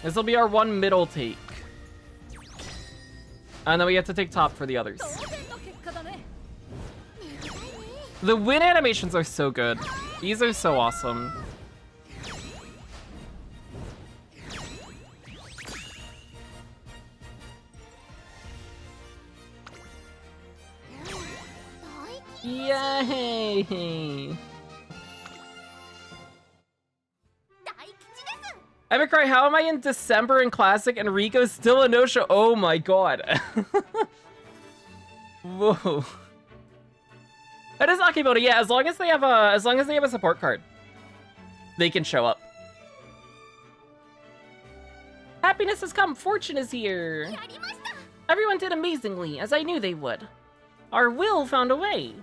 This will be our one middle take. And then we have to take top for the others. The win animations are so good. These are so awesome. Yay! Emicry, how am I in December in Classic and Rico's still a no-show? Oh my god. Whoa. That is Akebono, yeah, as long as they have a support card, they can show up. Happiness has come, fortune is here. Everyone did amazingly, as I knew they would. Our will found a way.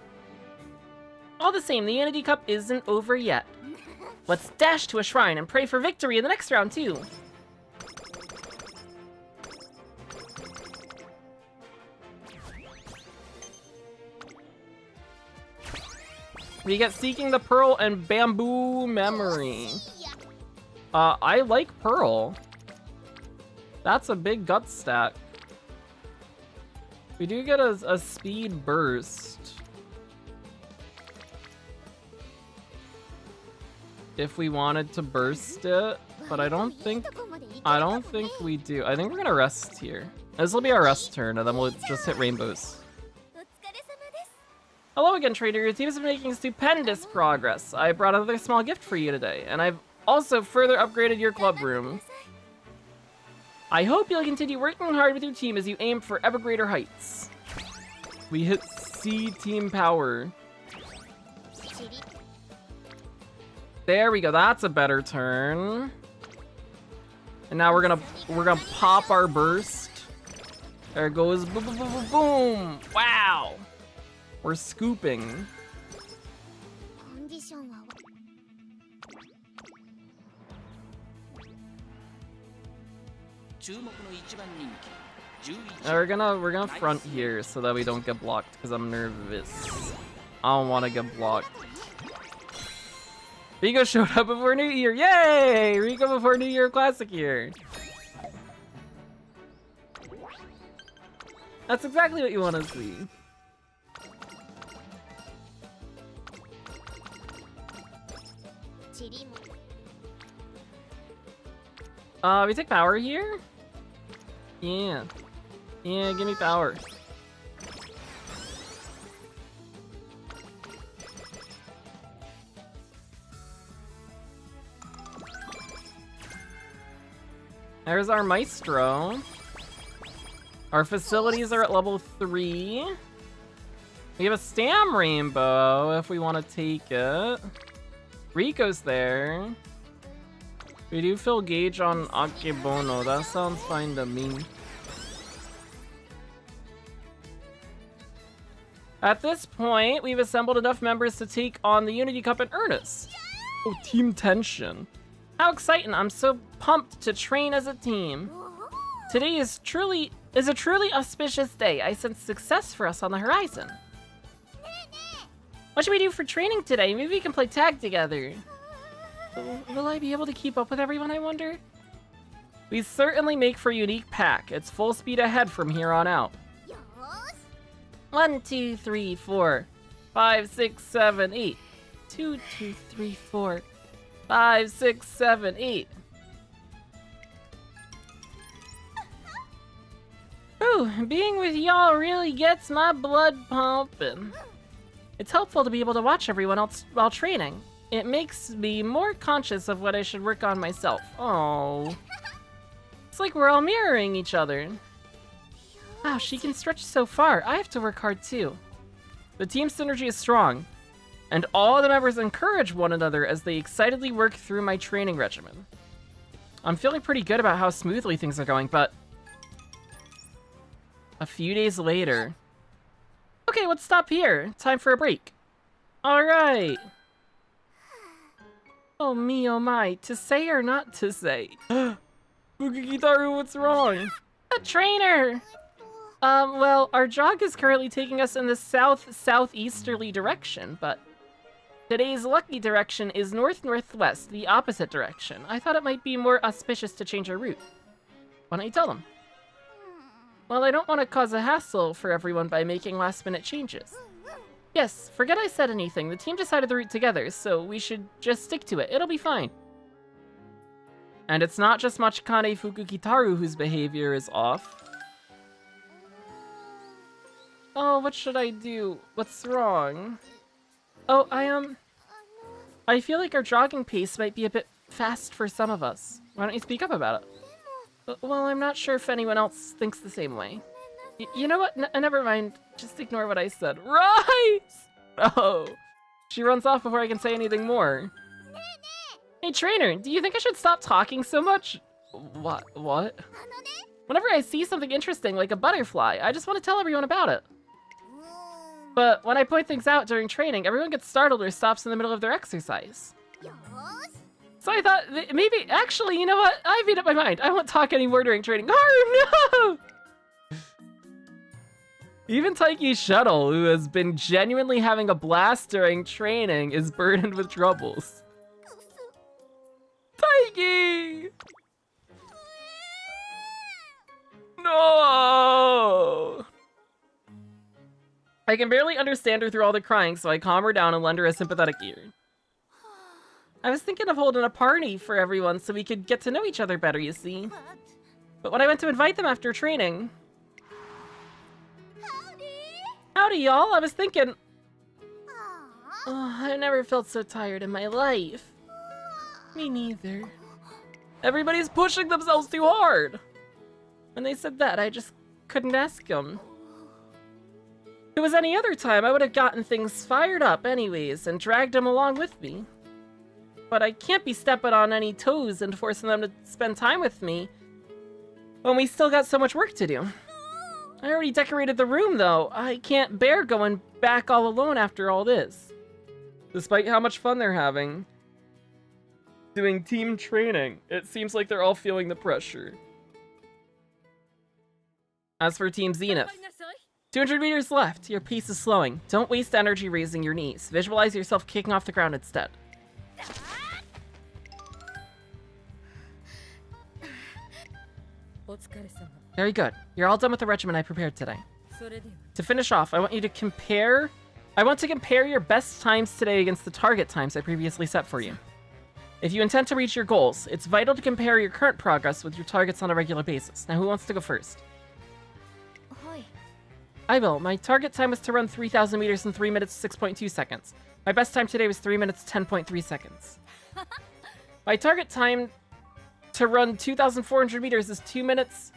All the same, the Unity Cup isn't over yet. Let's dash to a shrine and pray for victory in the next round, too. We get Seeking the Pearl and Bamboo Memory. I like Pearl. That's a big gut stack. We do get a speed burst. If we wanted to burst it, but I don't think we do. I think we're gonna rest here. This will be our rest turn, and then we'll just hit rainbows. Hello again, trader. Your team has been making stupendous progress. I brought another small gift for you today, and I've also further upgraded your club room. I hope you'll continue working hard with your team as you aim for ever greater heights. We hit C team power. There we go. That's a better turn. And now we're gonna pop our burst. There it goes. Boom, boom, boom, boom, boom. Wow. We're scooping. We're gonna front here so that we don't get blocked because I'm nervous. I don't want to get blocked. Rico showed up before New Year. Yay! Rico before New Year Classic year. That's exactly what you want to see. We take power here? Yeah. Yeah, give me power. There's our Maestro. Our facilities are at level 3. We have a Stam Rainbow if we want to take it. Rico's there. We do fill gauge on Akebono. That sounds fine to me. At this point, we've assembled enough members to take on the Unity Cup in earnest. Oh, team tension. How exciting. I'm so pumped to train as a team. Today is a truly auspicious day. I sense success for us on the horizon. What should we do for training today? Maybe we can play tag together. Will I be able to keep up with everyone, I wonder? We certainly make for a unique pack. It's full speed ahead from here on out. 1, 2, 3, 4, 5, 6, 7, 8. 2, 2, 3, 4, 5, 6, 7, 8. Ooh, being with y'all really gets my blood pumping. It's helpful to be able to watch everyone else while training. It makes me more conscious of what I should work on myself. Oh. It's like we're all mirroring each other. Wow, she can stretch so far. I have to work hard too. The team synergy is strong, and all the members encourage one another as they excitedly work through my training regimen. I'm feeling pretty good about how smoothly things are going, but a few days later. Okay, let's stop here. Time for a break. Alright. Oh me, oh my. To say or not to say? Fukugitaru, what's wrong? A trainer! Well, our jog is currently taking us in the south-southeasterly direction, but today's lucky direction is north-northwest, the opposite direction. I thought it might be more auspicious to change our route. Why don't you tell them? Well, I don't want to cause a hassle for everyone by making last-minute changes. Yes, forget I said anything. The team decided the route together, so we should just stick to it. It'll be fine. And it's not just Machikane Fukugitaru whose behavior is off. Oh, what should I do? What's wrong? Oh, I feel like our jogging pace might be a bit fast for some of us. Why don't you speak up about it? Well, I'm not sure if anyone else thinks the same way. You know what? Never mind. Just ignore what I said. Right! Oh. She runs off before I can say anything more. Hey, trainer, do you think I should stop talking so much? What? Whenever I see something interesting, like a butterfly, I just want to tell everyone about it. But when I point things out during training, everyone gets startled or stops in the middle of their exercise. So I thought, maybe, actually, you know what? I made up my mind. I won't talk anymore during training. Oh, no! Even Taiki's shuttle, who has been genuinely having a blast during training, is burdened with troubles. Taiki! No! I can barely understand her through all the crying, so I calm her down and lend her a sympathetic ear. I was thinking of holding a party for everyone so we could get to know each other better, you see. But when I went to invite them after training... Howdy, y'all. I was thinking... Oh, I've never felt so tired in my life. Me neither. Everybody's pushing themselves too hard. When they said that, I just couldn't ask them. If it was any other time, I would have gotten things fired up anyways and dragged them along with me. But I can't be stepping on any toes and forcing them to spend time with me when we still got so much work to do. I already decorated the room, though. I can't bear going back all alone after all this. Despite how much fun they're having doing team training, it seems like they're all feeling the pressure. As for Team Zenith, 200 meters left. Your pace is slowing. Don't waste energy raising your knees. Visualize yourself kicking off the ground instead. Very good. You're all done with the regimen I prepared today. To finish off, I want to compare your best times today against the target times I previously set for you. If you intend to reach your goals, it's vital to compare your current progress with your targets on a regular basis. Now, who wants to go first? I will. My target time was to run 3,000 meters in 3 minutes 6.2 seconds. My best time today was 3 minutes 10.3 seconds. My target time to run 2,400 meters is 2 minutes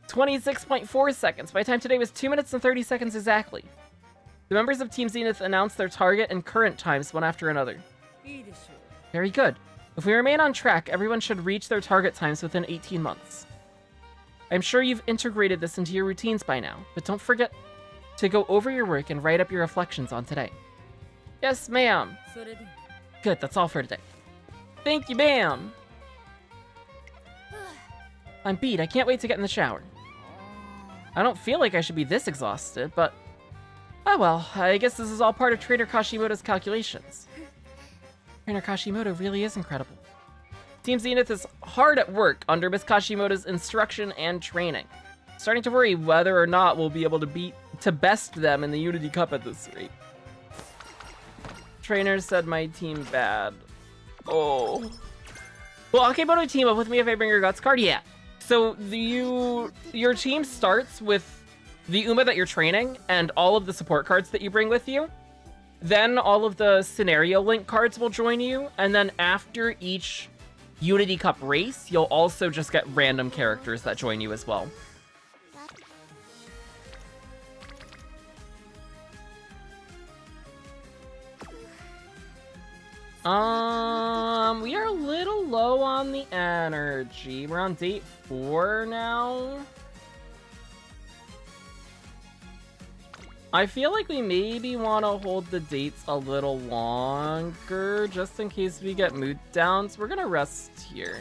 26.4 seconds. My time today was 2 minutes and 30 seconds exactly. The members of Team Zenith announced their target and current times one after another. Very good. If we remain on track, everyone should reach their target times within 18 months. I'm sure you've integrated this into your routines by now, but don't forget to go over your work and write up your reflections on today. Yes, ma'am. Good, that's all for today. Thank you, ma'am. I'm beat. I can't wait to get in the shower. I don't feel like I should be this exhausted, but Oh well, I guess this is all part of Trainer Kashimoto's calculations. Trainer Kashimoto really is incredible. Team Zenith is hard at work under Miss Kashimoto's instruction and training. Starting to worry whether or not we'll be able to best them in the Unity Cup at this rate. Trainer said my team bad. Oh. Will Akebono team up with me if I bring your Guts card? Yeah. So your team starts with the Uma that you're training and all of the support cards that you bring with you. Then all of the scenario link cards will join you. And then after each Unity Cup race, you'll also just get random characters that join you as well. We are a little low on the energy. We're on date 4 now. I feel like we maybe want to hold the dates a little longer, just in case we get mood downs. We're gonna rest here.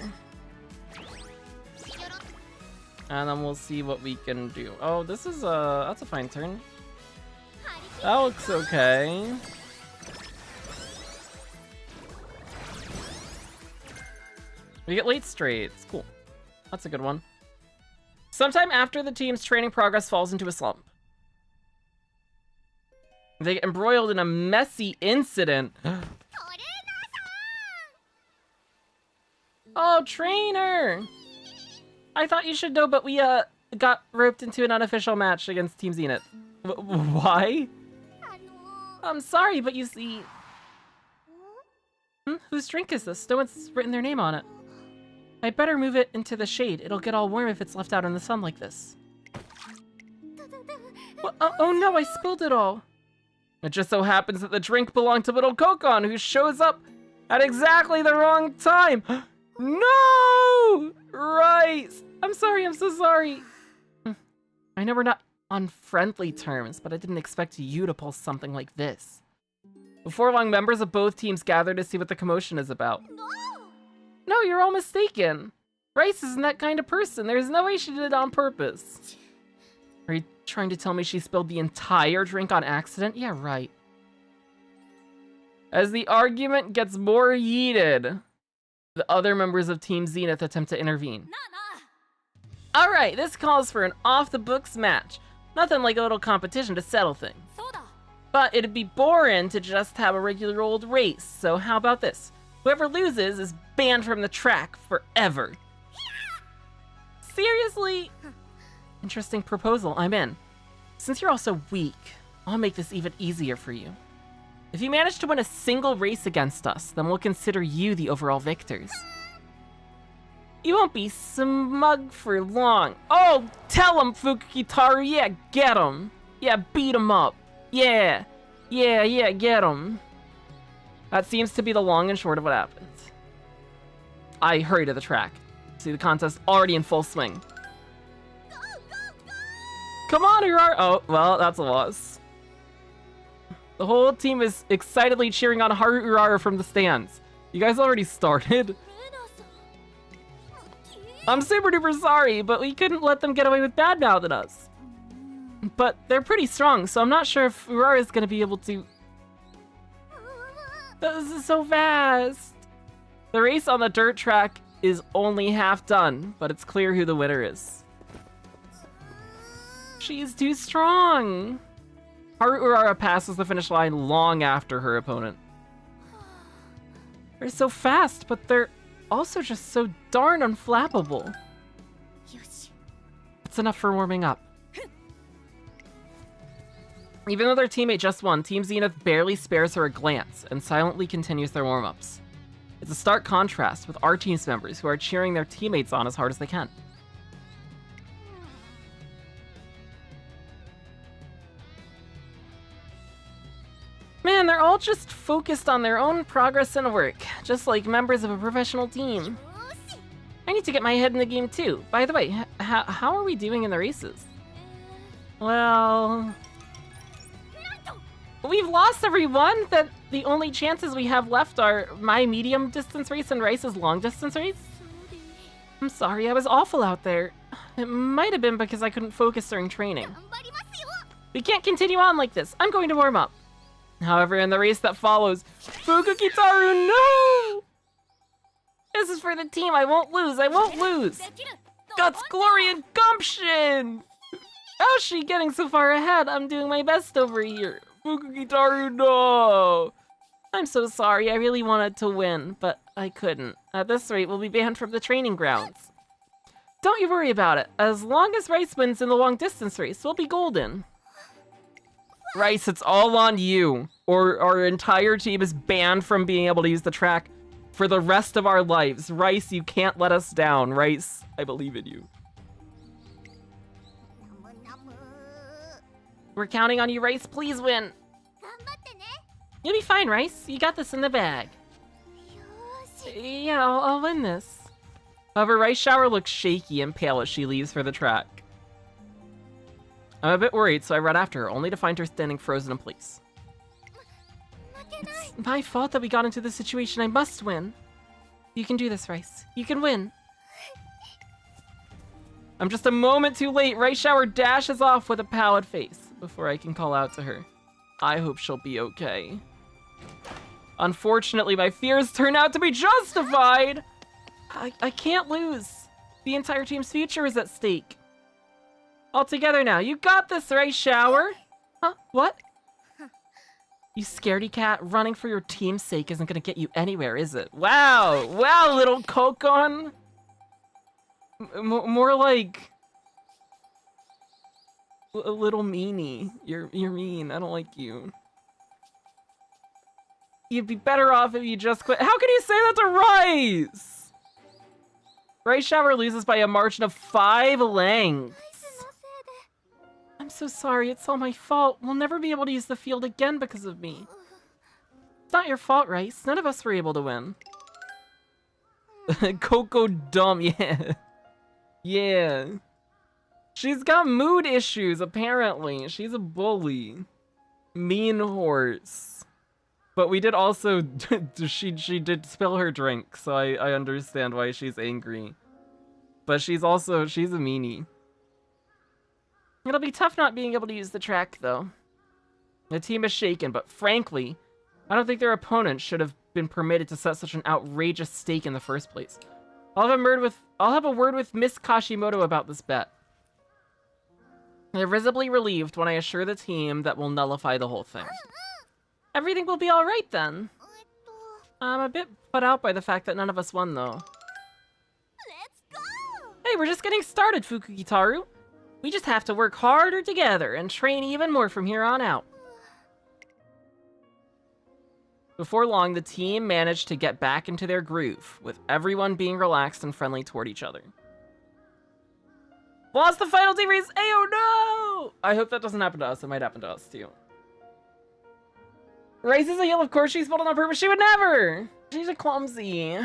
And then we'll see what we can do. Oh, this is that's a fine turn. That looks okay. We get late straights. Cool. That's a good one. Sometime after the team's training progress falls into a slump, they get embroiled in a messy incident. Oh, Trainer! I thought you should know, but we got roped into an unofficial match against Team Zenith. Why? I'm sorry, but you see... Whose drink is this? No one's written their name on it. I'd better move it into the shade. It'll get all warm if it's left out in the sun like this. Oh no, I spilled it all. It just so happens that the drink belonged to little Kokon, who shows up at exactly the wrong time. No! Right. I'm sorry, I'm so sorry. I know we're not on friendly terms, but I didn't expect you to pull something like this. Before long, members of both teams gather to see what the commotion is about. No, you're all mistaken. Rice isn't that kind of person. There's no way she did it on purpose. Are you trying to tell me she spilled the entire drink on accident? Yeah, right. As the argument gets more heated, the other members of Team Zenith attempt to intervene. Alright, this calls for an off-the-books match. Nothing like a little competition to settle things. But it'd be boring to just have a regular old race, so how about this? Whoever loses is banned from the track forever. Seriously? Interesting proposal, I'm in. Since you're all so weak, I'll make this even easier for you. If you manage to win a single race against us, then we'll consider you the overall victors. You won't be smug for long. Oh, tell him, Fukukitaru, yeah, get him. Yeah, beat him up. Yeah, get him. That seems to be the long and short of what happened. I hurry to the track. See the contest already in full swing. Come on, Urara! Oh, well, that's a loss. The whole team is excitedly cheering on Haru Urara from the stands. You guys already started? I'm super duper sorry, but we couldn't let them get away with bad-mouthing us. But they're pretty strong, so I'm not sure if Urara is gonna be able to... This is so fast! The race on the dirt track is only half done, but it's clear who the winner is. She's too strong! Haru Urara passes the finish line long after her opponent. They're so fast, but they're also just so darn unflappable. That's enough for warming up. Even though their teammate just won, Team Zenith barely spares her a glance and silently continues their warm-ups. It's a stark contrast with our team's members who are cheering their teammates on as hard as they can. Man, they're all just focused on their own progress and work, just like members of a professional team. I need to get my head in the game too. By the way, how are we doing in the races? Well... We've lost everyone. That the only chances we have left are my medium distance race and Rice's long distance race. I'm sorry, I was awful out there. It might have been because I couldn't focus during training. We can't continue on like this. I'm going to warm up. However, in the race that follows, Fukukitaru, no! This is for the team. I won't lose. I won't lose. Guts, glory, and gumption! How's she getting so far ahead? I'm doing my best over here. Fukukitaru, no! I'm so sorry. I really wanted to win, but I couldn't. At this rate, we'll be banned from the training grounds. Don't you worry about it. As long as Rice wins in the long distance race, we'll be golden. Rice, it's all on you, or our entire team is banned from being able to use the track for the rest of our lives. Rice, you can't let us down. Rice, I believe in you. We're counting on you, Rice. Please win. You'll be fine, Rice. You got this in the bag. Yeah, I'll win this. However, Rice Shower looks shaky and pale as she leaves for the track. I'm a bit worried, so I run after her, only to find her standing frozen in place. It's my fault that we got into this situation. I must win. You can do this, Rice. You can win. I'm just a moment too late. Rice Shower dashes off with a pallid face before I can call out to her. I hope she'll be okay. Unfortunately, my fears turn out to be justified. I can't lose. The entire team's future is at stake. All together now. You got this, Rice Shower. Huh? What? You scaredy cat. Running for your team's sake isn't gonna get you anywhere, is it? Wow. Wow, little Kokon. More like a little meanie. You're mean. I don't like you. You'd be better off if you just quit. How can you say that to Rice? Rice Shower loses by a margin of 5 lengths. I'm so sorry. It's all my fault. We'll never be able to use the field again because of me. It's not your fault, Rice. None of us were able to win. Coco dumb, yeah. Yeah. She's got mood issues, apparently. She's a bully. Mean horse. But we did also, she did spill her drink, so I understand why she's angry. But she's a meanie. It'll be tough not being able to use the track, though. The team is shaken, but frankly, I don't think their opponents should have been permitted to set such an outrageous stake in the first place. I'll have a word with Miss Kashimoto about this bet. They're visibly relieved when I assure the team that we'll nullify the whole thing. Everything will be alright then. I'm a bit put out by the fact that none of us won, though. Let's go! Hey, we're just getting started, Fukukitaru. We just have to work harder together and train even more from here on out. Before long, the team managed to get back into their groove, with everyone being relaxed and friendly toward each other. Lost the final day race! Ayo, no! I hope that doesn't happen to us. It might happen to us, too. Rice is a heel, of course. She's pulled on purpose. She would never! She's a clumsy.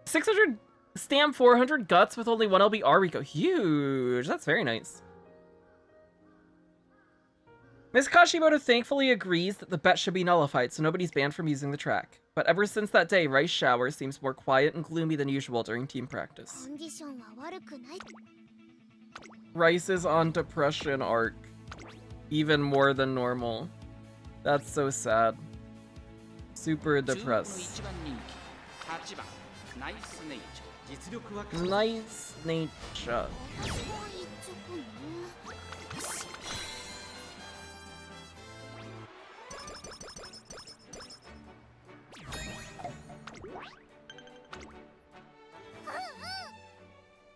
600 stam, 400 guts with only 1 LBR Rico. Huge! That's very nice. Miss Kashimoto thankfully agrees that the bet should be nullified, so nobody's banned from using the track. But ever since that day, Rice Shower seems more quiet and gloomy than usual during team practice. Rice is on depression arc. Even more than normal. That's so sad. Super depressed. Nice nature.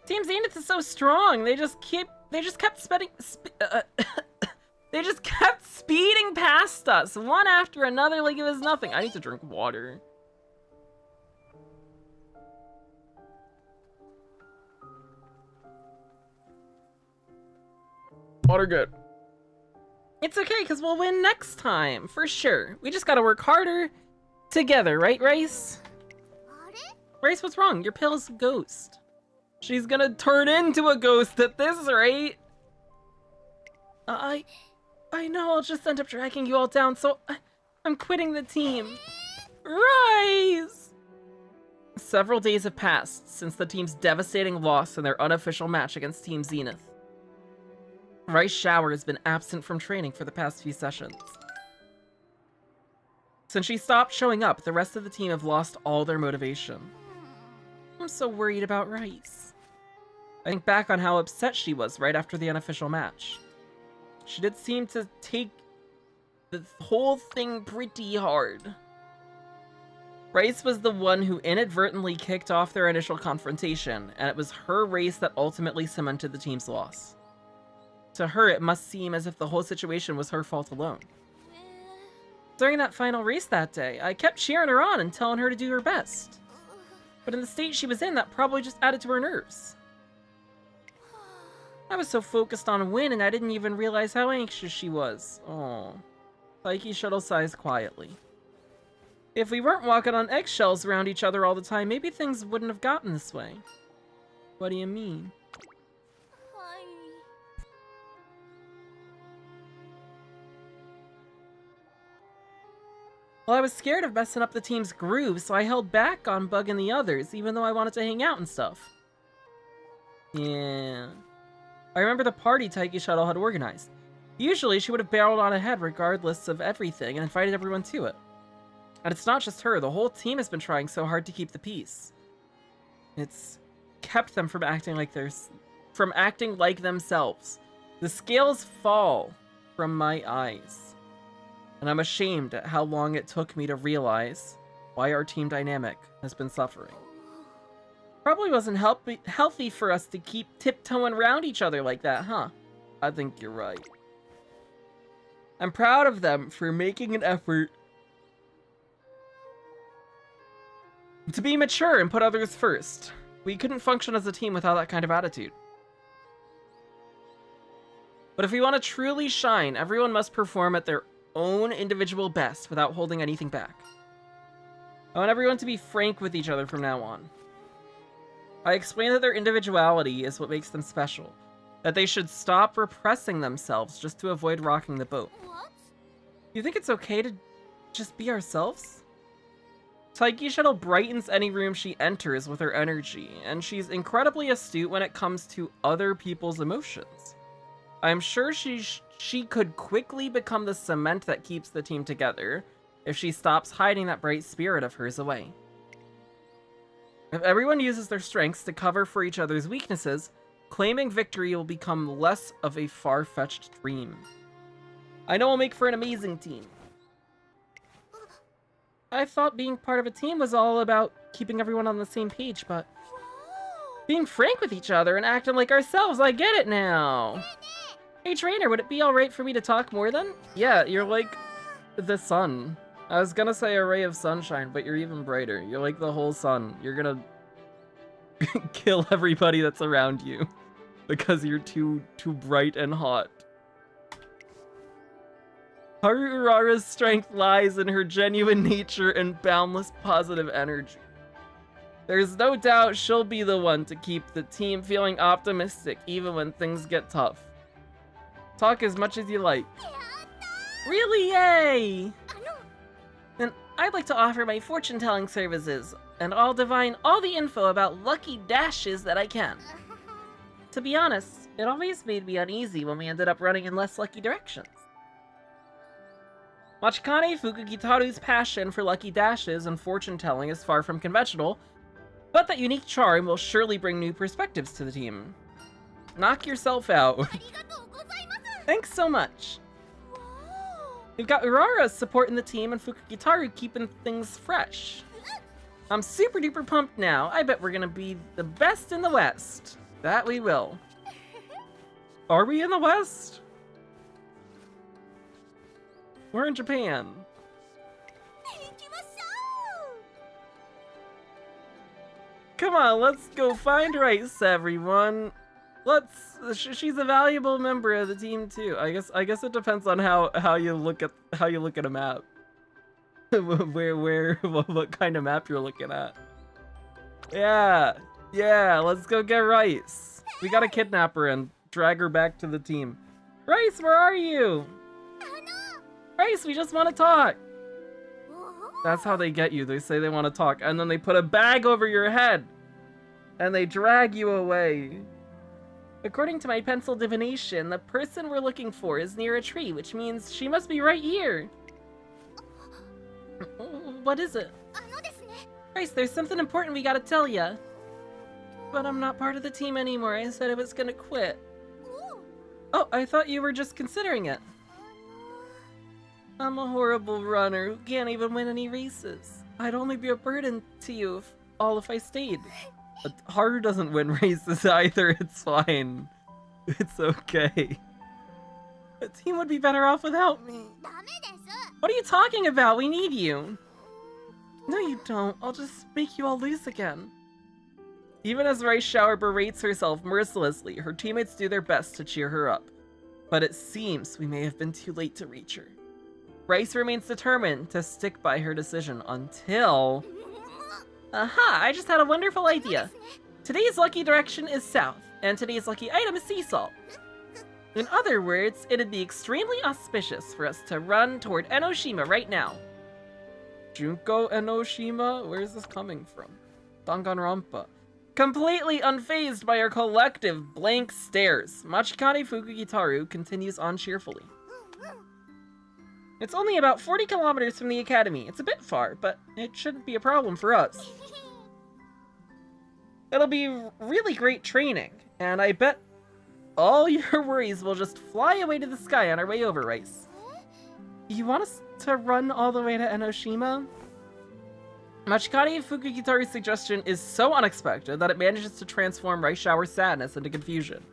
Team Zenith is so strong. They just kept speeding past us, one after another, like it was nothing. I need to drink water. Water good. It's okay, because we'll win next time, for sure. We just gotta work harder together, right, Rice? Rice, what's wrong? Your pill's a ghost. She's gonna turn into a ghost at this rate. I know I'll just end up dragging you all down, so I'm quitting the team. Rice! Several days have passed since the team's devastating loss in their unofficial match against Team Zenith. Rice Shower has been absent from training for the past few sessions. Since she stopped showing up, the rest of the team have lost all their motivation. I'm so worried about Rice. I think back on how upset she was right after the unofficial match. She did seem to take the whole thing pretty hard. Rice was the one who inadvertently kicked off their initial confrontation, and it was her race that ultimately cemented the team's loss. To her, it must seem as if the whole situation was her fault alone. During that final race that day, I kept cheering her on and telling her to do her best. But in the state she was in, that probably just added to her nerves. I was so focused on winning, I didn't even realize how anxious she was. Oh. Taiki Shuttle sighs quietly. If we weren't walking on eggshells around each other all the time, maybe things wouldn't have gotten this way. What do you mean? Well, I was scared of messing up the team's groove, so I held back on bugging the others, even though I wanted to hang out and stuff. Yeah. I remember the party Taiki Shuttle had organized. Usually, she would have barreled on ahead regardless of everything and invited everyone to it. And it's not just her, the whole team has been trying so hard to keep the peace. It's kept them from acting like themselves. The scales fall from my eyes. And I'm ashamed at how long it took me to realize why our team dynamic has been suffering. Probably wasn't healthy for us to keep tiptoeing around each other like that, huh? I think you're right. I'm proud of them for making an effort to be mature and put others first. We couldn't function as a team without that kind of attitude. But if we want to truly shine, everyone must perform at their own individual best without holding anything back. I want everyone to be frank with each other from now on. I explained that their individuality is what makes them special, that they should stop repressing themselves just to avoid rocking the boat. What? You think it's okay to just be ourselves? Taiki Shuttle brightens any room she enters with her energy, and she's incredibly astute when it comes to other people's emotions. I'm sure she could quickly become the cement that keeps the team together if she stops hiding that bright spirit of hers away. If everyone uses their strengths to cover for each other's weaknesses, claiming victory will become less of a far-fetched dream. I know it'll make for an amazing team. I thought being part of a team was all about keeping everyone on the same page, but being frank with each other and acting like ourselves, I get it now. Hey trainer, would it be alright for me to talk more then? Yeah, you're like the sun. I was gonna say a ray of sunshine, but you're even brighter. You're like the whole sun. You're gonna kill everybody that's around you because you're too bright and hot. Harurara's strength lies in her genuine nature and boundless positive energy. There's no doubt she'll be the one to keep the team feeling optimistic even when things get tough. Talk as much as you like. Really? Yay! Then I'd like to offer my fortune-telling services, and I'll divine all the info about lucky dashes that I can. To be honest, it always made me uneasy when we ended up running in less lucky directions. Machikane Fukugitaru's passion for lucky dashes and fortune-telling is far from conventional, but that unique charm will surely bring new perspectives to the team. Knock yourself out. Thanks so much. We've got Urara's supporting the team and Fukugitaru keeping things fresh. I'm super duper pumped now. I bet we're gonna be the best in the West. That we will. Are we in the West? We're in Japan. Come on, let's go find Rice, everyone. She's a valuable member of the team too. I guess it depends on how you look at a map. what kind of map you're looking at. Yeah, let's go get Rice. We gotta kidnap her and drag her back to the team. Rice, where are you? Rice, we just want to talk. That's how they get you. They say they want to talk, and then they put a bag over your head, and they drag you away. According to my pencil divination, the person we're looking for is near a tree, which means she must be right here. What is it? Bryce, there's something important we gotta tell ya. But I'm not part of the team anymore. I said I was gonna quit. Oh, I thought you were just considering it. I'm a horrible runner who can't even win any races. I'd only be a burden to you if I stayed. But Haru doesn't win races either, it's fine. It's okay. The team would be better off without me. What are you talking about? We need you. No, you don't. I'll just make you all lose again. Even as Rice Shower berates herself mercilessly, her teammates do their best to cheer her up. But it seems we may have been too late to reach her. Rice remains determined to stick by her decision until... Aha! I just had a wonderful idea. Today's lucky direction is south, and today's lucky item is sea salt. In other words, it'd be extremely auspicious for us to run toward Enoshima right now. Junko Enoshima? Where is this coming from? Danganronpa. Completely unfazed by our collective blank stares, Machikane Fukugitaru continues on cheerfully. It's only about 40 kilometers from the academy. It's a bit far, but it shouldn't be a problem for us. It'll be really great training, and I bet all your worries will just fly away to the sky on our way over, Rice. You want us to run all the way to Enoshima? Machikane Fukugitaru's suggestion is so unexpected that it manages to transform Rice Shower's sadness into confusion.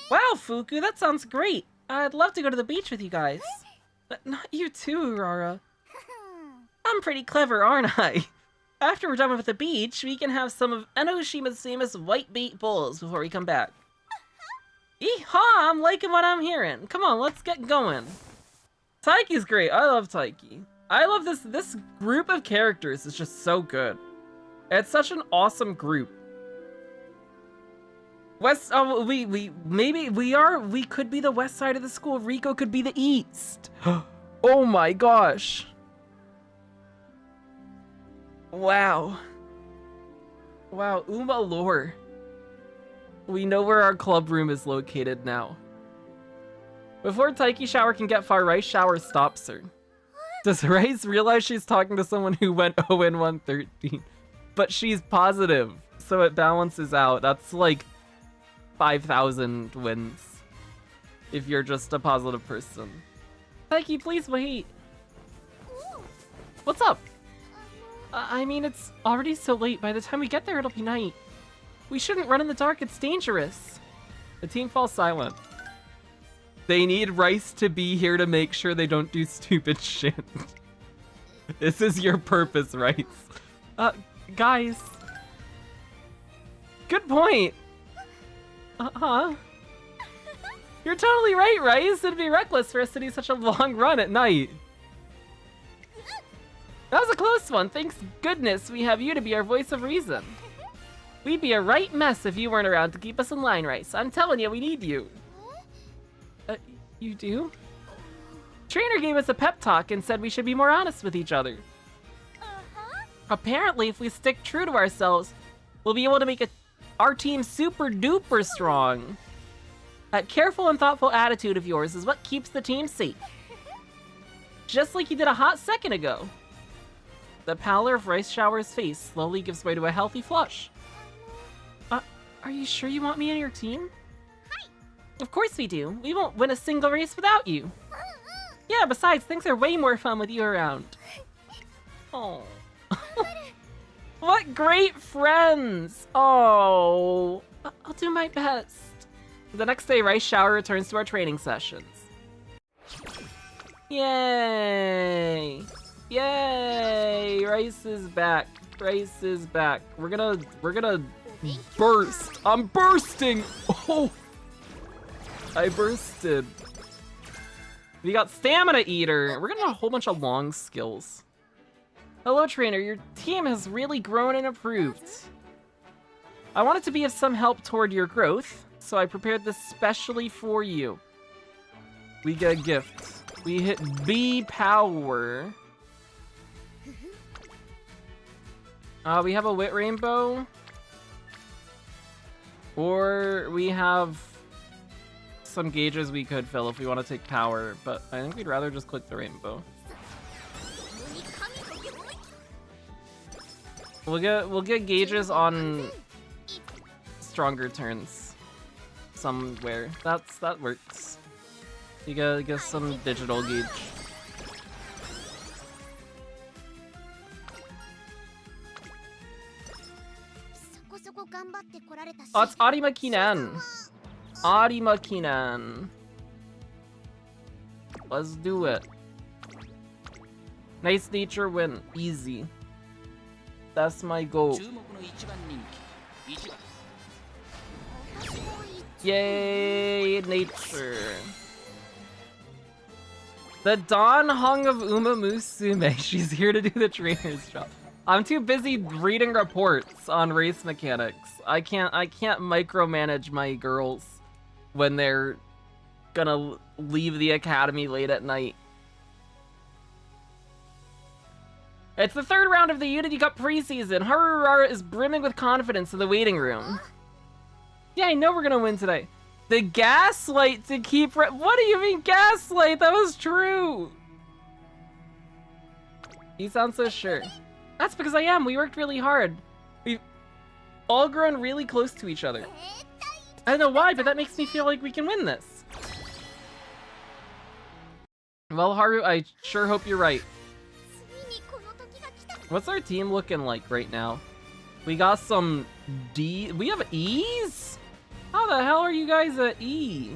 Wow, Fuku, that sounds great. I'd love to go to the beach with you guys. But not you too, Urara. I'm pretty clever, aren't I? After we're done with the beach, we can have some of Enoshima's famous white bait bowls before we come back. Yeehaw! I'm liking what I'm hearing. Come on, let's get going. Taiki's great. I love Taiki. I love this group of characters is just so good. It's such an awesome group. We could be the west side of the school. Rico could be the east. Oh my gosh. Wow. Wow, Uma lore. We know where our club room is located now. Before Taiki Shower can get far, Rice Shower stops her. Does Rice realize she's talking to someone who went 0-113? But she's positive, so it balances out. That's like 5,000 wins if you're just a positive person. Taiki, please wait. What's up? I mean, it's already so late. By the time we get there, it'll be night. We shouldn't run in the dark. It's dangerous. The team falls silent. They need Rice to be here to make sure they don't do stupid shit. This is your purpose, Rice. Guys. Good point. You're totally right, Rice. It'd be reckless for us to do such a long run at night. That was a close one. Thanks goodness we have you to be our voice of reason. We'd be a right mess if you weren't around to keep us in line, Rice. I'm telling you, we need you. You do? Trainer gave us a pep talk and said we should be more honest with each other. Apparently, if we stick true to ourselves, we'll be able to make our team super duper strong. That careful and thoughtful attitude of yours is what keeps the team safe. Just like you did a hot second ago. The pallor of Rice Shower's face slowly gives way to a healthy flush. Are you sure you want me on your team? Of course we do. We won't win a single race without you. Yeah, besides, things are way more fun with you around. Oh. What great friends! Oh. I'll do my best. The next day, Rice Shower returns to our training sessions. Yay! Yay! Rice is back. Rice is back. We're gonna burst. I'm bursting! Oh! I bursted. We got Stamina Eater. We're getting a whole bunch of long skills. Hello, trainer. Your team has really grown and improved. I wanted to be of some help toward your growth, so I prepared this specially for you. We get a gift. We hit B power. We have a Wit Rainbow. Or we have some gauges we could fill if we want to take power, but I think we'd rather just click the rainbow. We'll get gauges on stronger turns somewhere. That works. You gotta get some digital gauge. Oh, it's Arima Kinan. Arima Kinan. Let's do it. Nice nature win. Easy. That's my goal. Yay, nature. The Dawn Hung of Uma Musume. She's here to do the trainer's job. I'm too busy reading reports on race mechanics. I can't micromanage my girls when they're gonna leave the academy late at night. It's the third round of the Unity Cup preseason. Harurara is brimming with confidence in the waiting room. Yeah, I know we're gonna win today. The gaslight to keep... What do you mean gaslight? That was true. You sound so sure. That's because I am. We worked really hard. We've all grown really close to each other. I don't know why, but that makes me feel like we can win this. Well, Haru, I sure hope you're right. What's our team looking like right now? We got some D... We have E's? How the hell are you guys at E?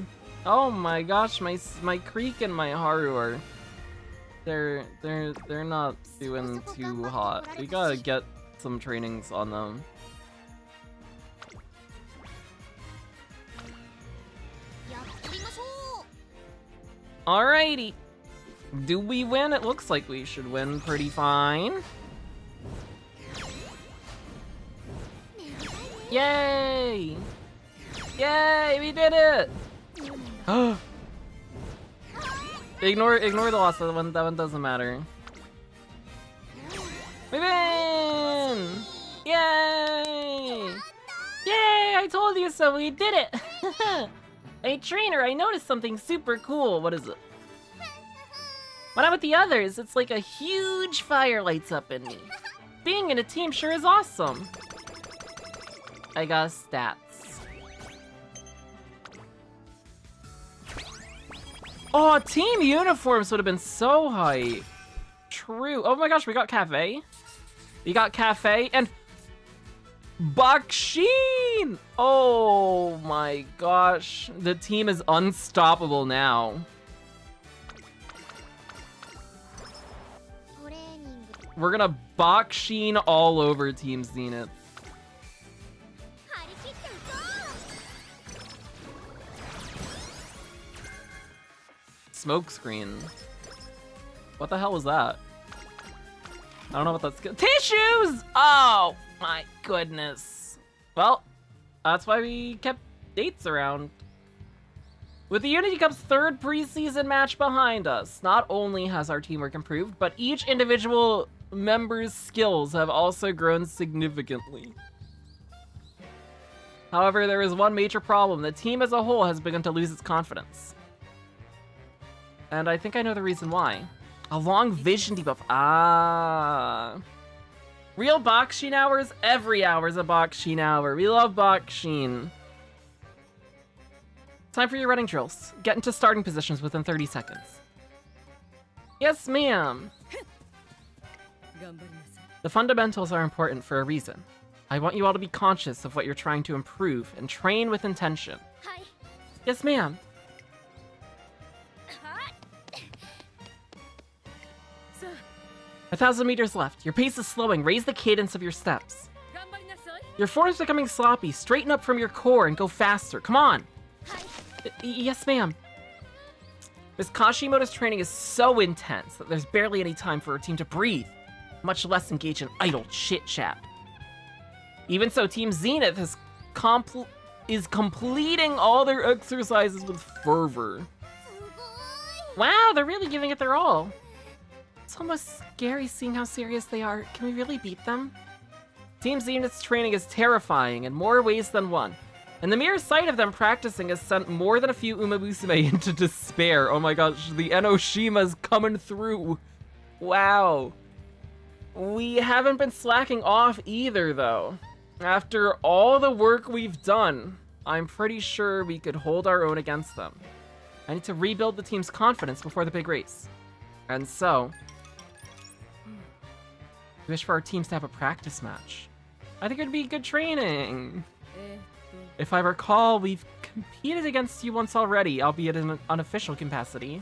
Oh my gosh, my Creek and my Haru are... They're not doing too hot. We gotta get some trainings on them. Alrighty. Do we win? It looks like we should win pretty fine. Yay! Yay, we did it! Ignore the loss. That one doesn't matter. We win! Yay! Yay! I told you so. We did it. Hey trainer, I noticed something super cool. What is it? When I'm with the others, it's like a huge fire lights up in me. Being in a team sure is awesome. I got stats. Oh, team uniforms would have been so hype. True. Oh my gosh, we got Cafe. We got Cafe and Bakshin! Oh my gosh. The team is unstoppable now. We're gonna Bakshin all over Team Zenith. Smoke screen. What the hell was that? I don't know what that's... Tissues! Oh my goodness. Well, that's why we kept dates around. With the Unity Cup's third preseason match behind us, not only has our teamwork improved, but each individual member's skills have also grown significantly. However, there is one major problem. The team as a whole has begun to lose its confidence. And I think I know the reason why. A long vision debuff. Ah. Real Bakshin hours? Every hour is a Bakshin hour. We love Bakshin. Time for your running drills. Get into starting positions within 30 seconds. Yes, ma'am. The fundamentals are important for a reason. I want you all to be conscious of what you're trying to improve and train with intention. Yes, ma'am. 1,000 meters left. Your pace is slowing. Raise the cadence of your steps. Your form is becoming sloppy. Straighten up from your core and go faster. Come on. Yes, ma'am. Miss Kashimoto's training is so intense that there's barely any time for her team to breathe, much less engage in idle chit-chat. Even so, Team Zenith is completing all their exercises with fervor. Wow, they're really giving it their all. It's almost scary seeing how serious they are. Can we really beat them? Team Zenith's training is terrifying in more ways than one. And the mere sight of them practicing has sent more than a few Uma Musume into despair. Oh my gosh, the Enoshima's coming through. Wow. We haven't been slacking off either, though. After all the work we've done, I'm pretty sure we could hold our own against them. I need to rebuild the team's confidence before the big race. And so, I wish for our teams to have a practice match. I think it'd be good training. If I recall, we've competed against you once already, albeit in an unofficial capacity.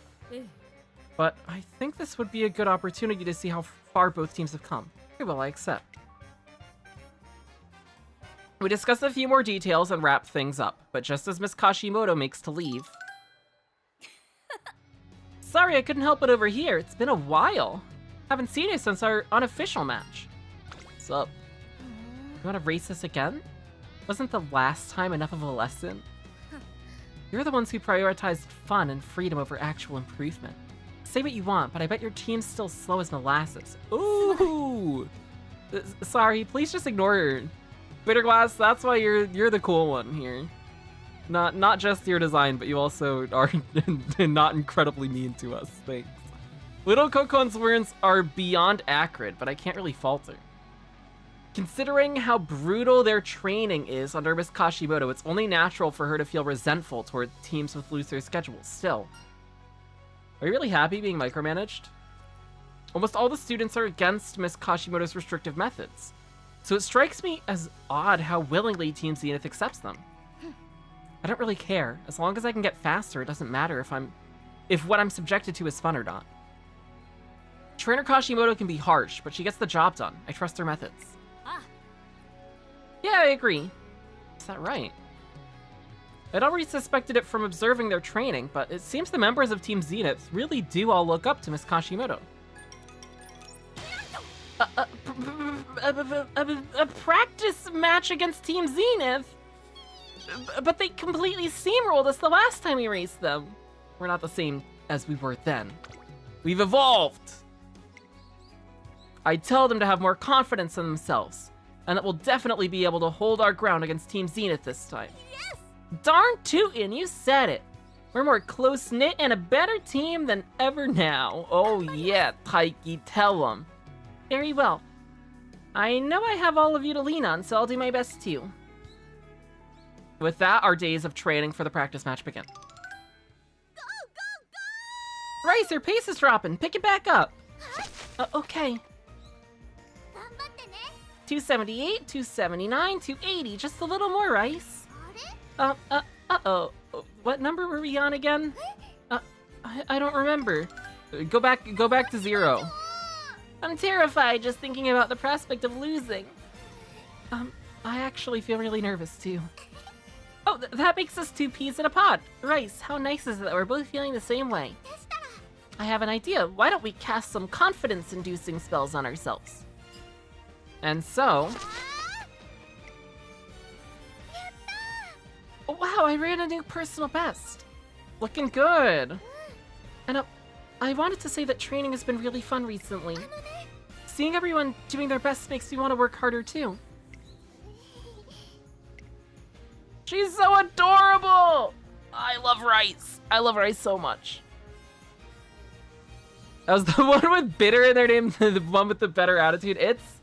But I think this would be a good opportunity to see how far both teams have come. Okay, well, I accept. We discuss a few more details and wrap things up, but just as Miss Kashimoto makes to leave... Sorry, I couldn't help but overhear. It's been a while. Haven't seen you since our unofficial match. What's up? You want to race us again? Wasn't the last time enough of a lesson? You're the ones who prioritized fun and freedom over actual improvement. Say what you want, but I bet your team's still slow as molasses. Ooh! Sorry, please just ignore her. Bitterglass, that's why you're the cool one here. Not just your design, but you also are not incredibly mean to us. Thanks. Little Kokon's words are beyond acrid, but I can't really fault her. Considering how brutal their training is under Miss Kashimoto, it's only natural for her to feel resentful toward teams with looser schedules. Still, are you really happy being micromanaged? Almost all the students are against Miss Kashimoto's restrictive methods, so it strikes me as odd how willingly Team Zenith accepts them. I don't really care. As long as I can get faster, it doesn't matter if what I'm subjected to is fun or not. Trainer Kashimoto can be harsh, but she gets the job done. I trust her methods. Yeah, I agree. Is that right? I'd already suspected it from observing their training, but it seems the members of Team Zenith really do all look up to Miss Kashimoto. A practice match against Team Zenith? But they completely steamrolled us the last time we raced them. We're not the same as we were then. We've evolved! I tell them to have more confidence in themselves, and that we'll definitely be able to hold our ground against Team Zenith this time. Yes! Darn tootin', you said it! We're more close-knit and a better team than ever now. Oh yeah, Taiki, tell them. Very well. I know I have all of you to lean on, so I'll do my best too. With that, our days of training for the practice match begin. Go, go, go! Rice, your pace is dropping. Pick it back up. Okay. 278, 279, 280. Just a little more, Rice. Uh-oh. What number were we on again? I don't remember. Go back to 0. I'm terrified just thinking about the prospect of losing. I actually feel really nervous too. Oh, that makes us 2 peas in a pod. Rice, how nice is it that we're both feeling the same way? I have an idea. Why don't we cast some confidence-inducing spells on ourselves? And so... Oh, wow, I ran a new personal best. Looking good. And I wanted to say that training has been really fun recently. Seeing everyone doing their best makes me want to work harder too. She's so adorable! I love Rice. I love Rice so much. That was the one with bitter in their name, the one with the better attitude. It's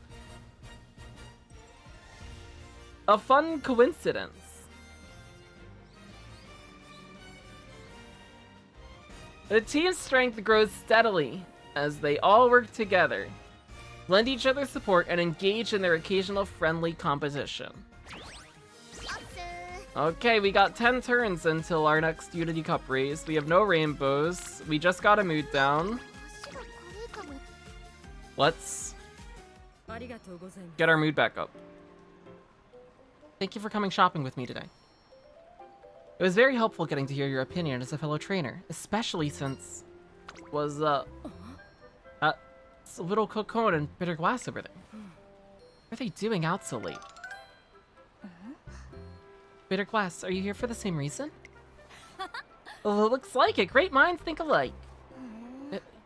a fun coincidence. The team's strength grows steadily as they all work together, lend each other support, and engage in their occasional friendly competition. Okay, we got 10 turns until our next Unity Cup race. We have no rainbows. We just got a mood down. Let's get our mood back up. Thank you for coming shopping with me today. It was very helpful getting to hear your opinion as a fellow trainer, especially since was little Kokon and Bitter Glass over there. What are they doing out so late? Bitter Glass, are you here for the same reason? Well, it looks like it. Great minds think alike.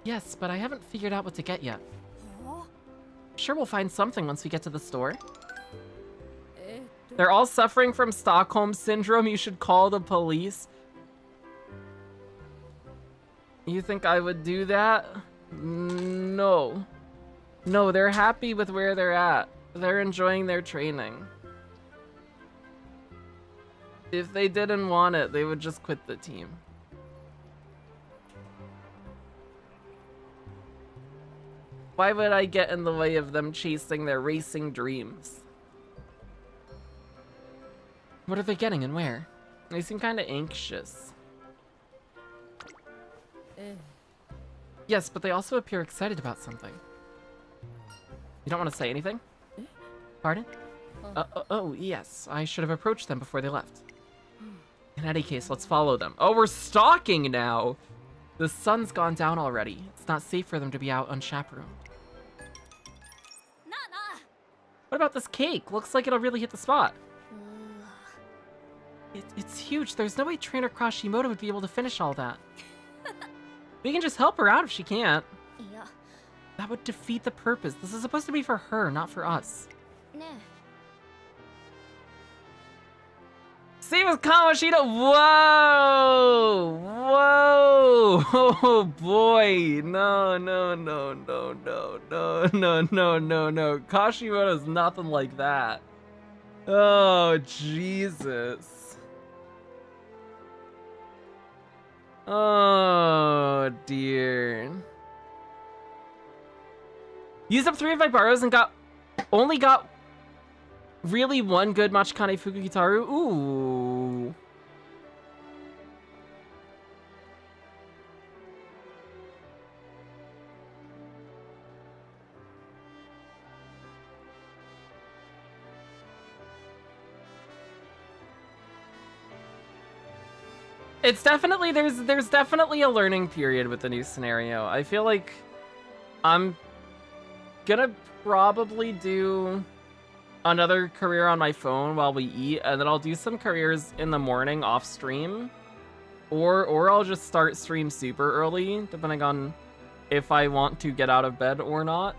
Yes, but I haven't figured out what to get yet. Sure, we'll find something once we get to the store. They're all suffering from Stockholm Syndrome. You should call the police. You think I would do that? No. No, they're happy with where they're at. They're enjoying their training. If they didn't want it, they would just quit the team. Why would I get in the way of them chasing their racing dreams? What are they getting and where? They seem kind of anxious. Yes, but they also appear excited about something. You don't want to say anything? Pardon? Oh, yes. I should have approached them before they left. In any case, let's follow them. Oh, we're stalking now! The sun's gone down already. It's not safe for them to be out unchaperoned. What about this cake? Looks like it'll really hit the spot. It's huge. There's no way Trainer Kashimoto would be able to finish all that. We can just help her out if she can't. Yeah. That would defeat the purpose. This is supposed to be for her, not for us. Same as Kamoshida. Whoa! Whoa! Oh boy! No! Kashimoto's nothing like that. Oh Jesus! Oh dear. Used up 3 of my borrows and only got really one good Machikane Fukugitaru? Ooh. It's definitely, there's definitely a learning period with the new scenario. I feel like I'm gonna probably do another career on my phone while we eat, and then I'll do some careers in the morning off stream, or I'll just start stream super early, depending on if I want to get out of bed or not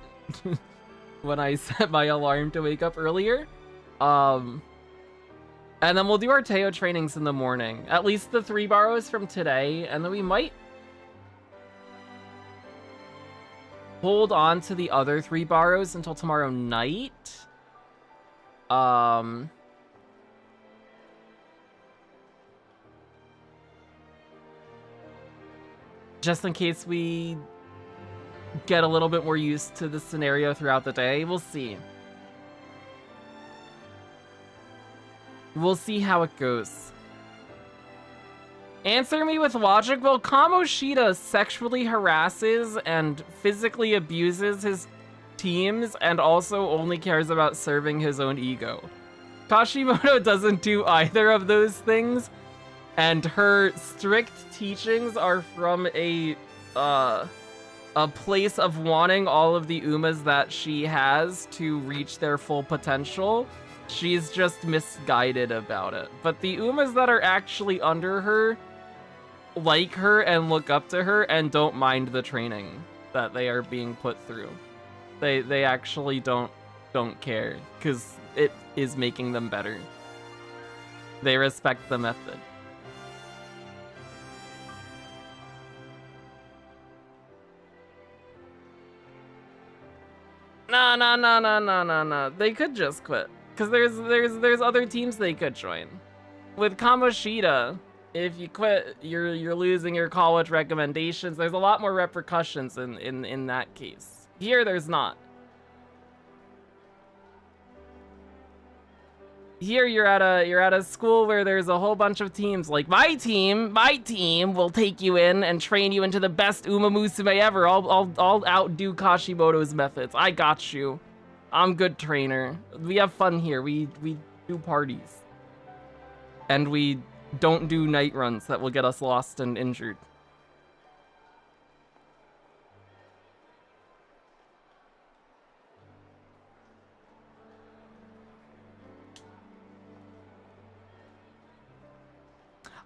when I set my alarm to wake up earlier. And then we'll do our Teo trainings in the morning, at least the 3 borrows from today, and then we might hold on to the other 3 borrows until tomorrow night. Just in case we get a little bit more used to the scenario throughout the day. We'll see. We'll see how it goes. Answer me with logic. Well, Kamoshida sexually harasses and physically abuses his teams and also only cares about serving his own ego. Kashimoto doesn't do either of those things, and her strict teachings are from a place of wanting all of the Umas that she has to reach their full potential. She's just misguided about it. But the Umas that are actually under her like her and look up to her and don't mind the training that they are being put through. They actually don't care, because it is making them better. They respect the method. No. They could just quit. Because there's other teams they could join. With Kamoshida, if you quit, you're losing your college recommendations. There's a lot more repercussions in that case. Here, there's not. Here, you're at a school where there's a whole bunch of teams. Like my team will take you in and train you into the best Uma Musume ever. I'll outdo Kashimoto's methods. I got you. I'm good trainer. We have fun here. We do parties. And we don't do night runs that will get us lost and injured.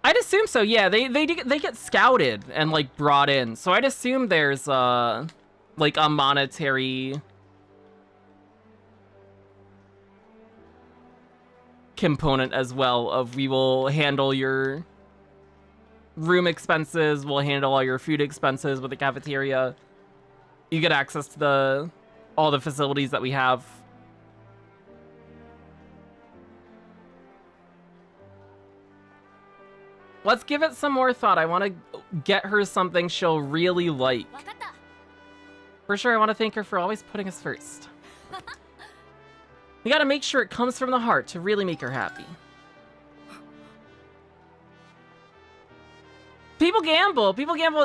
I'd assume so, yeah. They get scouted and like brought in. So I'd assume there's like a monetary component as well of we will handle your room expenses, we'll handle all your food expenses with the cafeteria. You get access to all the facilities that we have. Let's give it some more thought. I want to get her something she'll really like. For sure, I want to thank her for always putting us first. We gotta make sure it comes from the heart to really make her happy. People gamble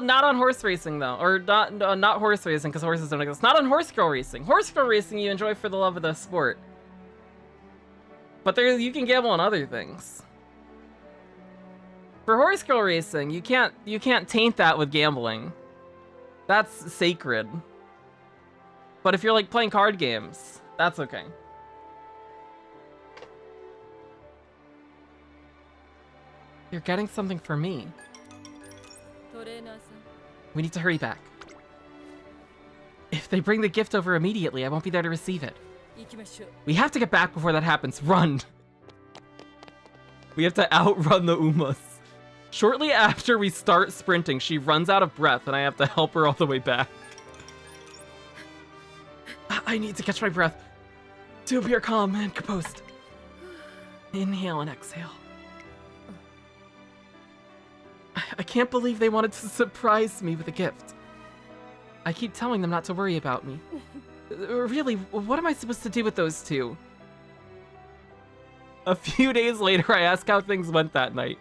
not on horse racing though, or not horse racing because horses don't exist. Not on horse girl racing. Horse girl racing you enjoy for the love of the sport, but you can gamble on other things. For horse girl racing, you can't taint that with gambling. That's sacred. But if you're like playing card games, that's okay. You're getting something for me. We need to hurry back. If they bring the gift over immediately, I won't be there to receive it. We have to get back before that happens. Run! We have to outrun the Umas. Shortly after we start sprinting, she runs out of breath and I have to help her all the way back. I need to catch my breath to appear calm and composed. Inhale and exhale. I can't believe they wanted to surprise me with a gift. I keep telling them not to worry about me. Really, what am I supposed to do with those two? A few days later, I ask how things went that night.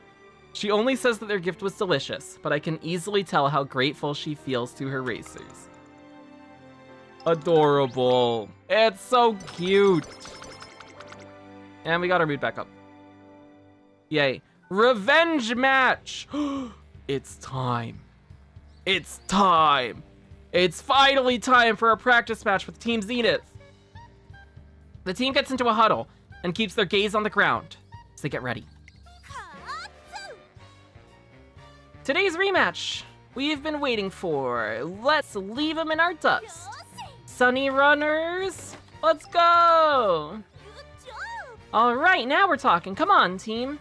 She only says that their gift was delicious, but I can easily tell how grateful she feels to her racers. Adorable. It's so cute. And we got our mood back up. Yay. Revenge match! It's time. It's time. It's finally time for a practice match with Team Zenith. The team gets into a huddle and keeps their gaze on the ground as they get ready. Today's rematch we've been waiting for. Let's leave them in our dust. Sunny runners, let's go! All right, now we're talking. Come on, team.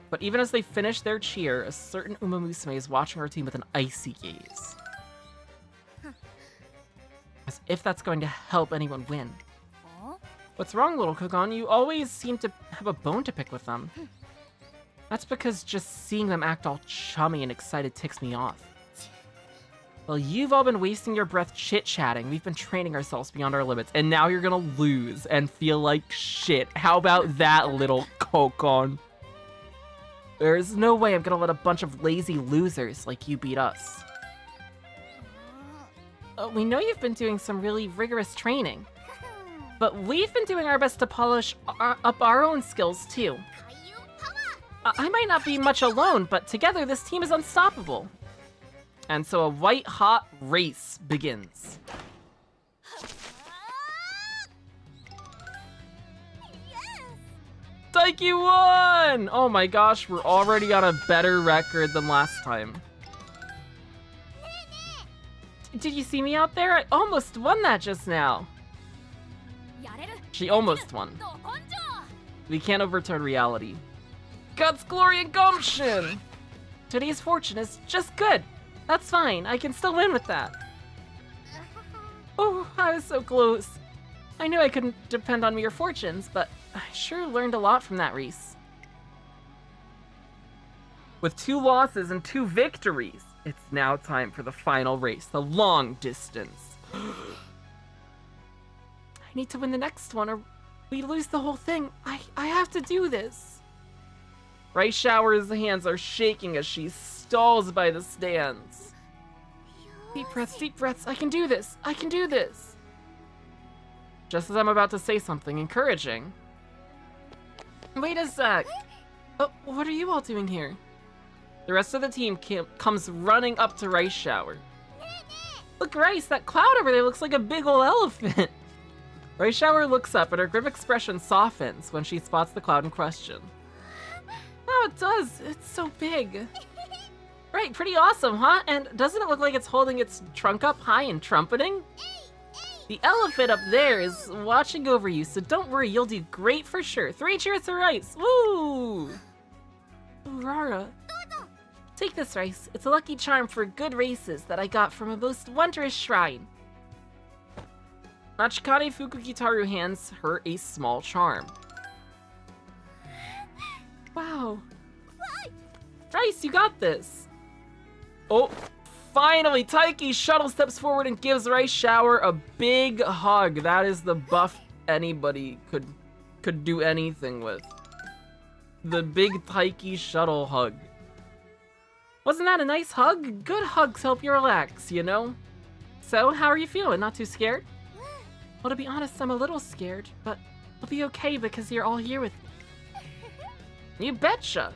But even as they finish their cheer, a certain Uma Musume is watching our team with an icy gaze. As if that's going to help anyone win. What's wrong, little Kogon? You always seem to have a bone to pick with them. That's because just seeing them act all chummy and excited ticks me off. Well, you've all been wasting your breath chit-chatting. We've been training ourselves beyond our limits, and now you're gonna lose and feel like shit. How about that, little Kokon? There's no way I'm gonna let a bunch of lazy losers like you beat us. We know you've been doing some really rigorous training, but we've been doing our best to polish up our own skills too. I might not be much alone, but together this team is unstoppable. And so a white-hot race begins. Taiki won! Oh my gosh, we're already on a better record than last time. Did you see me out there? I almost won that just now. She almost won. We can't overturn reality. Guts, glory, and gumption! Today's fortune is just good. That's fine, I can still win with that. Oh, I was so close. I knew I couldn't depend on mere fortunes, but I sure learned a lot from that race. With 2 losses and 2 victories, it's now time for the final race, the long distance. I need to win the next one or we lose the whole thing. I have to do this. Rice Shower's hands are shaking as she stalls by the stands. Deep breaths, I can do this, I can do this. Just as I'm about to say something encouraging. Wait a sec. Oh, what are you all doing here? The rest of the team comes running up to Rice Shower. Look, Rice, that cloud over there looks like a big ol' elephant. Rice Shower looks up and her grim expression softens when she spots the cloud in question. Oh, it does. It's so big. Right, pretty awesome, huh? And doesn't it look like it's holding its trunk up high and trumpeting? The elephant up there is watching over you, so don't worry, you'll do great for sure. 3 cheers for Rice! Woo! Rara. Take this, Rice. It's a lucky charm for good races that I got from a most wondrous shrine. Machikane Fukukitaru hands her a small charm. Wow. Rice, you got this. Oh, finally, Taiki shuttle steps forward and gives Rice Shower a big hug. That is the buff anybody could do anything with. The big Taiki shuttle hug. Wasn't that a nice hug? Good hugs help you relax, you know? So, how are you feeling? Not too scared? Well, to be honest, I'm a little scared, but I'll be okay because you're all here with me. You betcha!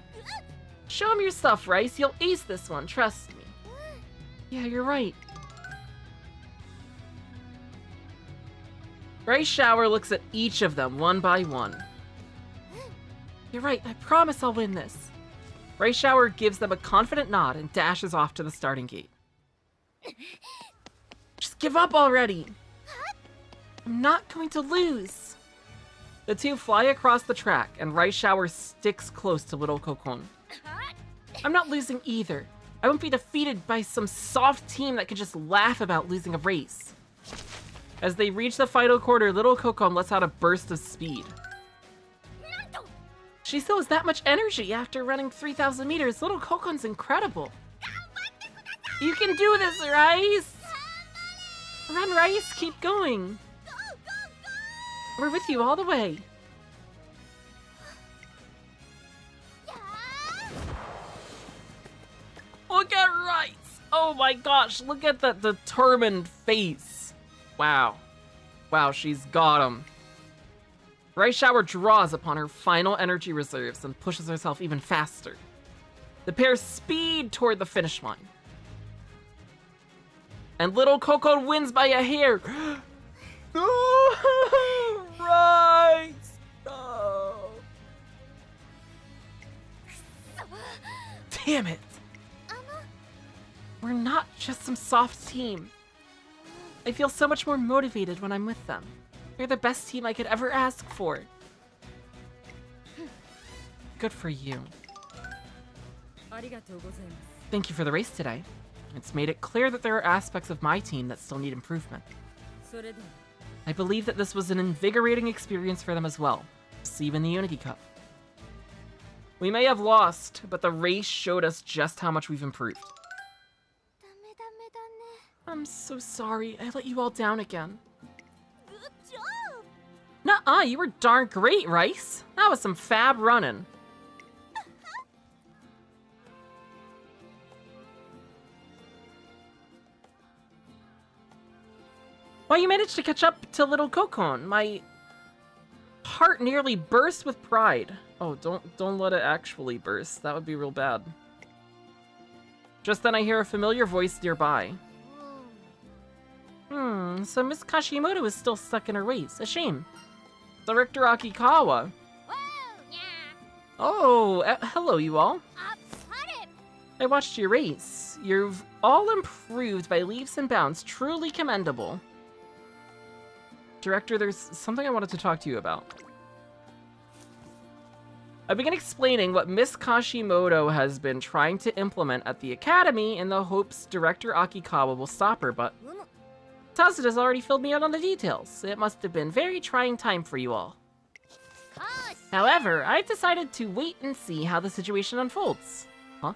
Show him your stuff, Rice. You'll ace this one, trust me. Yeah, you're right. Rice Shower looks at each of them one by one. You're right, I promise I'll win this. Rice Shower gives them a confident nod and dashes off to the starting gate. Just give up already! I'm not going to lose! The two fly across the track, and Rice Shower sticks close to little Kokon. I'm not losing either. I won't be defeated by some soft team that can just laugh about losing a race. As they reach the final quarter, little Kokon lets out a burst of speed. She still has that much energy after running 3,000 meters. Little Kokon's incredible. You can do this, Rice! Run, Rice, keep going. We're with you all the way. Look at Rice! Oh my gosh, look at that determined face. Wow. Wow, she's got him. Rice Shower draws upon her final energy reserves and pushes herself even faster. The pair speed toward the finish line. And little Coco wins by a hair. No! Rice! No! Damn it! We're not just some soft team. I feel so much more motivated when I'm with them. They're the best team I could ever ask for. Good for you. Thank you for the race today. It's made it clear that there are aspects of my team that still need improvement. I believe that this was an invigorating experience for them as well. See you in the Unity Cup. We may have lost, but the race showed us just how much we've improved. I'm so sorry. I let you all down again. Good job! Nuh-uh, you were darn great, Rice. That was some fab running. Well, you managed to catch up to little Kokon. My heart nearly burst with pride. Oh, don't let it actually burst. That would be real bad. Just then I hear a familiar voice nearby. So Miss Kashimoto is still stuck in her ways. A shame. Director Akikawa. Whoa, yeah. Oh, hello you all. Him. I watched your race. You've all improved by leaps and bounds. Truly commendable. Director, there's something I wanted to talk to you about. I begin explaining what Miss Kashimoto has been trying to implement at the Academy in the hopes Director Akikawa will stop her, but Tazit has already filled me out on the details. It must have been a very trying time for you all. However, I've decided to wait and see how the situation unfolds. Huh?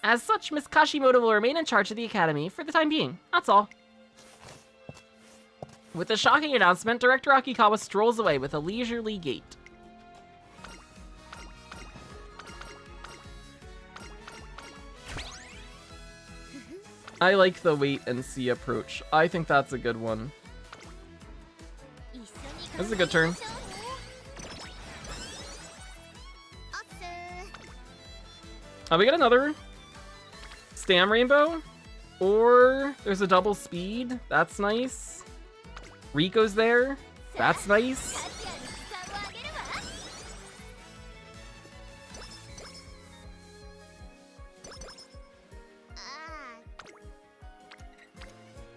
As such, Miss Kashimoto will remain in charge of the Academy for the time being. That's all. With the shocking announcement, Director Akikawa strolls away with a leisurely gait. I like the wait and see approach. I think that's a good one. This is a good turn. Oh, we got another Stam Rainbow? Or there's a double speed. That's nice. Rico's there. That's nice.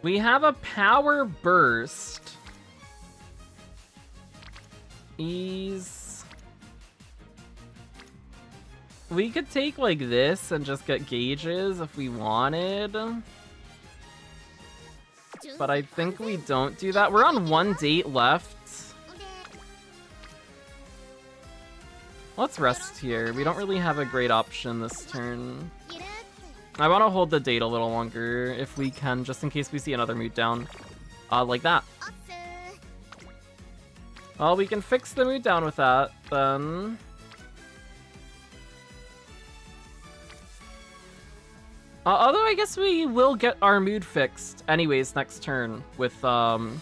We have a power burst. Ease. We could take like this and just get gauges if we wanted. But I think we don't do that. We're on 1 date left. Let's rest here. We don't really have a great option this turn. I want to hold the date a little longer if we can, just in case we see another mood down. Like that. Well, we can fix the mood down with that, then. Although I guess we will get our mood fixed anyways next turn with, FanFest.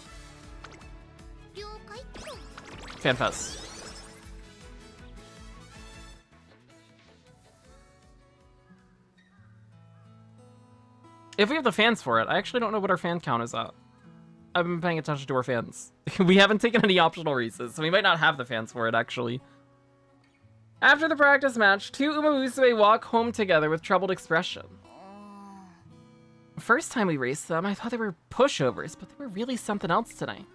If we have the fans for it. I actually don't know what our fan count is at. I've been paying attention to our fans. We haven't taken any optional races, so we might not have the fans for it, actually. After the practice match, two Umamusume walk home together with troubled expression. First time we raced them, I thought they were pushovers, but they were really something else tonight.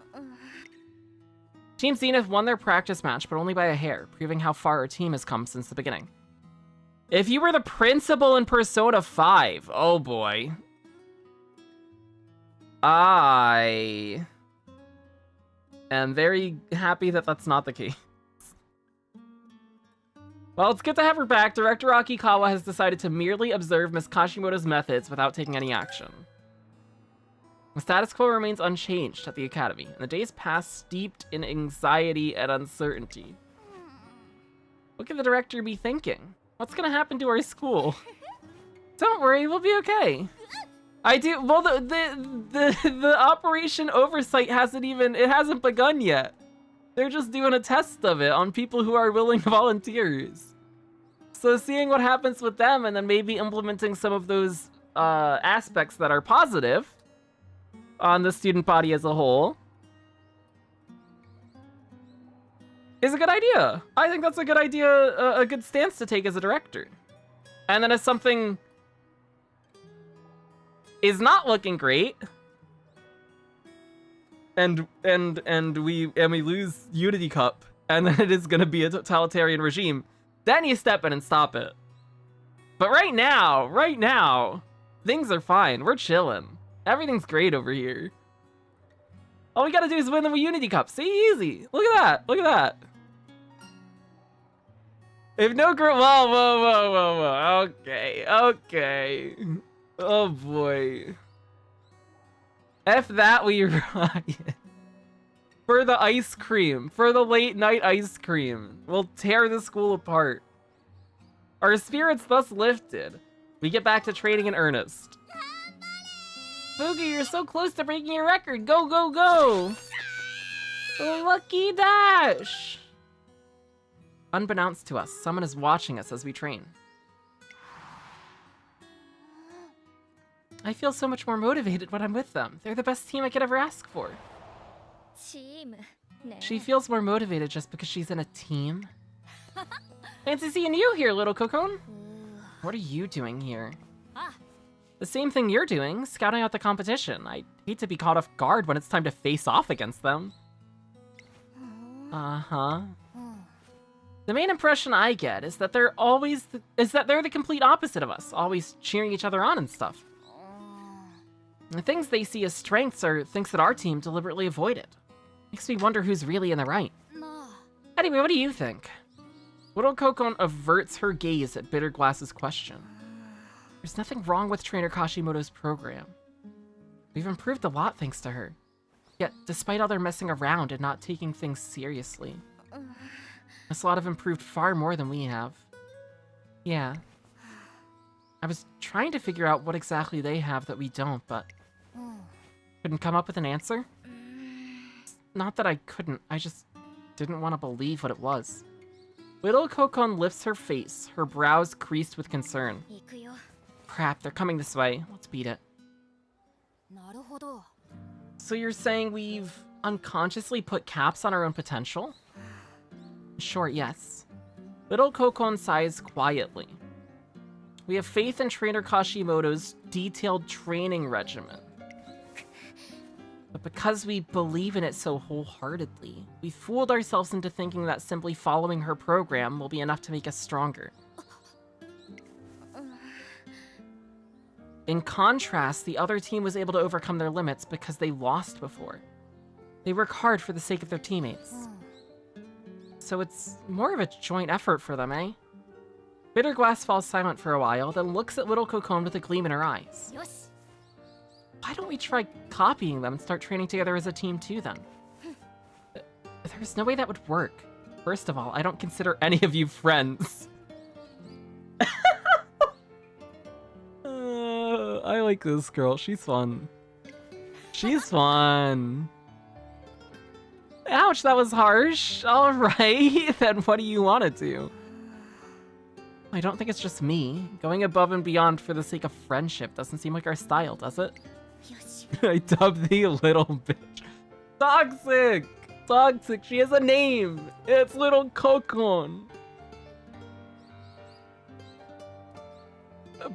Team Zenith won their practice match, but only by a hair, proving how far our team has come since the beginning. If you were the principal in Persona 5, oh boy. I am very happy that that's not the case. Well, it's good to have her back. Director Akikawa has decided to merely observe Miss Kashimoto's methods without taking any action. The status quo remains unchanged at the Academy, and the days pass steeped in anxiety and uncertainty. What could the director be thinking? What's gonna happen to our school? Don't worry, we'll be okay. Well, the operation oversight hasn't begun yet. They're just doing a test of it on people who are willing volunteers. So seeing what happens with them and then maybe implementing some of those aspects that are positive on the student body as a whole is a good idea. I think that's a good idea, a good stance to take as a director. And then if something is not looking great, and we lose Unity Cup, and then it is gonna be a totalitarian regime, then you step in and stop it. But right now, things are fine. We're chilling. Everything's great over here. All we gotta do is win the Unity Cup. See, easy. Look at that. Look at that. If no girl, whoa. Okay. Oh boy. F that, we riot. For the ice cream. For the late night ice cream. We'll tear the school apart. Our spirits thus lifted. We get back to training in earnest. Fugu, you're so close to breaking your record. Go, go, go. Lucky dash. Unbeknownst to us, someone is watching us as we train. I feel so much more motivated when I'm with them. They're the best team I could ever ask for. She feels more motivated just because she's in a team. Fancy seeing you here, little Kokon. What are you doing here? The same thing you're doing, scouting out the competition. I hate to be caught off guard when it's time to face off against them. Uh-huh. The main impression I get is that they're the complete opposite of us, always cheering each other on and stuff. The things they see as strengths are things that our team deliberately avoided. Makes me wonder who's really in the right. Anyway, what do you think? Little Kokon averts her gaze at Bitter Glass's question. There's nothing wrong with Trainer Kashimoto's program. We've improved a lot thanks to her. Yet, despite all their messing around and not taking things seriously, this lot have improved far more than we have. Yeah. I was trying to figure out what exactly they have that we don't, but couldn't come up with an answer? Not that I couldn't, I just didn't want to believe what it was. Little Kokon lifts her face, her brows creased with concern. Crap, they're coming this way. Let's beat it. So you're saying we've unconsciously put caps on our own potential? Sure, yes. Little Kokon sighs quietly. We have faith in Trainer Kashimoto's detailed training regimen. But because we believe in it so wholeheartedly, we fooled ourselves into thinking that simply following her program will be enough to make us stronger. In contrast, the other team was able to overcome their limits because they lost before. They work hard for the sake of their teammates. So it's more of a joint effort for them, eh? Bitterglass falls silent for a while, then looks at little Cocone with a gleam in her eyes. Why don't we try copying them and start training together as a team too, then? There's no way that would work. First of all, I don't consider any of you friends. I like this girl. She's fun. She's fun. Ouch, that was harsh. All right, then what do you want to do? I don't think it's just me. Going above and beyond for the sake of friendship doesn't seem like our style, does it? I dubbed the little bitch. Toxic! Toxic, she has a name! It's little Cocone.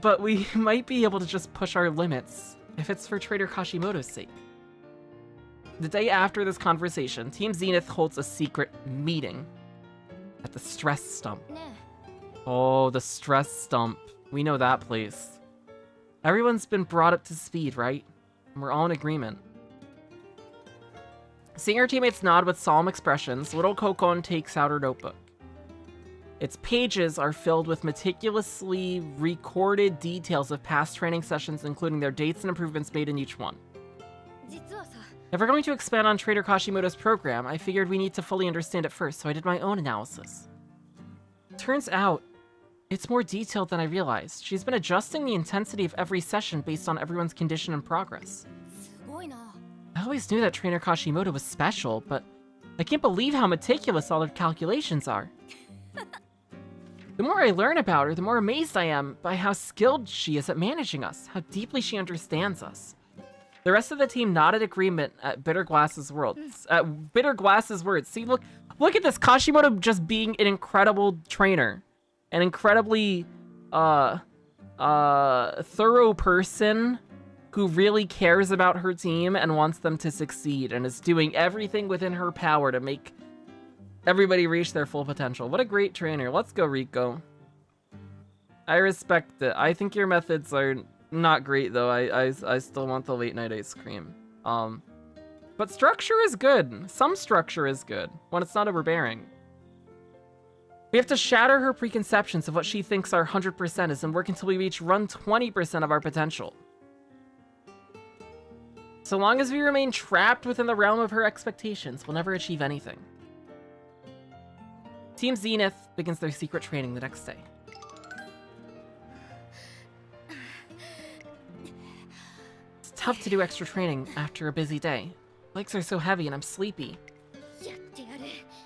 But we might be able to just push our limits, if it's for Trader Kashimoto's sake. The day after this conversation, Team Zenith holds a secret meeting at the Stress Stump. Oh, the Stress Stump. We know that place. Everyone's been brought up to speed, right? And we're all in agreement. Seeing her teammates nod with solemn expressions, little Cocone takes out her notebook. Its pages are filled with meticulously recorded details of past training sessions, including their dates and improvements made in each one. If we're going to expand on Trader Kashimoto's program, I figured we need to fully understand it first, so I did my own analysis. Turns out, it's more detailed than I realized. She's been adjusting the intensity of every session based on everyone's condition and progress. I always knew that Trainer Kashimoto was special, but I can't believe how meticulous all her calculations are. The more I learn about her, the more amazed I am by how skilled she is at managing us, how deeply she understands us. The rest of the team nodded agreement at Bitterglass's words. See, look at this. Kashimoto just being an incredible trainer. An incredibly, thorough person who really cares about her team and wants them to succeed and is doing everything within her power to make everybody reach their full potential. What a great trainer. Let's go, Rico. I respect it. I think your methods are not great, though. I still want the late night ice cream. But structure is good. Some structure is good when it's not overbearing. We have to shatter her preconceptions of what she thinks our 100% is and work until we reach run 20% of our potential. So long as we remain trapped within the realm of her expectations, we'll never achieve anything. Team Zenith begins their secret training the next day. It's tough to do extra training after a busy day. Legs are so heavy and I'm sleepy.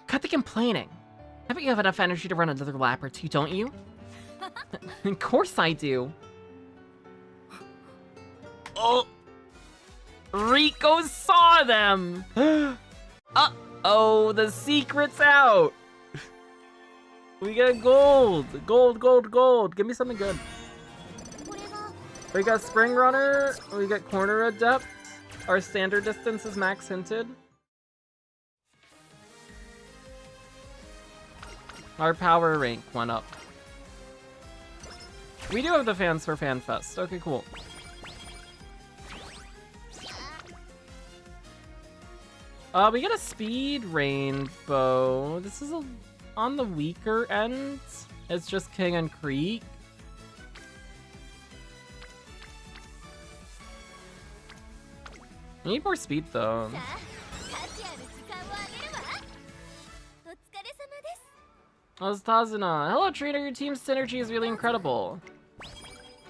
Cut the complaining. I bet you have enough energy to run another lap or two, don't you? Of course I do. Oh! Rico saw them! Uh-oh, the secret's out! We get gold! Gold, gold, gold! Give me something good. We got Spring Runner, we got Corner Adept. Our standard distance is max hinted. Our power rank went up. We do have the fans for FanFest. Okay, cool. We get a speed rainbow. This is on the weaker end. It's just King and Creek. I need more speed though. Oh, it's Tazuna. Hello, trainer. Your team's synergy is really incredible.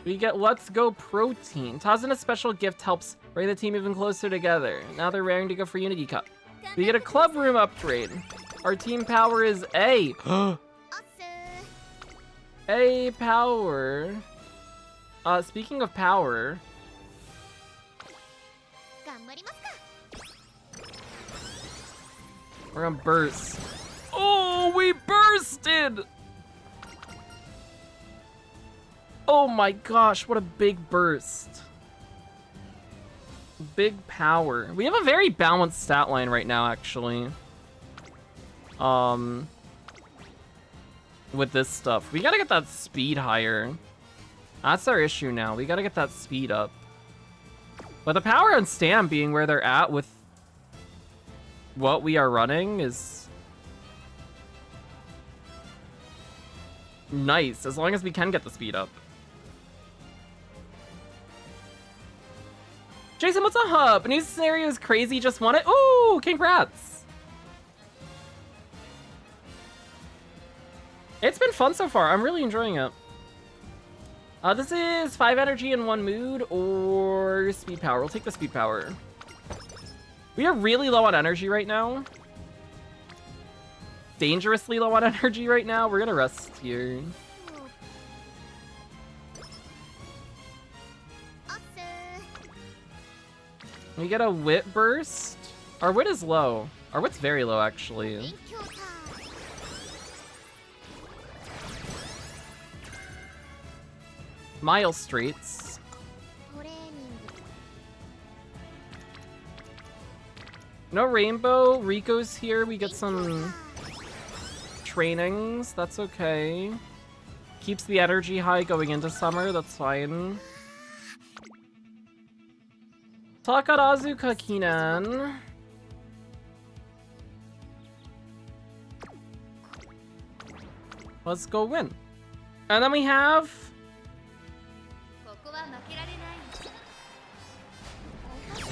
We get Let's Go Protein. Tazuna's special gift helps bring the team even closer together. Now they're raring to go for Unity Cup. We get a club room upgrade. Our team power is A. A power. Speaking of power. We're gonna burst. Oh, we bursted! Oh my gosh, what a big burst. Big power. We have a very balanced stat line right now, actually. With this stuff. We gotta get that speed higher. That's our issue now. We gotta get that speed up. But the power and stam being where they're at with what we are running is nice, as long as we can get the speed up. Jason, what's up? New scenario is crazy, just won it. Ooh, congrats. It's been fun so far. I'm really enjoying it. This is 5 energy in 1 mood or speed power. We'll take the speed power. We are really low on energy right now. Dangerously low on energy right now. We're gonna rest here. We get a wit burst. Our wit is low. Our wit's very low, actually. Mile streets. No rainbow. Rico's here. We get some trainings. That's okay. Keeps the energy high going into summer. That's fine. Takarazu Kakinan. Let's go win. And then we have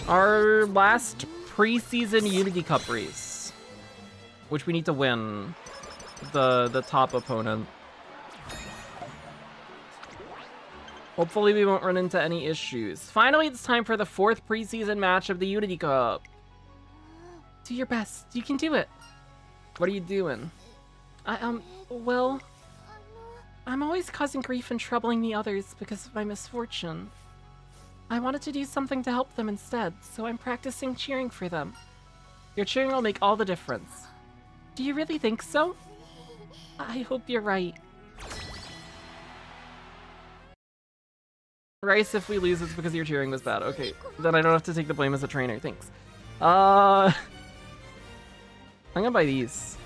our last preseason Unity Cup race, which we need to win the top opponent. Hopefully we won't run into any issues. Finally, it's time for the 4th preseason match of the Unity Cup. Do your best. You can do it. What are you doing? Well, I'm always causing grief and troubling the others because of my misfortune. I wanted to do something to help them instead, so I'm practicing cheering for them. Your cheering will make all the difference. Do you really think so? I hope you're right. Rice, if we lose, it's because your cheering was bad. Okay, then I don't have to take the blame as a trainer. Thanks. I'm gonna buy these.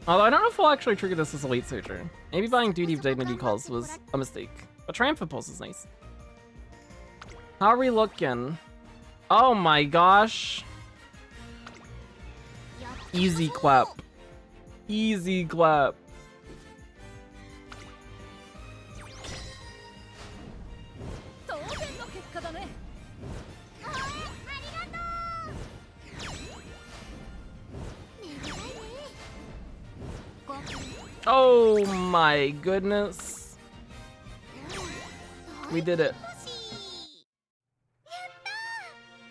Although I don't know if we'll actually trigger this as a late searcher. Maybe buying Duty of Dignity calls was a mistake. But Triumphant Pulse is nice. How are we looking? Oh my gosh. Easy clap. Easy clap. Oh my goodness. We did it.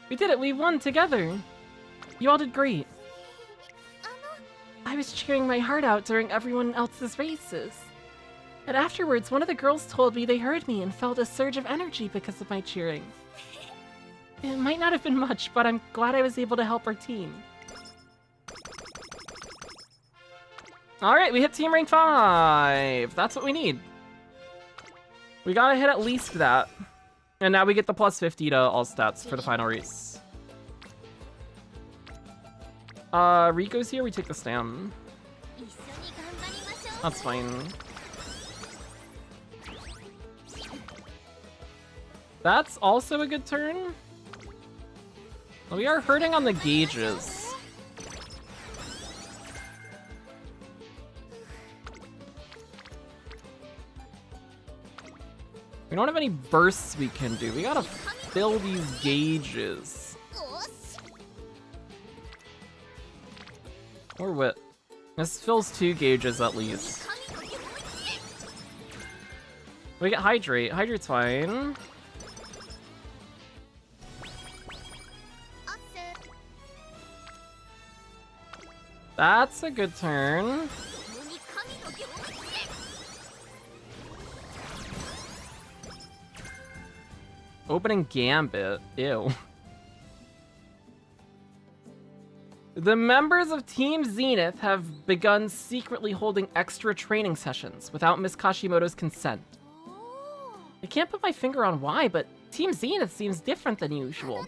We did it. We won together. You all did great. I was cheering my heart out during everyone else's races. And afterwards, one of the girls told me they heard me and felt a surge of energy because of my cheering. It might not have been much, but I'm glad I was able to help our team. Alright, we hit team rank 5. That's what we need. We gotta hit at least that. And now we get the plus 50 to all stats for the final race. Rico's here, we take the stam. That's fine. That's also a good turn. We are hurting on the gauges. We don't have any bursts we can do. We gotta fill these gauges. Or wit. This fills 2 gauges at least. We get Hydrate. Hydrate's fine. That's a good turn. Opening Gambit. Ew. The members of Team Zenith have begun secretly holding extra training sessions without Miss Kashimoto's consent. I can't put my finger on why, but Team Zenith seems different than usual.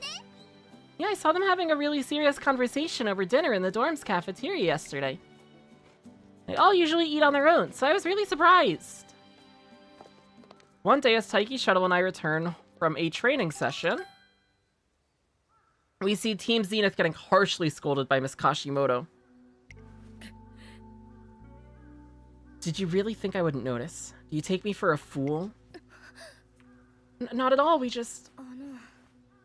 Yeah, I saw them having a really serious conversation over dinner in the dorm's cafeteria yesterday. They all usually eat on their own, so I was really surprised. One day, as Taiki, Shuttle, and I return from a training session, we see Team Zenith getting harshly scolded by Miss Kashimoto. Did you really think I wouldn't notice? Do you take me for a fool? Not at all, we just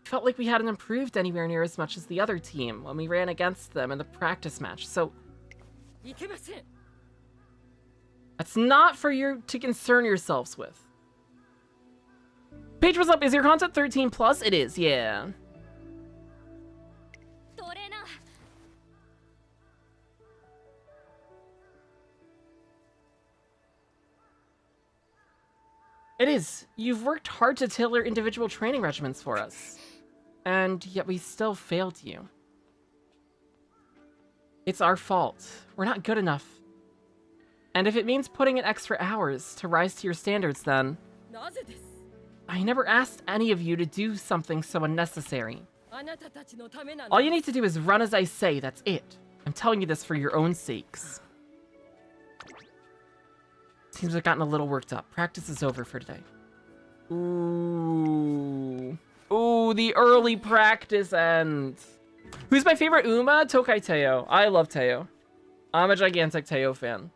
felt like we hadn't improved anywhere near as much as the other team when we ran against them in the practice match, so... That's not for you to concern yourselves with. Page, what's up? Is your content 13 plus? It is, yeah. It is. You've worked hard to tailor individual training regimens for us. And yet we still failed you. It's our fault. We're not good enough. And if it means putting in extra hours to rise to your standards, then... I never asked any of you to do something so unnecessary. All you need to do is run as I say, that's it. I'm telling you this for your own sakes. Seems I've gotten a little worked up. Practice is over for today. Ooh. Ooh, the early practice ends. Who's my favorite Uma? Tokai Teo. I love Teo. I'm a gigantic Teo fan.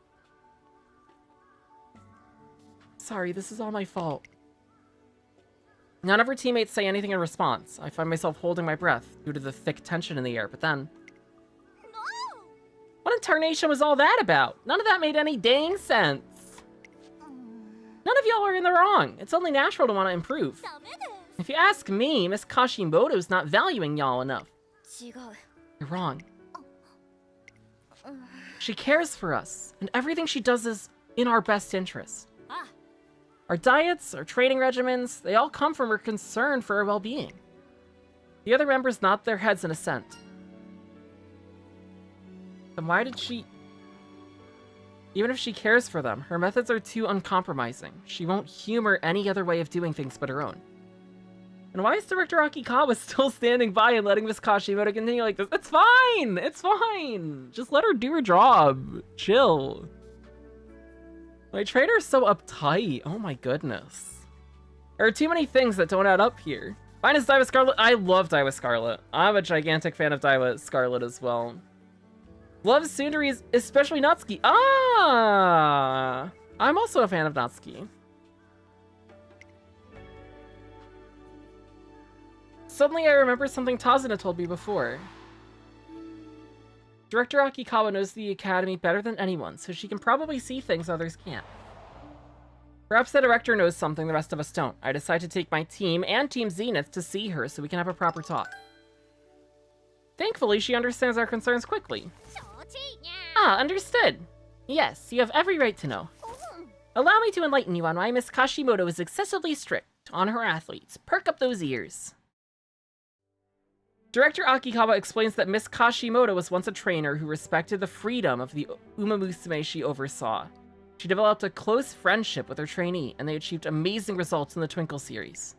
Sorry, this is all my fault. None of her teammates say anything in response. I find myself holding my breath due to the thick tension in the air, but then... What in tarnation was all that about? None of that made any dang sense. None of y'all are in the wrong. It's only natural to want to improve. If you ask me, Miss Kashimoto's not valuing y'all enough. You're wrong. She cares for us, and everything she does is in our best interest. Our diets, our training regimens, they all come from her concern for our well-being. The other members nod their heads in assent. Then why did she... Even if she cares for them, her methods are too uncompromising. She won't humor any other way of doing things but her own. And why is Director Akikawa still standing by and letting Miss Kashimoto continue like this? It's fine! It's fine! Just let her do her job. Chill. My trainer is so uptight. Oh my goodness. There are too many things that don't add up here. Mine is Daiwa Scarlet. I love Daiwa Scarlet. I'm a gigantic fan of Daiwa Scarlet as well. Love Tsundere, especially Natsuki. Ah! I'm also a fan of Natsuki. Suddenly I remember something Tazuna told me before. Director Akikawa knows the Academy better than anyone, so she can probably see things others can't. Perhaps the director knows something the rest of us don't. I decide to take my team and Team Zenith to see her so we can have a proper talk. Thankfully, she understands our concerns quickly. Ah, understood. Yes, you have every right to know. Allow me to enlighten you on why Miss Kashimoto is excessively strict on her athletes. Perk up those ears. Director Akikawa explains that Miss Kashimoto was once a trainer who respected the freedom of the Umamusume she oversaw. She developed a close friendship with her trainee, and they achieved amazing results in the Twinkle series.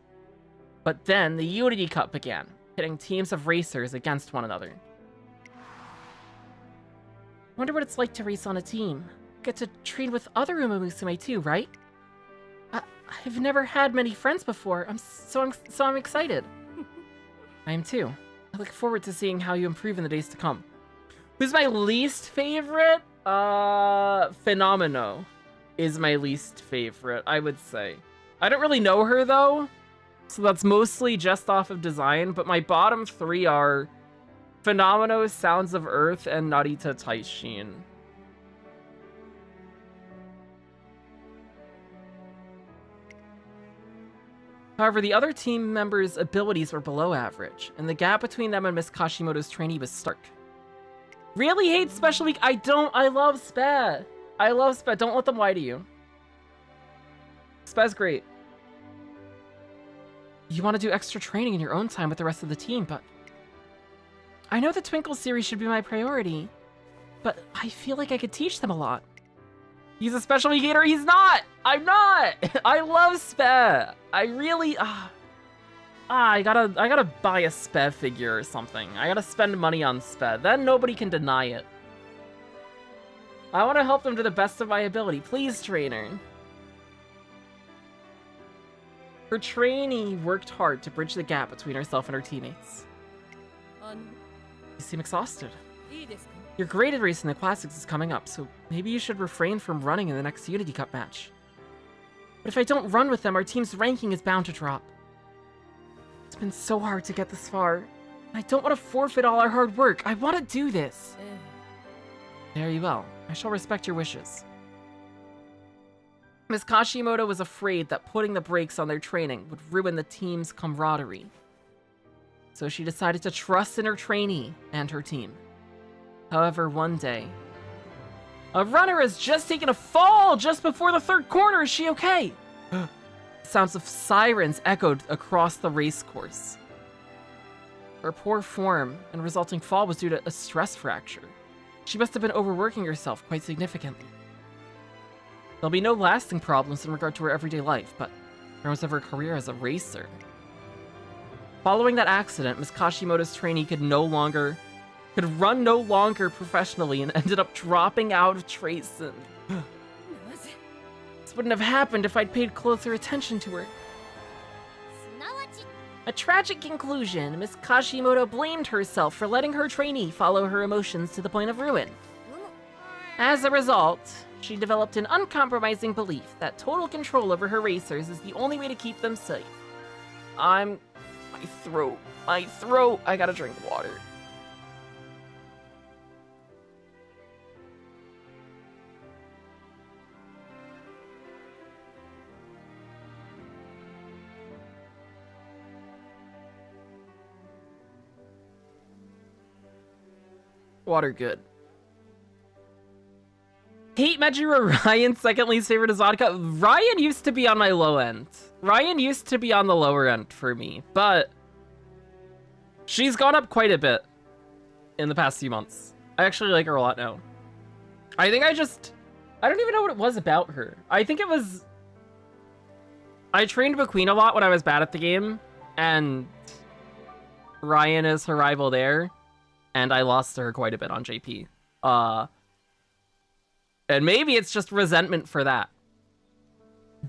But then, the Unity Cup began, pitting teams of racers against one another. Wonder what it's like to race on a team. Get to train with other Umamusume too, right? I've never had many friends before, so I'm excited. I am too. I look forward to seeing how you improve in the days to come. Who's my least favorite? Phenomeno is my least favorite, I would say. I don't really know her though, so that's mostly just off of design, but my bottom three are Phenomeno, Sounds of Earth, and Narita Taishin. However, the other team members' abilities were below average, and the gap between them and Miss Kashimoto's trainee was stark. Really hate Special Week? I love Spe. I love Spe. Don't let them lie to you. Spe's great. You want to do extra training in your own time with the rest of the team, but... I know the Twinkle series should be my priority, but I feel like I could teach them a lot. He's a special week hater. He's not! I'm not! I love Spe! I really... I gotta buy a Spe figure or something. I gotta spend money on Spe. Then nobody can deny it. I want to help them to the best of my ability. Please, trainer. Her trainee worked hard to bridge the gap between herself and her teammates. You seem exhausted. Your graded race in the classics is coming up, so maybe you should refrain from running in the next Unity Cup match. But if I don't run with them, our team's ranking is bound to drop. It's been so hard to get this far. I don't want to forfeit all our hard work. I want to do this. Very well. I shall respect your wishes. Ms. Kashimoto was afraid that putting the brakes on their training would ruin the team's camaraderie. So she decided to trust in her trainee and her team. However, one day, a runner has just taken a fall just before the third corner. Is she okay? Sounds of sirens echoed across the race course. Her poor form and resulting fall was due to a stress fracture. She must have been overworking herself quite significantly. There'll be no lasting problems in regard to her everyday life, but in terms of her career as a racer. Following that accident, Ms. Kashimoto's trainee could run no longer professionally and ended up dropping out of Tracing. This wouldn't have happened if I'd paid closer attention to her. A tragic conclusion, Ms. Kashimoto blamed herself for letting her trainee follow her emotions to the point of ruin. As a result, she developed an uncompromising belief that total control over her racers is the only way to keep them safe. My throat, I gotta drink water. Water good. Hate Majiro Ryan, second least favorite is Vodka. Ryan used to be on my low end. Ryan used to be on the lower end for me, but she's gone up quite a bit in the past few months. I actually like her a lot now. I don't even know what it was about her. I think it was... I trained McQueen a lot when I was bad at the game, and Ryan is her rival there. And I lost to her quite a bit on JP. And maybe it's just resentment for that.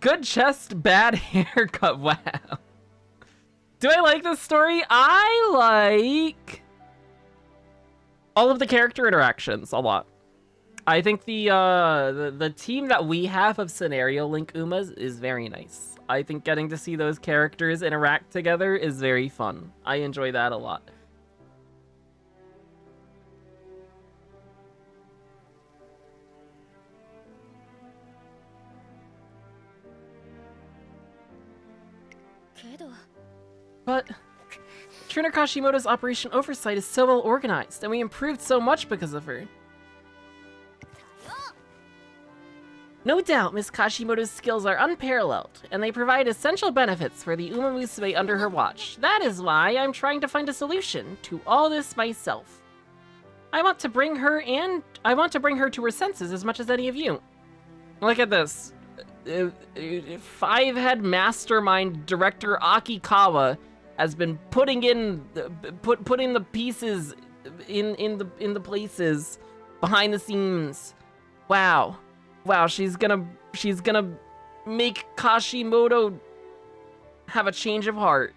Good chest, bad haircut. Wow. Do I like this story? I like all of the character interactions a lot. I think the team that we have of Scenario Link Umas is very nice. I think getting to see those characters interact together is very fun. I enjoy that a lot. But Trainer Kashimoto's operation oversight is so well organized, and we improved so much because of her. No doubt, Ms. Kashimoto's skills are unparalleled, and they provide essential benefits for the Uma Musume under her watch. That is why I'm trying to find a solution to all this myself. I want to bring her to her senses as much as any of you. Look at this. Five-head mastermind director Akikawa has been putting the pieces in the places behind the scenes. Wow, she's gonna make Kashimoto have a change of heart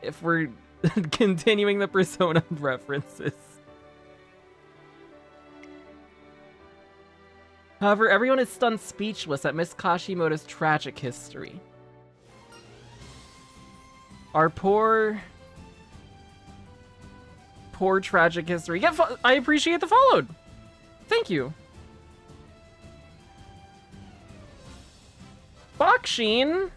if we're continuing the Persona references. However, everyone is stunned speechless at Miss Kashimoto's tragic history. Our poor tragic history. Yeah, I appreciate the followed. Thank you. Bakshin,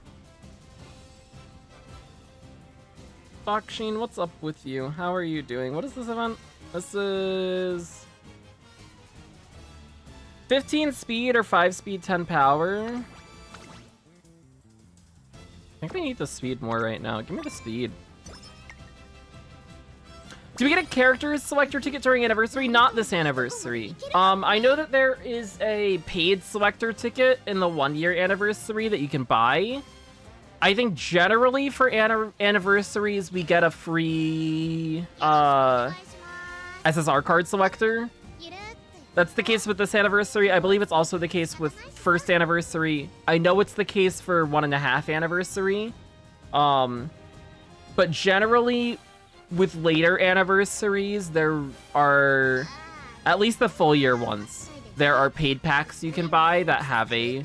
what's up with you? How are you doing? What is this event? This is 15 speed or 5 speed, 10 power. I think we need the speed more right now. Give me the speed. Do we get a character selector ticket during anniversary? Not this anniversary. I know that there is a paid selector ticket in the 1-year anniversary that you can buy. I think generally for anniversaries, we get a free SSR card selector. That's the case with this anniversary. I believe it's also the case with first anniversary. I know it's the case for 1.5 anniversary. But generally, with later anniversaries, there are, at least the full year ones, there are paid packs you can buy that have a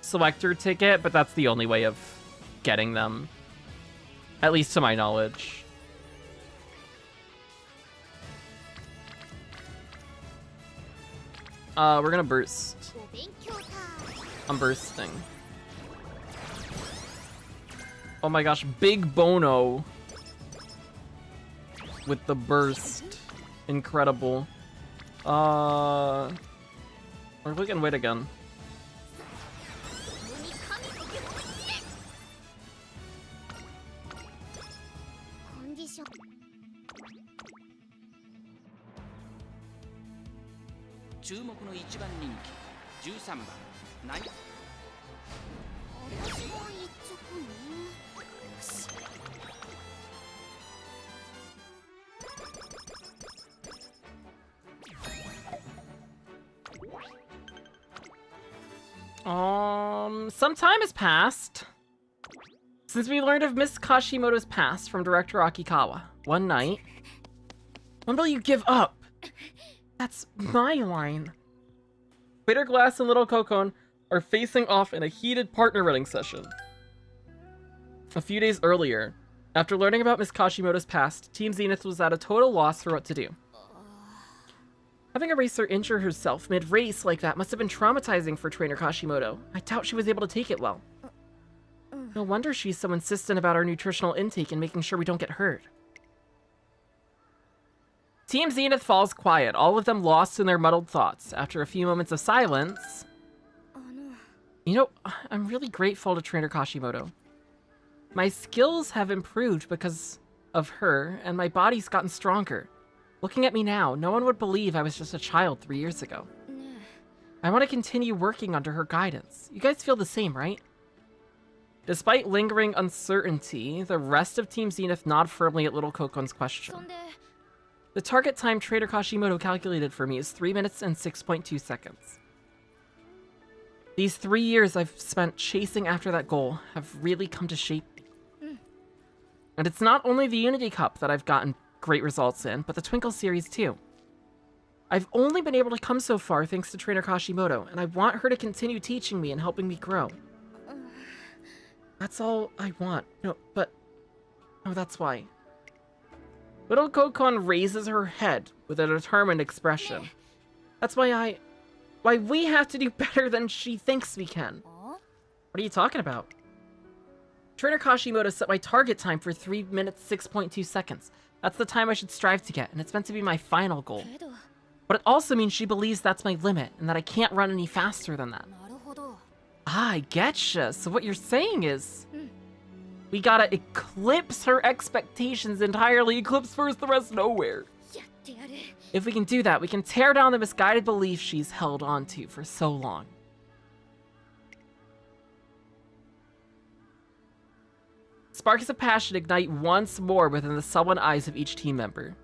selector ticket, but that's the only way of getting them, at least to my knowledge. We're gonna burst. I'm bursting. Oh my gosh, Big Bono with the burst. Incredible. We're looking wait again. Some time has passed since we learned of Miss Kashimoto's past from Director Akikawa. One night. When will you give up? That's my line. Bitter Glass and Little Kokon are facing off in a heated partner running session. A few days earlier, after learning about Miss Kashimoto's past, Team Zenith was at a total loss for what to do. Having a racer injure herself mid-race like that must have been traumatizing for Trainer Kashimoto. I doubt she was able to take it well. No wonder she's so insistent about our nutritional intake and making sure we don't get hurt. Team Zenith falls quiet, all of them lost in their muddled thoughts. After a few moments of silence... You know, I'm really grateful to Trainer Kashimoto. My skills have improved because of her, and my body's gotten stronger. Looking at me now, no one would believe I was just a child 3 years ago. I want to continue working under her guidance. You guys feel the same, right? Despite lingering uncertainty, the rest of Team Zenith nod firmly at Little Kokon's question. The target time Trainer Kashimoto calculated for me is 3 minutes and 6.2 seconds. These 3 years I've spent chasing after that goal have really come to shape me. And it's not only the Unity Cup that I've gotten great results in, but the Twinkle series too. I've only been able to come so far thanks to Trainer Kashimoto, and I want her to continue teaching me and helping me grow. That's all I want. No, that's why. Little Kokon raises her head with a determined expression. That's why we have to do better than she thinks we can. What are you talking about? Trainer Kashimoto set my target time for 3 minutes 6.2 seconds. That's the time I should strive to get, and it's meant to be my final goal. But it also means she believes that's my limit, and that I can't run any faster than that. Ah, I getcha. So what you're saying is... we gotta eclipse her expectations entirely. Eclipse first, the rest nowhere. If we can do that, we can tear down the misguided belief she's held onto for so long. Sparks of passion ignite once more within the sullen eyes of each team member.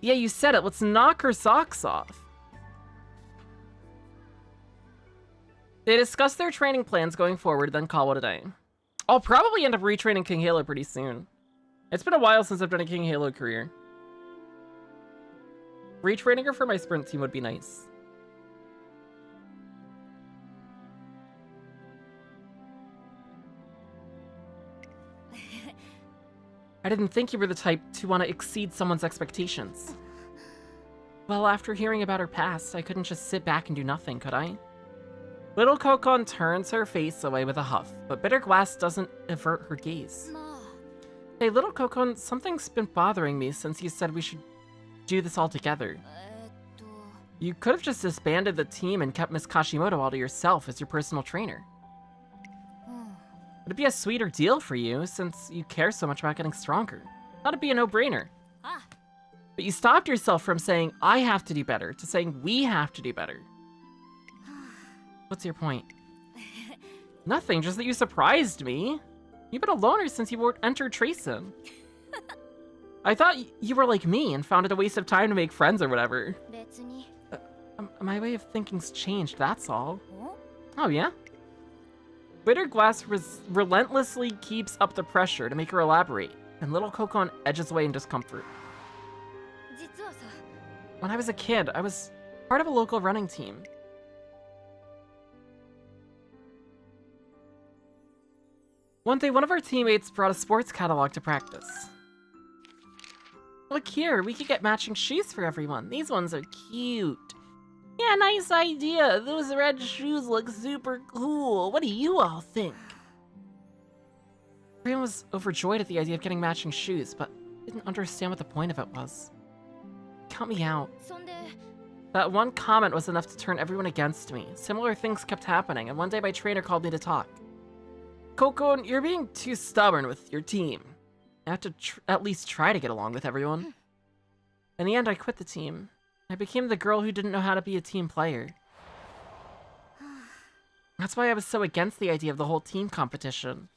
Yeah, you said it. Let's knock her socks off. They discuss their training plans going forward, then call it a day. I'll probably end up retraining King Halo pretty soon. It's been a while since I've done a King Halo career. Retraining her for my sprint team would be nice. I didn't think you were the type to want to exceed someone's expectations. Well, after hearing about her past, I couldn't just sit back and do nothing, could I? Little Kokon turns her face away with a huff, but Bitter Glass doesn't avert her gaze. Hey, Little Kokon, something's been bothering me since you said we should do this all together. You could have just disbanded the team and kept Miss Kashimoto all to yourself as your personal trainer. Would it be a sweeter deal for you, since you care so much about getting stronger? Thought it'd be a no-brainer. Ah. But you stopped yourself from saying, I have to do better, to saying, we have to do better. What's your point? Nothing, just that you surprised me. You've been a loner since you entered Tracin. I thought you were like me and found it a waste of time to make friends or whatever. My way of thinking's changed, that's all. Oh, yeah? Bitter Glass relentlessly keeps up the pressure to make her elaborate, and little Kokon edges away in discomfort. When I was a kid, I was part of a local running team. One day, one of our teammates brought a sports catalog to practice. Look here, we could get matching shoes for everyone. These ones are cute. Yeah, nice idea. Those red shoes look super cool. What do you all think? Everyone was overjoyed at the idea of getting matching shoes, but didn't understand what the point of it was. Count me out. That one comment was enough to turn everyone against me. Similar things kept happening, and one day my trainer called me to talk. Kokon, you're being too stubborn with your team. I have to at least try to get along with everyone. In the end, I quit the team. I became the girl who didn't know how to be a team player. That's why I was so against the idea of the whole team competition.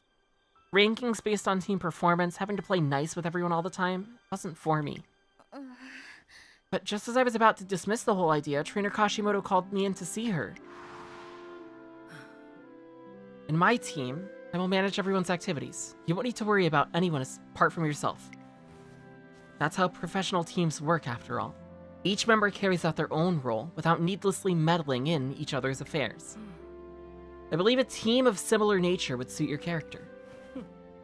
Rankings based on team performance, having to play nice with everyone all the time, wasn't for me. But just as I was about to dismiss the whole idea, Trainer Kashimoto called me in to see her. In my team, I will manage everyone's activities. You won't need to worry about anyone apart from yourself. That's how professional teams work, after all. Each member carries out their own role without needlessly meddling in each other's affairs. I believe a team of similar nature would suit your character.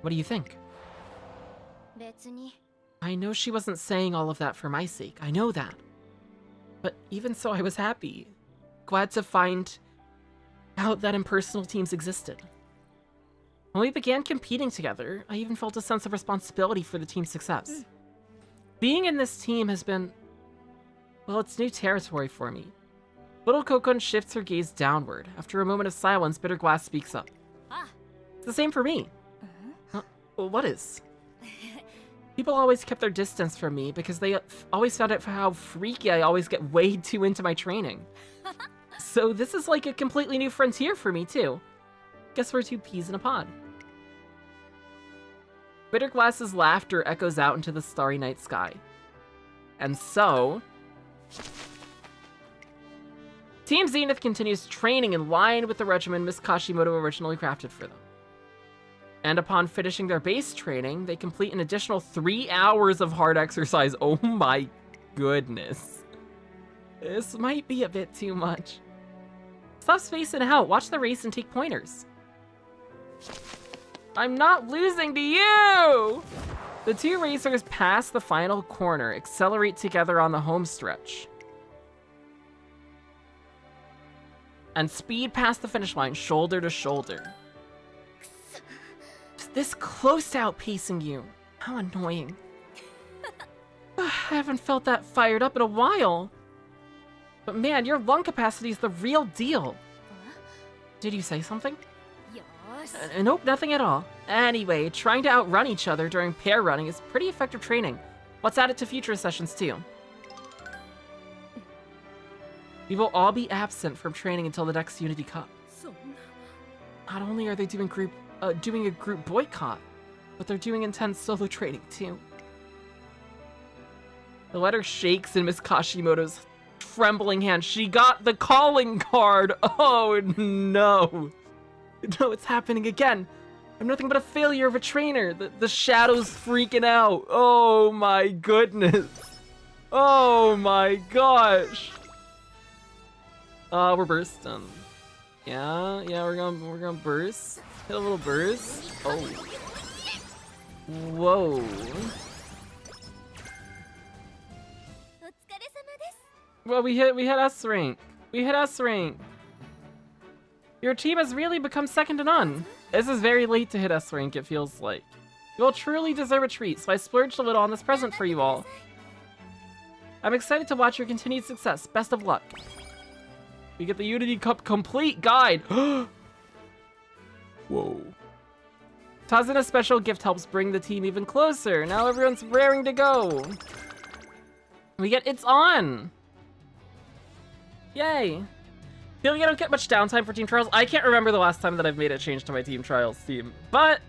What do you think? I know she wasn't saying all of that for my sake. I know that. But even so, I was happy. Glad to find out that impersonal teams existed. When we began competing together, I even felt a sense of responsibility for the team's success. Being in this team has been, well, it's new territory for me. Little Kokon shifts her gaze downward. After a moment of silence, Bitter Glass speaks up. It's the same for me. Well, what is? People always kept their distance from me because they always found out how freaky I always get way too into my training. So this is like a completely new frontier for me, too. Guess we're two peas in a pod. Bitter Glass's laughter echoes out into the starry night sky. And so... Team Zenith continues training in line with the regimen Miss Kashimoto originally crafted for them. And upon finishing their base training, they complete an additional 3 hours of hard exercise. Oh my goodness. This might be a bit too much. Stop spacing out. Watch the race and take pointers. I'm not losing to you! The two racers pass the final corner, accelerate together on the home stretch, and speed past the finish line, shoulder to shoulder. Just this close to outpacing you. How annoying. I haven't felt that fired up in a while. But man, your lung capacity is the real deal. Did you say something? Nope, nothing at all. Anyway, trying to outrun each other during pair running is pretty effective training. Let's add it to future sessions too. We will all be absent from training until the next Unity Cup. Not only are they doing a group boycott, but they're doing intense solo training too. The letter shakes in Miss Kashimoto's trembling hand. She got the calling card! Oh no! No, it's happening again. I'm nothing but a failure of a trainer. The shadow's freaking out. Oh my goodness. Oh my gosh. We're bursting. Yeah, we're gonna burst. Hit a little burst. Oh. Whoa. Well, we hit S rank. We hit S rank. Your team has really become second to none. This is very late to hit S rank, it feels like. You will truly deserve a treat, so I splurged a little on this present for you all. I'm excited to watch your continued success. Best of luck. We get the Unity Cup complete guide. Whoa. Tossing a special gift helps bring the team even closer. Now everyone's raring to go. We get It's On! Yay! Feel like I don't get much downtime for team trials. I can't remember the last time that I've made a change to my team trials team. But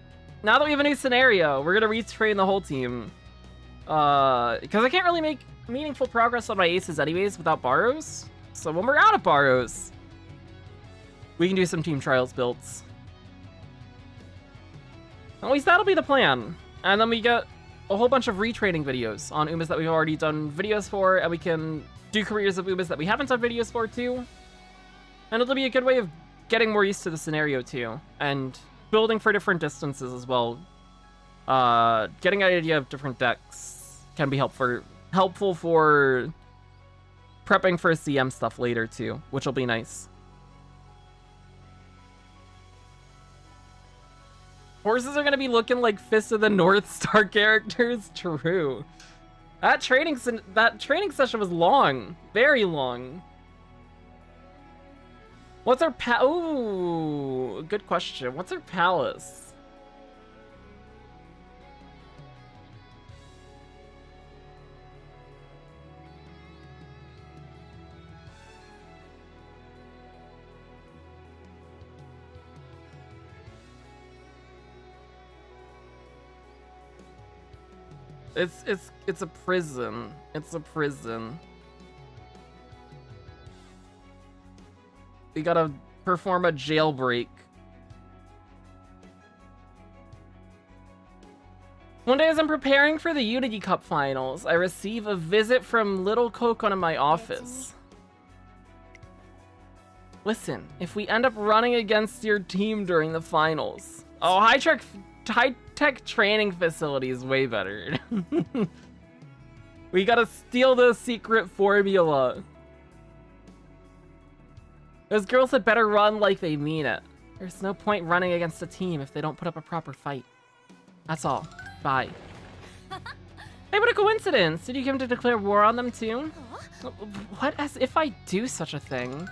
now that we have a new scenario, we're gonna retrain the whole team. Because I can't really make meaningful progress on my aces anyways without borrows. So when we're out of borrows, we can do some team trials builds. At least that'll be the plan. And then we get a whole bunch of retraining videos on Umas that we've already done videos for, and we can do careers of Umas that we haven't done videos for too. And it'll be a good way of getting more used to the scenario too, and building for different distances as well. Getting an idea of different decks can be helpful for prepping for CM stuff later too, which will be nice. Horses are gonna be looking like Fist of the North Star characters. True. That training session was long, very long. What's our ooh, good question. What's our palace? It's a prison. It's a prison. We gotta perform a jailbreak. One day as I'm preparing for the Unity Cup finals, I receive a visit from Little Kokon in my office. Listen, if we end up running against your team during the finals... Oh, high-tech training facility is way better. We gotta steal the secret formula. Those girls had better run like they mean it. There's no point running against a team if they don't put up a proper fight. That's all. Bye. Hey, what a coincidence! Did you come to declare war on them too? What as if I do such a thing?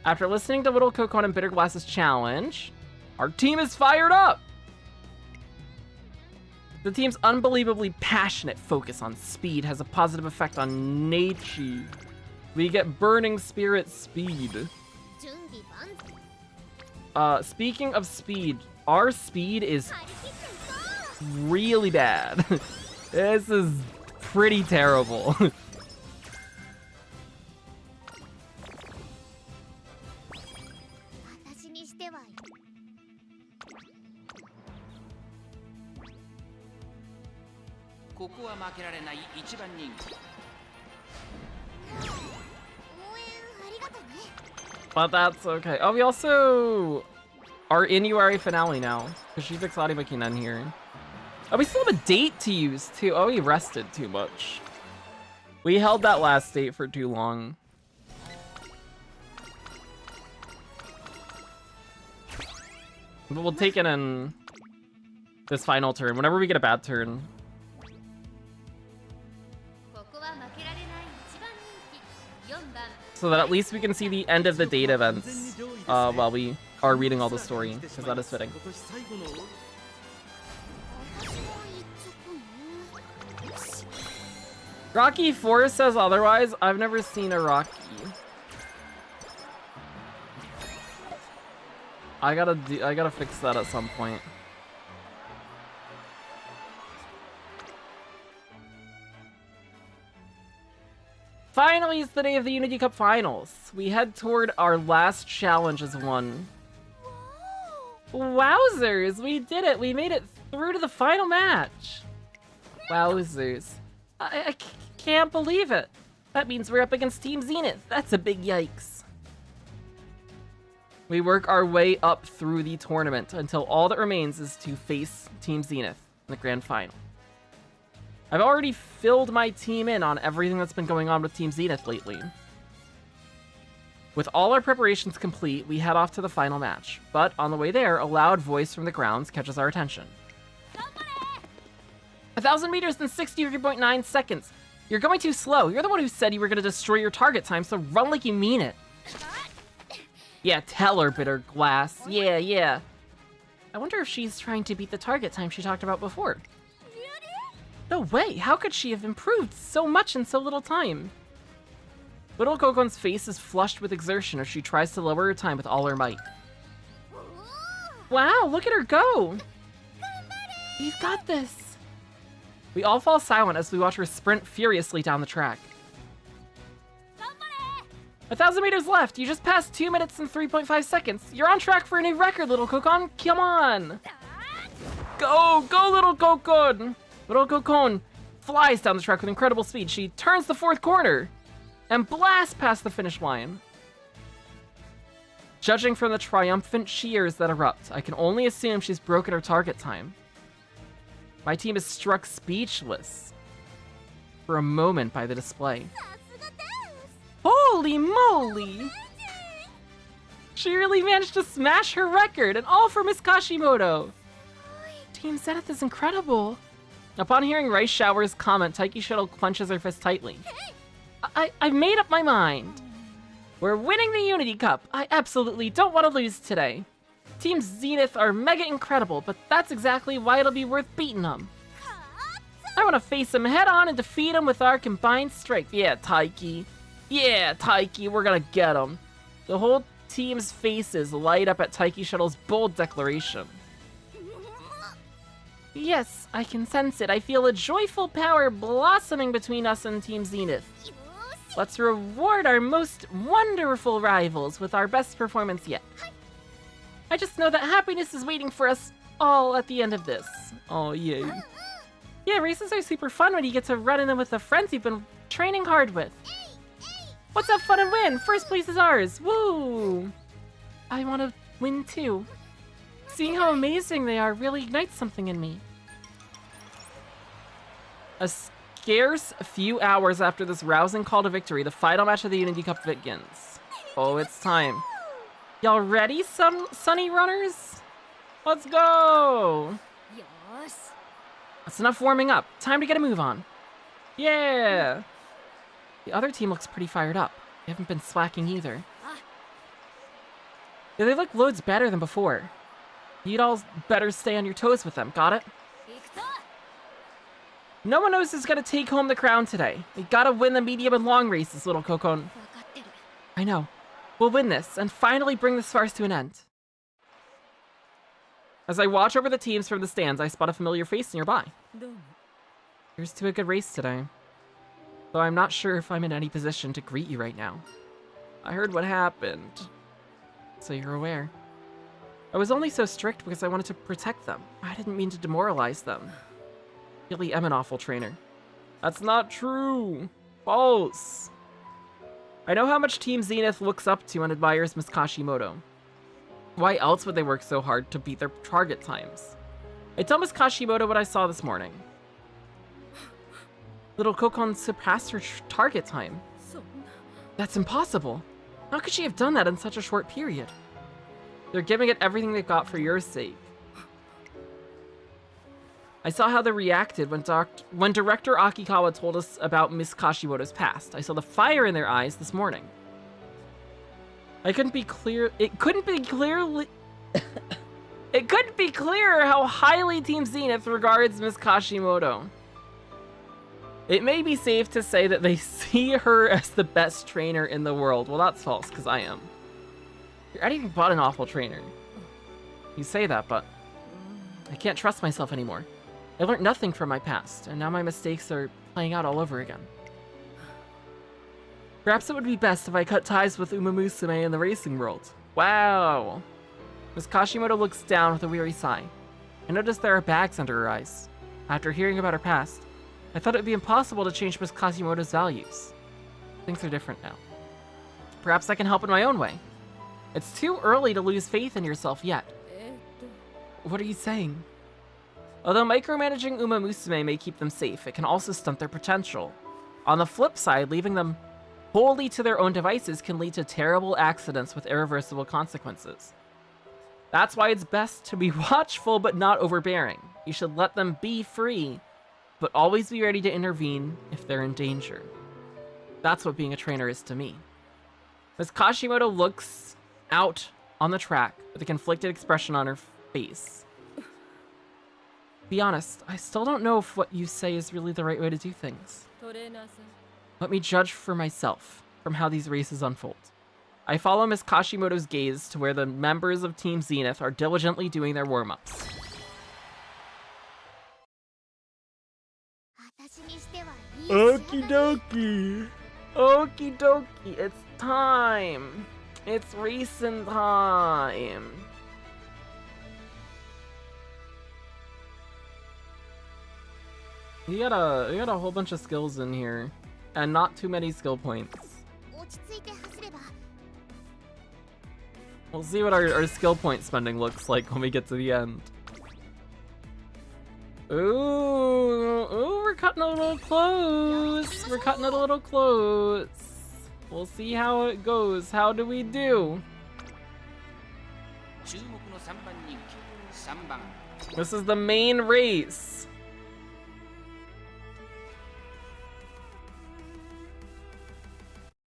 After listening to Little Kokon and Bitterglass's challenge, our team is fired up! The team's unbelievably passionate focus on speed has a positive effect on Neichi. We get Burning Spirit speed. Speaking of speed, our speed is really bad. This is pretty terrible. But that's okay. Oh, we also are in URA finale now, because she fixed Arimakina here. Oh, we still have a date to use too. Oh, we rested too much. We held that last date for too long. But we'll take it in this final turn, whenever we get a bad turn. So that at least we can see the end of the date events while we are reading all the story, because that is fitting. Rocky 4 says otherwise. I've never seen a Rocky. I gotta fix that at some point. Finally, it's the day of the Unity Cup Finals. We head toward our last challenge as one. Wowzers, we did it. We made it through to the final match. Wowzers. I can't believe it. That means we're up against Team Zenith. That's a big yikes. We work our way up through the tournament until all that remains is to face Team Zenith in the grand final. I've already filled my team in on everything that's been going on with Team Zenith lately. With all our preparations complete, we head off to the final match. But on the way there, a loud voice from the grounds catches our attention. 1,000 meters in 63.9 seconds. You're going too slow. You're the one who said you were going to destroy your target time, so run like you mean it. Yeah, tell her, Bitter Glass. Yeah. I wonder if she's trying to beat the target time she talked about before. Really? No way! How could she have improved so much in so little time? Little Kokon's face is flushed with exertion as she tries to lower her time with all her might. Wow, look at her go! You've got this! We all fall silent as we watch her sprint furiously down the track. 1,000 meters left! You just passed 2 minutes and 3.5 seconds! You're on track for a new record, little Kokon! Come on! Go! Go, little Kokon! Little Kokon flies down the track with incredible speed. She turns the 4th corner and blasts past the finish line. Judging from the triumphant cheers that erupt, I can only assume she's broken her target time. My team is struck speechless for a moment by the display. Holy moly! She really managed to smash her record, and all for Miss Kashimoto! Team Zenith is incredible! Upon hearing Rice Shower's comment, Taiki Shuttle clenches her fist tightly. I've made up my mind! We're winning the Unity Cup! I absolutely don't want to lose today! Team Zenith are mega incredible, but that's exactly why it'll be worth beating them. I want to face them head on and defeat them with our combined strength. Yeah, Taiki. Yeah, Taiki, we're gonna get them. The whole team's faces light up at Taiki Shuttle's bold declaration. Yes, I can sense it. I feel a joyful power blossoming between us and Team Zenith. Let's reward our most wonderful rivals with our best performance yet. I just know that happiness is waiting for us all at the end of this. Oh, yay. Yeah, races are super fun when you get to run in them with the friends you've been training hard with. Let's have fun and win! First place is ours! Woo! I want to win too. Seeing how amazing they are really ignites something in me. A scarce few hours after this rousing call to victory, the final match of the Unity Cup begins. Oh, it's time. Y'all ready, Sunny Runners? Let's go! That's enough warming up. Time to get a move on. Yeah! The other team looks pretty fired up. They haven't been slacking either. Yeah, they look loads better than before. You'd all better stay on your toes with them, got it? No one knows who's gonna take home the crown today. We gotta win the medium and long races, little Kokon. I know. We'll win this, and finally bring this farce to an end. As I watch over the teams from the stands, I spot a familiar face nearby. Here's to a good race today. Though I'm not sure if I'm in any position to greet you right now. I heard what happened, so you're aware. I was only so strict because I wanted to protect them. I didn't mean to demoralize them. Really am an awful trainer. That's not true. False. I know how much Team Zenith looks up to and admires Miss Kashimoto. Why else would they work so hard to beat their target times? I tell Miss Kashimoto what I saw this morning. Little Kokon surpassed her target time. That's impossible. How could she have done that in such a short period? They're giving it everything they've got for your sake. I saw how they reacted when Director Akikawa told us about Miss Kashimoto's past. I saw the fire in their eyes this morning. It couldn't be clearer how highly Team Zenith regards Miss Kashimoto. It may be safe to say that they see her as the best trainer in the world. Well, that's false, because I am. You're anything but an awful trainer. You say that, but I can't trust myself anymore. I learned nothing from my past, and now my mistakes are playing out all over again. Perhaps it would be best if I cut ties with Uma Musume in the racing world. Wow. Miss Kashimoto looks down with a weary sigh. I noticed there are bags under her eyes. After hearing about her past, I thought it would be impossible to change Miss Kashimoto's values. Things are different now. Perhaps I can help in my own way. It's too early to lose faith in yourself yet. What are you saying? Although micromanaging Uma Musume may keep them safe, it can also stunt their potential. On the flip side, leaving them wholly to their own devices can lead to terrible accidents with irreversible consequences. That's why it's best to be watchful but not overbearing. You should let them be free, but always be ready to intervene if they're in danger. That's what being a trainer is to me. Miss Kashimoto looks out on the track with a conflicted expression on her face. Be honest, I still don't know if what you say is really the right way to do things. Let me judge for myself from how these races unfold. I follow Miss Kashimoto's gaze to where the members of Team Zenith are diligently doing their warm-ups. Okie dokie. Okie dokie. It's time. It's racing time. You got a whole bunch of skills in here, and not too many skill points. We'll see what our skill point spending looks like when we get to the end. Ooh, we're cutting a little close. We're cutting it a little close. We'll see how it goes. How do we do? This is the main race.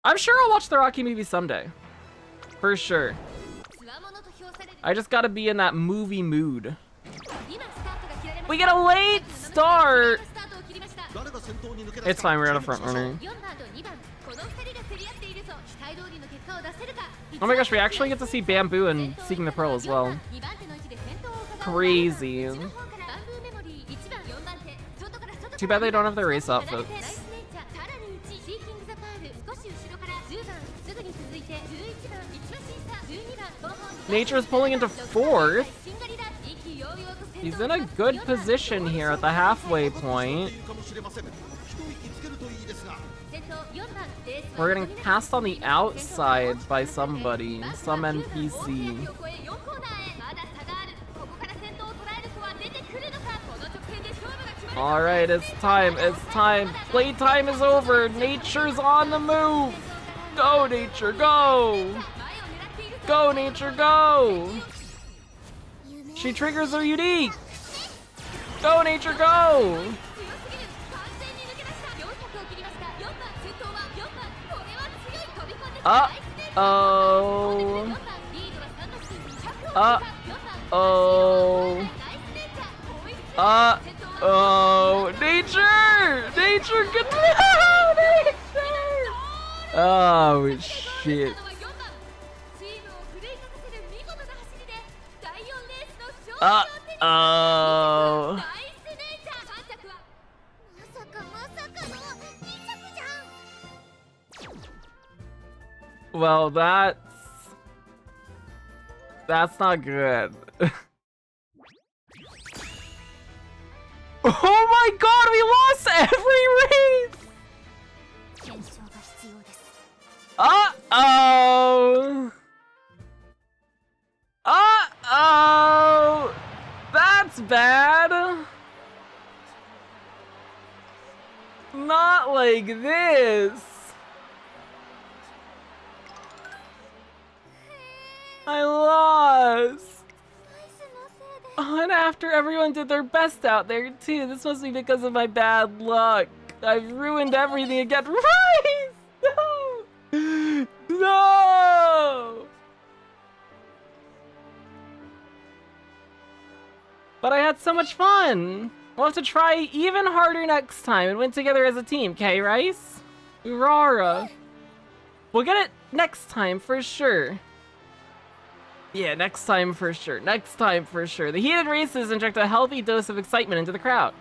I'm sure I'll watch the Rocky movie someday. For sure. I just gotta be in that movie mood. We get a late start! It's fine, we're at a front runner. Oh my gosh, we actually get to see Bamboo and Seeking the Pearl as well. Crazy. Too bad they don't have their race outfits. Nature's pulling into 4th. He's in a good position here at the halfway point. We're getting passed on the outside by somebody, some NPC. Alright, it's time, it's time. Playtime is over. Nature's on the move. Go, Nature, go! Go, Nature, go! She triggers her unique! Go, Nature, go! Uh-oh. Uh-oh. Uh-oh. Nature! Nature, good no! Nature! Oh, shit. Uh-oh. Well, that's not good. Oh my god, we lost every race! Uh-oh! Uh-oh! That's bad! Not like this! I lost! Oh, and after everyone did their best out there too. This must be because of my bad luck. I've ruined everything again. Rice! No! No! But I had so much fun! We'll have to try even harder next time and win together as a team, okay, Rice? Urara. We'll get it next time for sure. Yeah, next time for sure. Next time for sure. The heated races inject a healthy dose of excitement into the crowd.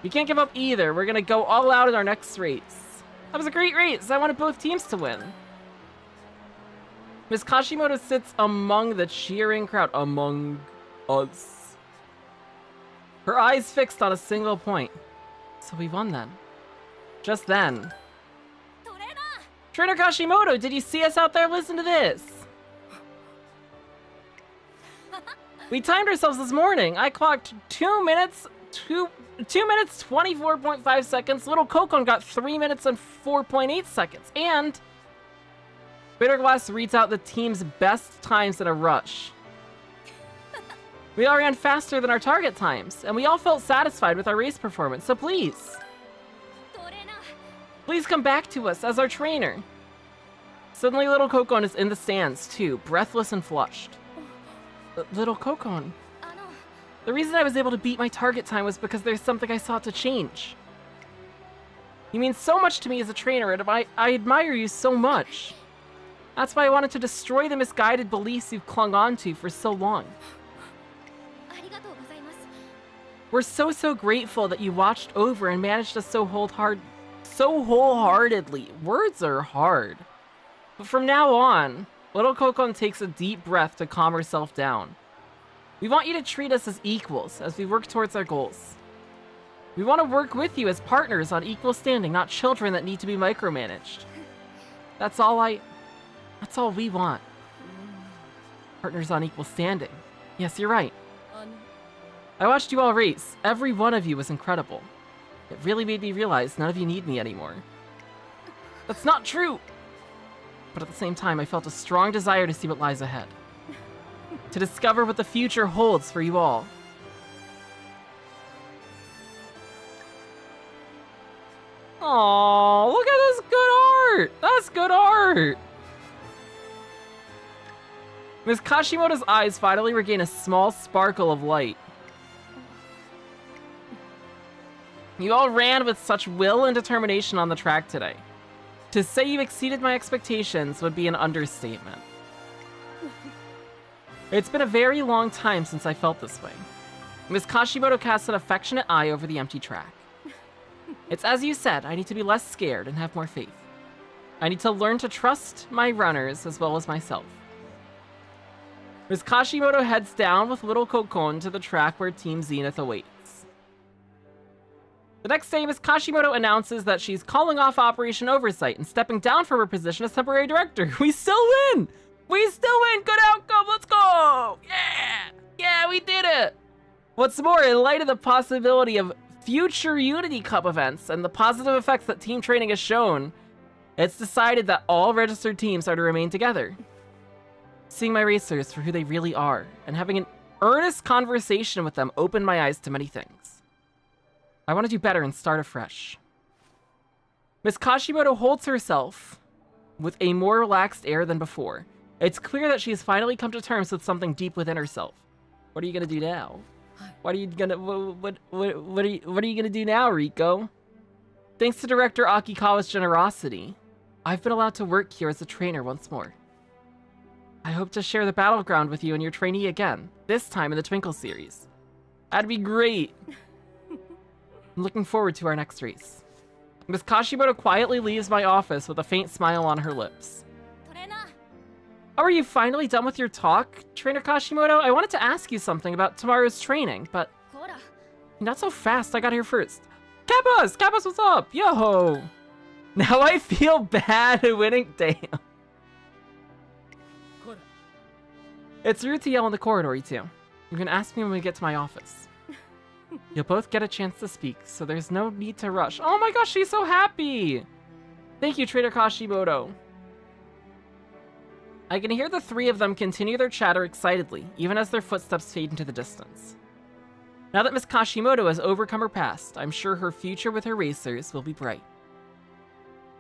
We can't give up either. We're gonna go all out in our next race. That was a great race. I wanted both teams to win. Miss Kashimoto sits among the cheering crowd. Among us. Her eyes fixed on a single point. So we won then. Just then. Trainer Kashimoto, did you see us out there? Listen to this. We timed ourselves this morning. I clocked 2 minutes, 24.5 seconds. Little Kokon got 3 minutes and 4.8 seconds. And Bitterglass reads out the team's best times in a rush. We all ran faster than our target times, and we all felt satisfied with our race performance, so please come back to us as our trainer. Suddenly Little Kokon is in the stands too, breathless and flushed. little Kokon. あの The reason I was able to beat my target time was because there's something I sought to change. You mean so much to me as a trainer, and I admire you so much. That's why I wanted to destroy the misguided beliefs you've clung on to for so long. ありがとうございます We're so grateful that you watched over and managed us so wholeheartedly. Words are hard. But from now on, little Kokon takes a deep breath to calm herself down. We want you to treat us as equals as we work towards our goals. We want to work with you as partners on equal standing, not children that need to be micromanaged. That's all we want. Partners on equal standing. Yes, you're right. あの I watched you all race. Every one of you was incredible. It really made me realize none of you need me anymore. That's not true! But at the same time, I felt a strong desire to see what lies ahead. To discover what the future holds for you all. Aww, look at this good art! That's good art! Miss Kashimoto's eyes finally regain a small sparkle of light. You all ran with such will and determination on the track today. To say you exceeded my expectations would be an understatement. It's been a very long time since I felt this way. Miss Kashimoto cast an affectionate eye over the empty track. It's as you said, I need to be less scared and have more faith. I need to learn to trust my runners as well as myself. Miss Kashimoto heads down with little Kokon to the track where Team Zenith awaits. The next day, Miss Kashimoto announces that she's calling off Operation Oversight and stepping down from her position as temporary director. We still win! We still win! Good outcome! Let's go! Yeah! Yeah, we did it! What's more, in light of the possibility of future Unity Cup events and the positive effects that team training has shown, it's decided that all registered teams are to remain together. Seeing my racers for who they really are and having an earnest conversation with them opened my eyes to many things. I want to do better and start afresh. Miss Kashimoto holds herself with a more relaxed air than before. It's clear that she has finally come to terms with something deep within herself. What are you gonna do now? What are you gonna do now, Rico? Thanks to Director Akikawa's generosity, I've been allowed to work here as a trainer once more. I hope to share the battleground with you and your trainee again, this time in the Twinkle series. That'd be great. I'm looking forward to our next race. Miss Kashimoto quietly leaves my office with a faint smile on her lips. トレーナー Oh, are you finally done with your talk, Trainer Kashimoto? I wanted to ask you something about tomorrow's training, but こら not so fast. I got here first. Kappas! Kappas, what's up? Yo! Now I feel bad winning. Damn. こら It's rude to yell in the corridor, you two. You can ask me when we get to my office. You'll both get a chance to speak, so there's no need to rush. Oh my gosh, she's so happy! Thank you, Trainer Kashimoto. I can hear the three of them continue their chatter excitedly, even as their footsteps fade into the distance. Now that Miss Kashimoto has overcome her past, I'm sure her future with her racers will be bright.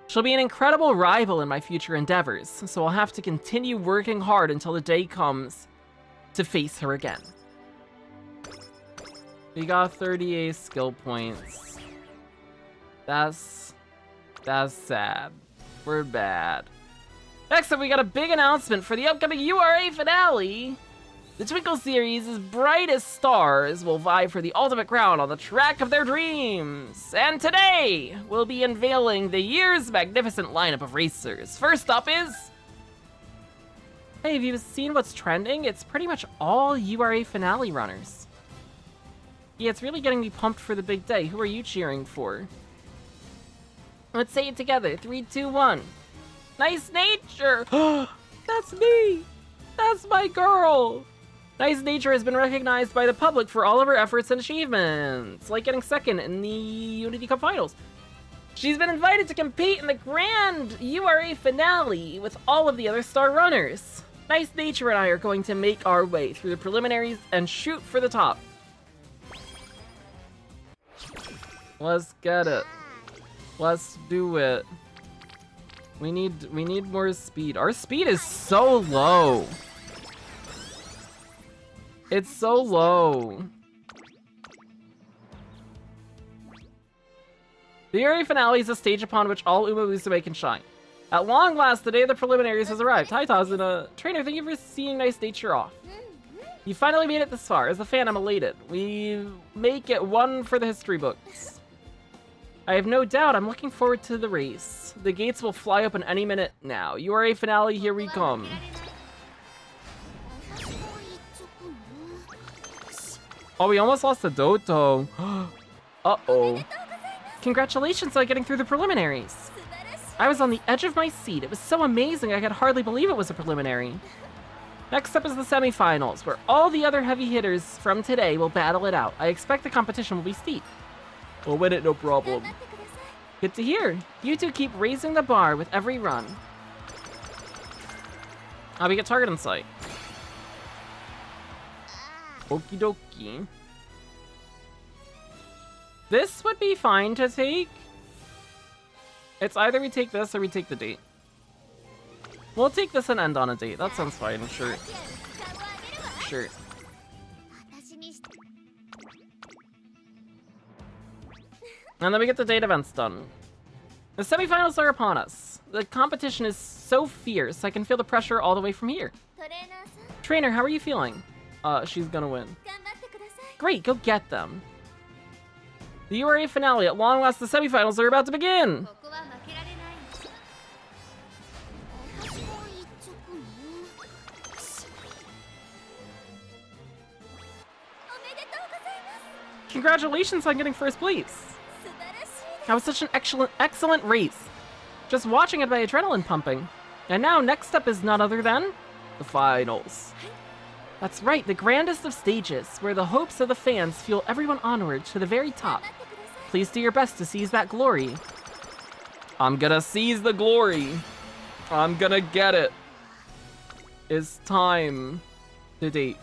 She'll be an incredible rival in my future endeavors, so I'll have to continue working hard until the day comes to face her again. We got 38 skill points. That's sad. We're bad. Next up, we got a big announcement for the upcoming URA finale. The Twinkle series' brightest stars will vie for the ultimate crown on the track of their dreams. And today, we'll be unveiling the year's magnificent lineup of racers. First up is... Hey, have you seen what's trending? It's pretty much all URA finale runners. Yeah, it's really getting me pumped for the big day. Who are you cheering for? Let's say it together. 3, 2, 1. Nice Nature! That's me! That's my girl! Nice Nature has been recognized by the public for all of her efforts and achievements, like getting second in the Unity Cup Finals. She's been invited to compete in the grand URA finale with all of the other star runners. Nice Nature and I are going to make our way through the preliminaries and shoot for the top. Let's get it. Let's do it. We need more speed. Our speed is so low. It's so low. The URA finale is a stage upon which all Uma Musume can shine. At long last, the day of the preliminaries has arrived. Hi, Tazuna. Trainer, thank you for seeing nice nature off. You finally made it this far. As a fan, I'm elated. We make it one for the history books. I have no doubt I'm looking forward to the race. The gates will fly open any minute now. URA finale, here we come. Oh, we almost lost the Doto. Uh-oh. Congratulations on getting through the preliminaries. I was on the edge of my seat. It was so amazing I could hardly believe it was a preliminary. Next up is the semifinals, where all the other heavy hitters from today will battle it out. I expect the competition will be steep. We'll win it, no problem. Good to hear. You two keep raising the bar with every run. We get target in sight. Okie dokie. This would be fine to take. It's either we take this or we take the date. We'll take this and end on a date. That sounds fine. Sure. Sure. And then we get the date events done. The semifinals are upon us. The competition is so fierce, I can feel the pressure all the way from here. Trainer, how are you feeling? She's gonna win. Great, go get them. The URA finale, at long last the semifinals are about to begin! Congratulations on getting first place! That was such an excellent race. Just watching it, my adrenaline pumping. And now, next up is none other than the finals. That's right, the grandest of stages, where the hopes of the fans fuel everyone onward to the very top. Please do your best to seize that glory. I'm gonna seize the glory. I'm gonna get it. It's time to date.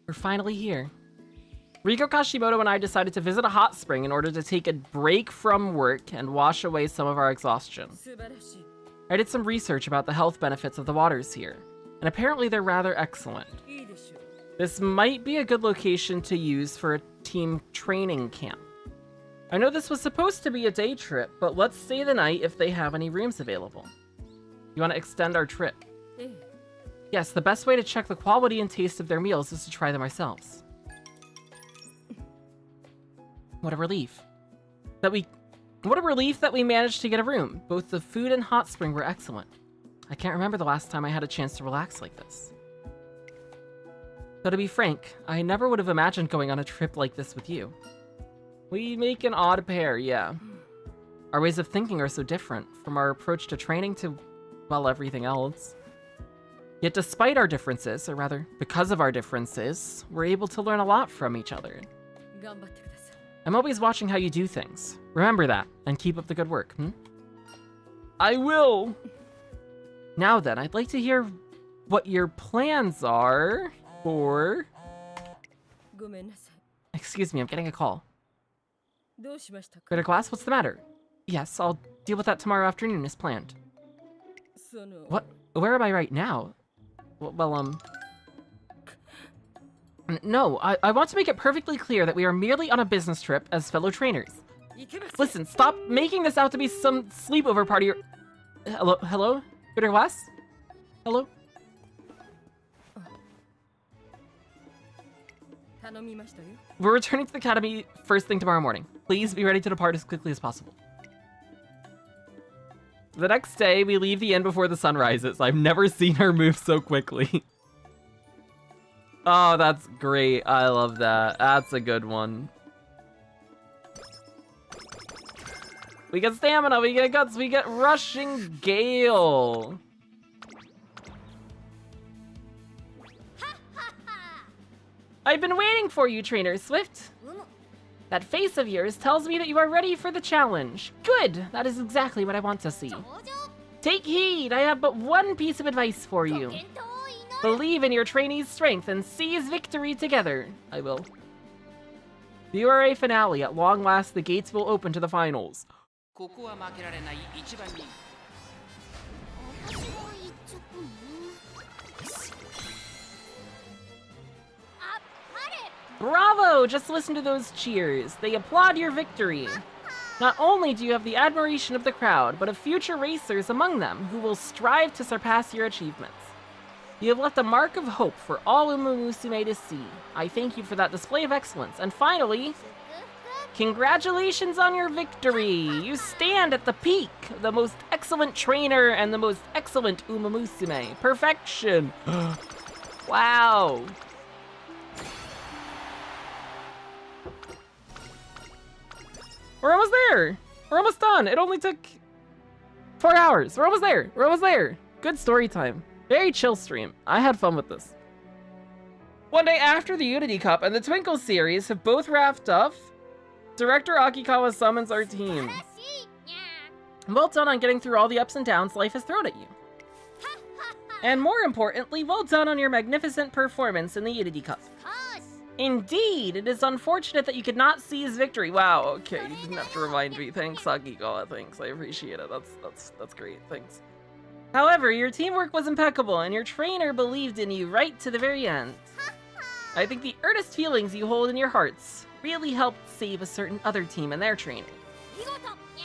We're finally here. Riko Kashimoto and I decided to visit a hot spring in order to take a break from work and wash away some of our exhaustion. I did some research about the health benefits of the waters here, and apparently they're rather excellent. This might be a good location to use for a team training camp. I know this was supposed to be a day trip, but let's stay the night if they have any rooms available. You want to extend our trip? Yes, the best way to check the quality and taste of their meals is to try them ourselves. What a relief. What a relief that we managed to get a room. Both the food and hot spring were excellent. I can't remember the last time I had a chance to relax like this. Though to be frank, I never would have imagined going on a trip like this with you. We make an odd pair, yeah. Our ways of thinking are so different, from our approach to training to, well, everything else. Yet despite our differences, or rather, because of our differences, we're able to learn a lot from each other. I'm always watching how you do things. Remember that, and keep up the good work, I will! Now then, I'd like to hear what your plans are for... Excuse me, I'm getting a call. Critter class, what's the matter? Yes, I'll deal with that tomorrow afternoon as planned. What? Where am I right now? Well, no, I want to make it perfectly clear that we are merely on a business trip as fellow trainers. Listen, stop making this out to be some sleepover party or... Hello? Critter class? Hello? We're returning to the academy first thing tomorrow morning. Please be ready to depart as quickly as possible. The next day, we leave the inn before the sun rises. I've never seen her move so quickly. Oh, that's great. I love that. That's a good one. We get stamina, we get guts, we get rushing gale. I've been waiting for you, Trainer Swift. That face of yours tells me that you are ready for the challenge. Good! That is exactly what I want to see. Take heed! I have but one piece of advice for you. Believe in your trainee's strength and seize victory together. I will. The URA finale. At long last, the gates will open to the finals. Bravo! Just listen to those cheers. They applaud your victory. Not only do you have the admiration of the crowd, but of future racers among them who will strive to surpass your achievements. You have left a mark of hope for all Umamusume to see. I thank you for that display of excellence. And finally, congratulations on your victory! You stand at the peak, the most excellent trainer and the most excellent Umamusume. Perfection! Wow! We're almost there! We're almost done! It only took 4 hours. We're almost there! We're almost there! Good story time. Very chill stream. I had fun with this. One day after the Unity Cup and the Twinkle series have both wrapped up, Director Akikawa summons our team. Well done on getting through all the ups and downs life has thrown at you. And more importantly, well done on your magnificent performance in the Unity Cup. Indeed, it is unfortunate that you could not seize victory. Wow, okay, you didn't have to remind me. Thanks, Akikawa, thanks. I appreciate it. That's great, thanks. However, your teamwork was impeccable, and your trainer believed in you right to the very end. I think the earnest feelings you hold in your hearts really helped save a certain other team and their trainer.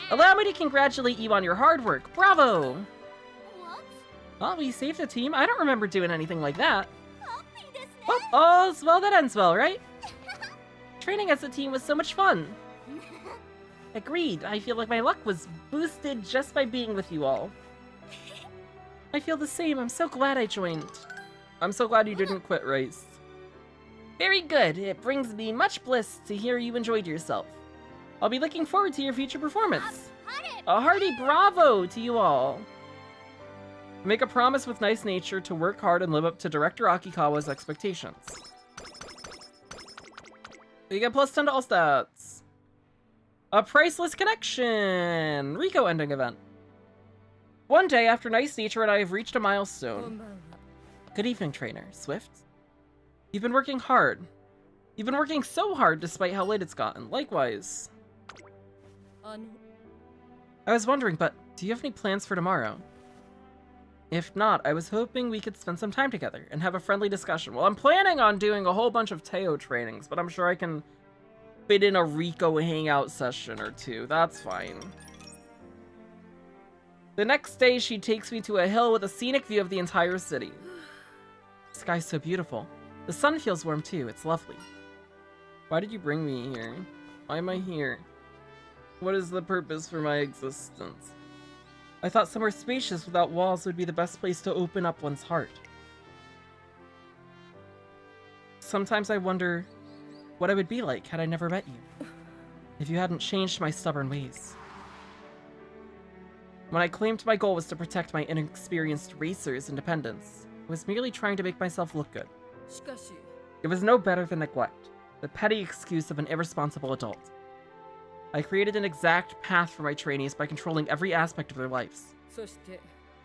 Allow me to congratulate you on your hard work. Bravo! Well, we saved the team. I don't remember doing anything like that. Well, all's well that ends well, right? Training as a team was so much fun. Agreed. I feel like my luck was boosted just by being with you all. I feel the same. I'm so glad I joined. I'm so glad you didn't quit race. Very good. It brings me much bliss to hear you enjoyed yourself. I'll be looking forward to your future performance. A hearty bravo to you all. Make a promise with nice nature to work hard and live up to Director Akikawa's expectations. You get plus 10 to all stats. A priceless connection! Rico ending event. One day after Nice Nature and I have reached a milestone. Good evening, trainer. Swift? You've been working hard. You've been working so hard despite how late it's gotten. Likewise. I was wondering, but do you have any plans for tomorrow? If not, I was hoping we could spend some time together and have a friendly discussion. Well, I'm planning on doing a whole bunch of Teo trainings, but I'm sure I can fit in a Rico hangout session or two. That's fine. The next day, she takes me to a hill with a scenic view of the entire city. The sky's so beautiful. The sun feels warm too. It's lovely. Why did you bring me here? Why am I here? What is the purpose for my existence? I thought somewhere spacious without walls would be the best place to open up one's heart. Sometimes I wonder what I would be like had I never met you. If you hadn't changed my stubborn ways. When I claimed my goal was to protect my inexperienced racer's independence, I was merely trying to make myself look good. It was no better than neglect, the petty excuse of an irresponsible adult. I created an exact path for my trainees by controlling every aspect of their lives.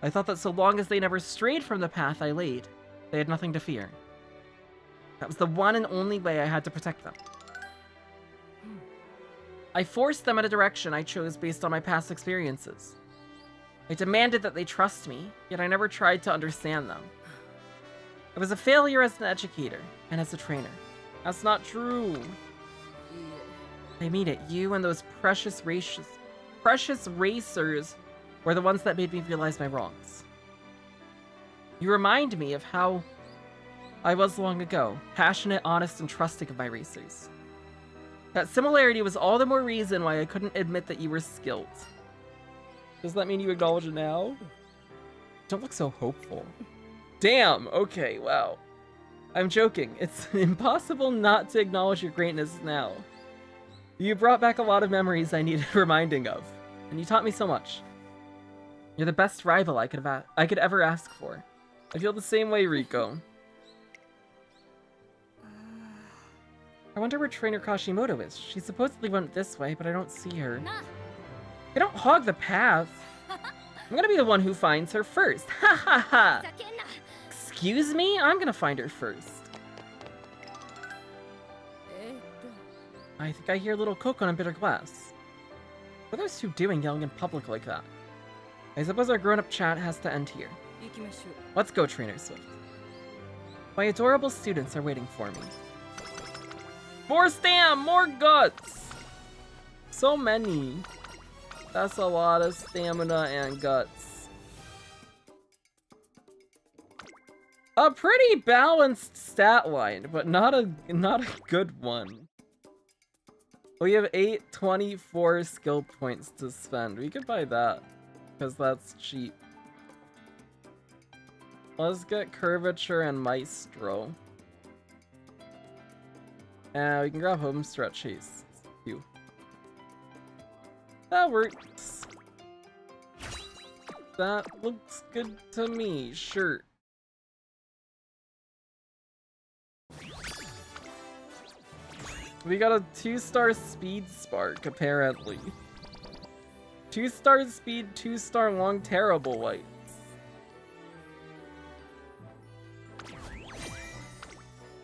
I thought that so long as they never strayed from the path I laid, they had nothing to fear. That was the one and only way I had to protect them. I forced them in a direction I chose based on my past experiences. I demanded that they trust me, yet I never tried to understand them. I was a failure as an educator and as a trainer. That's not true. I mean it. You and those precious racers were the ones that made me realize my wrongs. You remind me of how I was long ago, passionate, honest, and trusting of my racers. That similarity was all the more reason why I couldn't admit that you were skilled. Does that mean you acknowledge it now? Don't look so hopeful. Damn, okay, wow. I'm joking. It's impossible not to acknowledge your greatness now. You brought back a lot of memories I needed reminding of, and you taught me so much. You're the best rival I could ever ask for. I feel the same way, Rico. I wonder where Trainer Kashimoto is. She supposedly went this way, but I don't see her. I don't hog the path. I'm gonna be the one who finds her first. Ha ha ha! Excuse me? I'm gonna find her first. I think I hear little Coco on bitter glass. What are those two doing yelling in public like that? I suppose our grown-up chat has to end here. Let's go, Trainer Swift. My adorable students are waiting for me. More stam, more guts. So many. That's a lot of stamina and guts. A pretty balanced stat line, but not a good one. We have 824 skill points to spend. We could buy that, because that's cheap. Let's get Curvature and Maestro. And we can grab Home Stretch Haste, too. That works. That looks good to me, sure. We got a 2-star speed spark, apparently. 2-star speed, 2-star long terrible whites.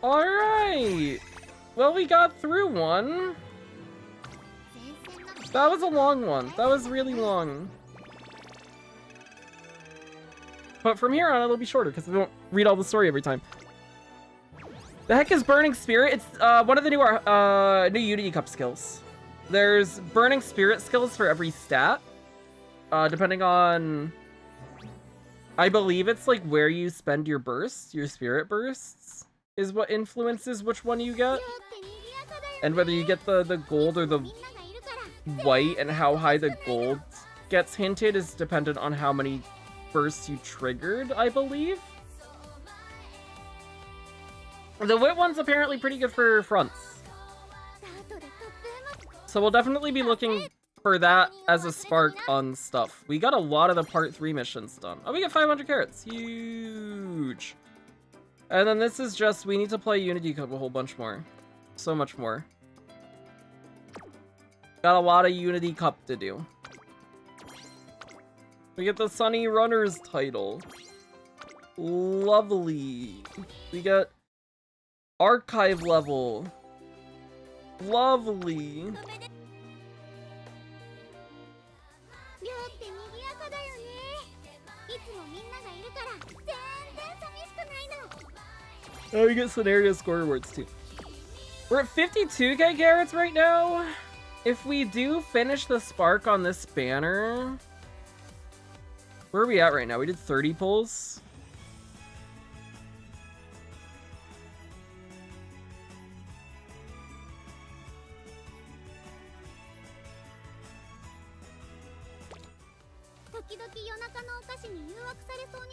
Alright! Well, we got through one. That was a long one. That was really long. But from here on, it'll be shorter, because we won't read all the story every time. The heck is Burning Spirit? It's one of the new Unity Cup skills. There's Burning Spirit skills for every stat. Depending on... I believe it's like where you spend your bursts, your spirit bursts, is what influences which one you get. And whether you get the gold or the white, and how high the gold gets hinted is dependent on how many bursts you triggered, I believe. The wit one's apparently pretty good for fronts. So we'll definitely be looking for that as a spark on stuff. We got a lot of the part 3 missions done. Oh, we get 500 carrots. Huge. And then this is just, we need to play Unity Cup a whole bunch more. So much more. Got a lot of Unity Cup to do. We get the Sunny Runners title. Lovely. We get Archive level. Lovely. Oh, we get scenario score rewards too. We're at 52k carrots right now. If we do finish the spark on this banner, where are we at right now? We did 30 pulls.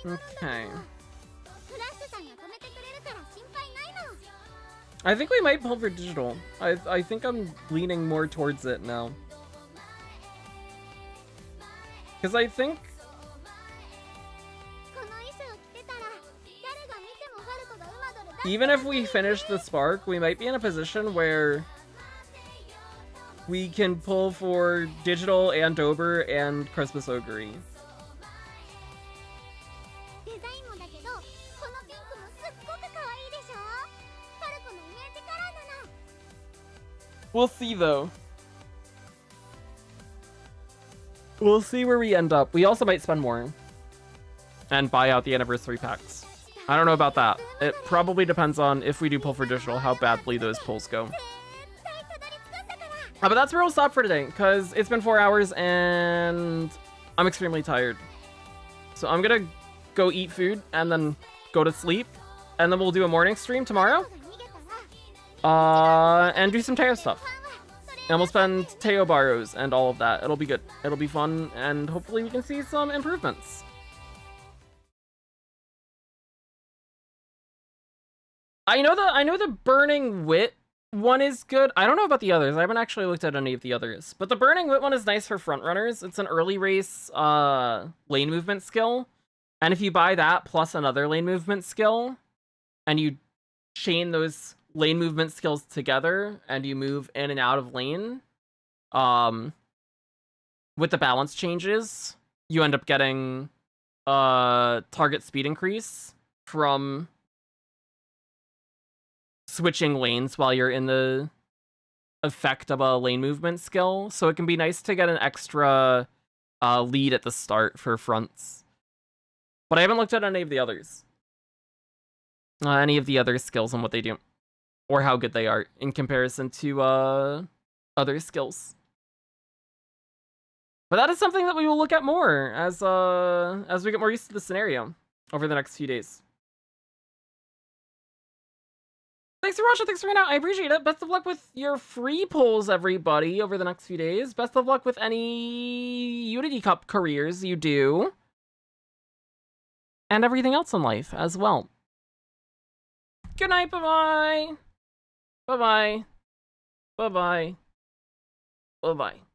Okay. I think we might pull for digital. I think I'm leaning more towards it now. Because I think... even if we finish the spark, we might be in a position where we can pull for digital and Dober and Christmas Ogre. We'll see, though. We'll see where we end up. We also might spend more and buy out the anniversary packs. I don't know about that. It probably depends on if we do pull for digital, how badly those pulls go. But that's where we'll stop for today, because it's been 4 hours and I'm extremely tired. So I'm gonna go eat food and then go to sleep, and then we'll do a morning stream tomorrow. And do some Teo stuff. And we'll spend Teo Barrows and all of that. It'll be good. It'll be fun, and hopefully we can see some improvements. I know the Burning Wit one is good. I don't know about the others. I haven't actually looked at any of the others. But the Burning Wit one is nice for front runners. It's an early race lane movement skill. And if you buy that plus another lane movement skill, and you chain those lane movement skills together and you move in and out of lane, with the balance changes, you end up getting target speed increase from switching lanes while you're in the effect of a lane movement skill. So it can be nice to get an extra lead at the start for fronts. But I haven't looked at any of the others. Any of the other skills and what they do. or how good they are in comparison to other skills. But that is something that we will look at more as we get more used to the scenario over the next few days. Thanks for watching, thanks for hanging out, I appreciate it. Best of luck with your free polls, everybody, over the next few days. Best of luck with any Unity Cup careers you do. And everything else in life as well. Good night, bye-bye. Bye-bye. Bye-bye. Bye-bye.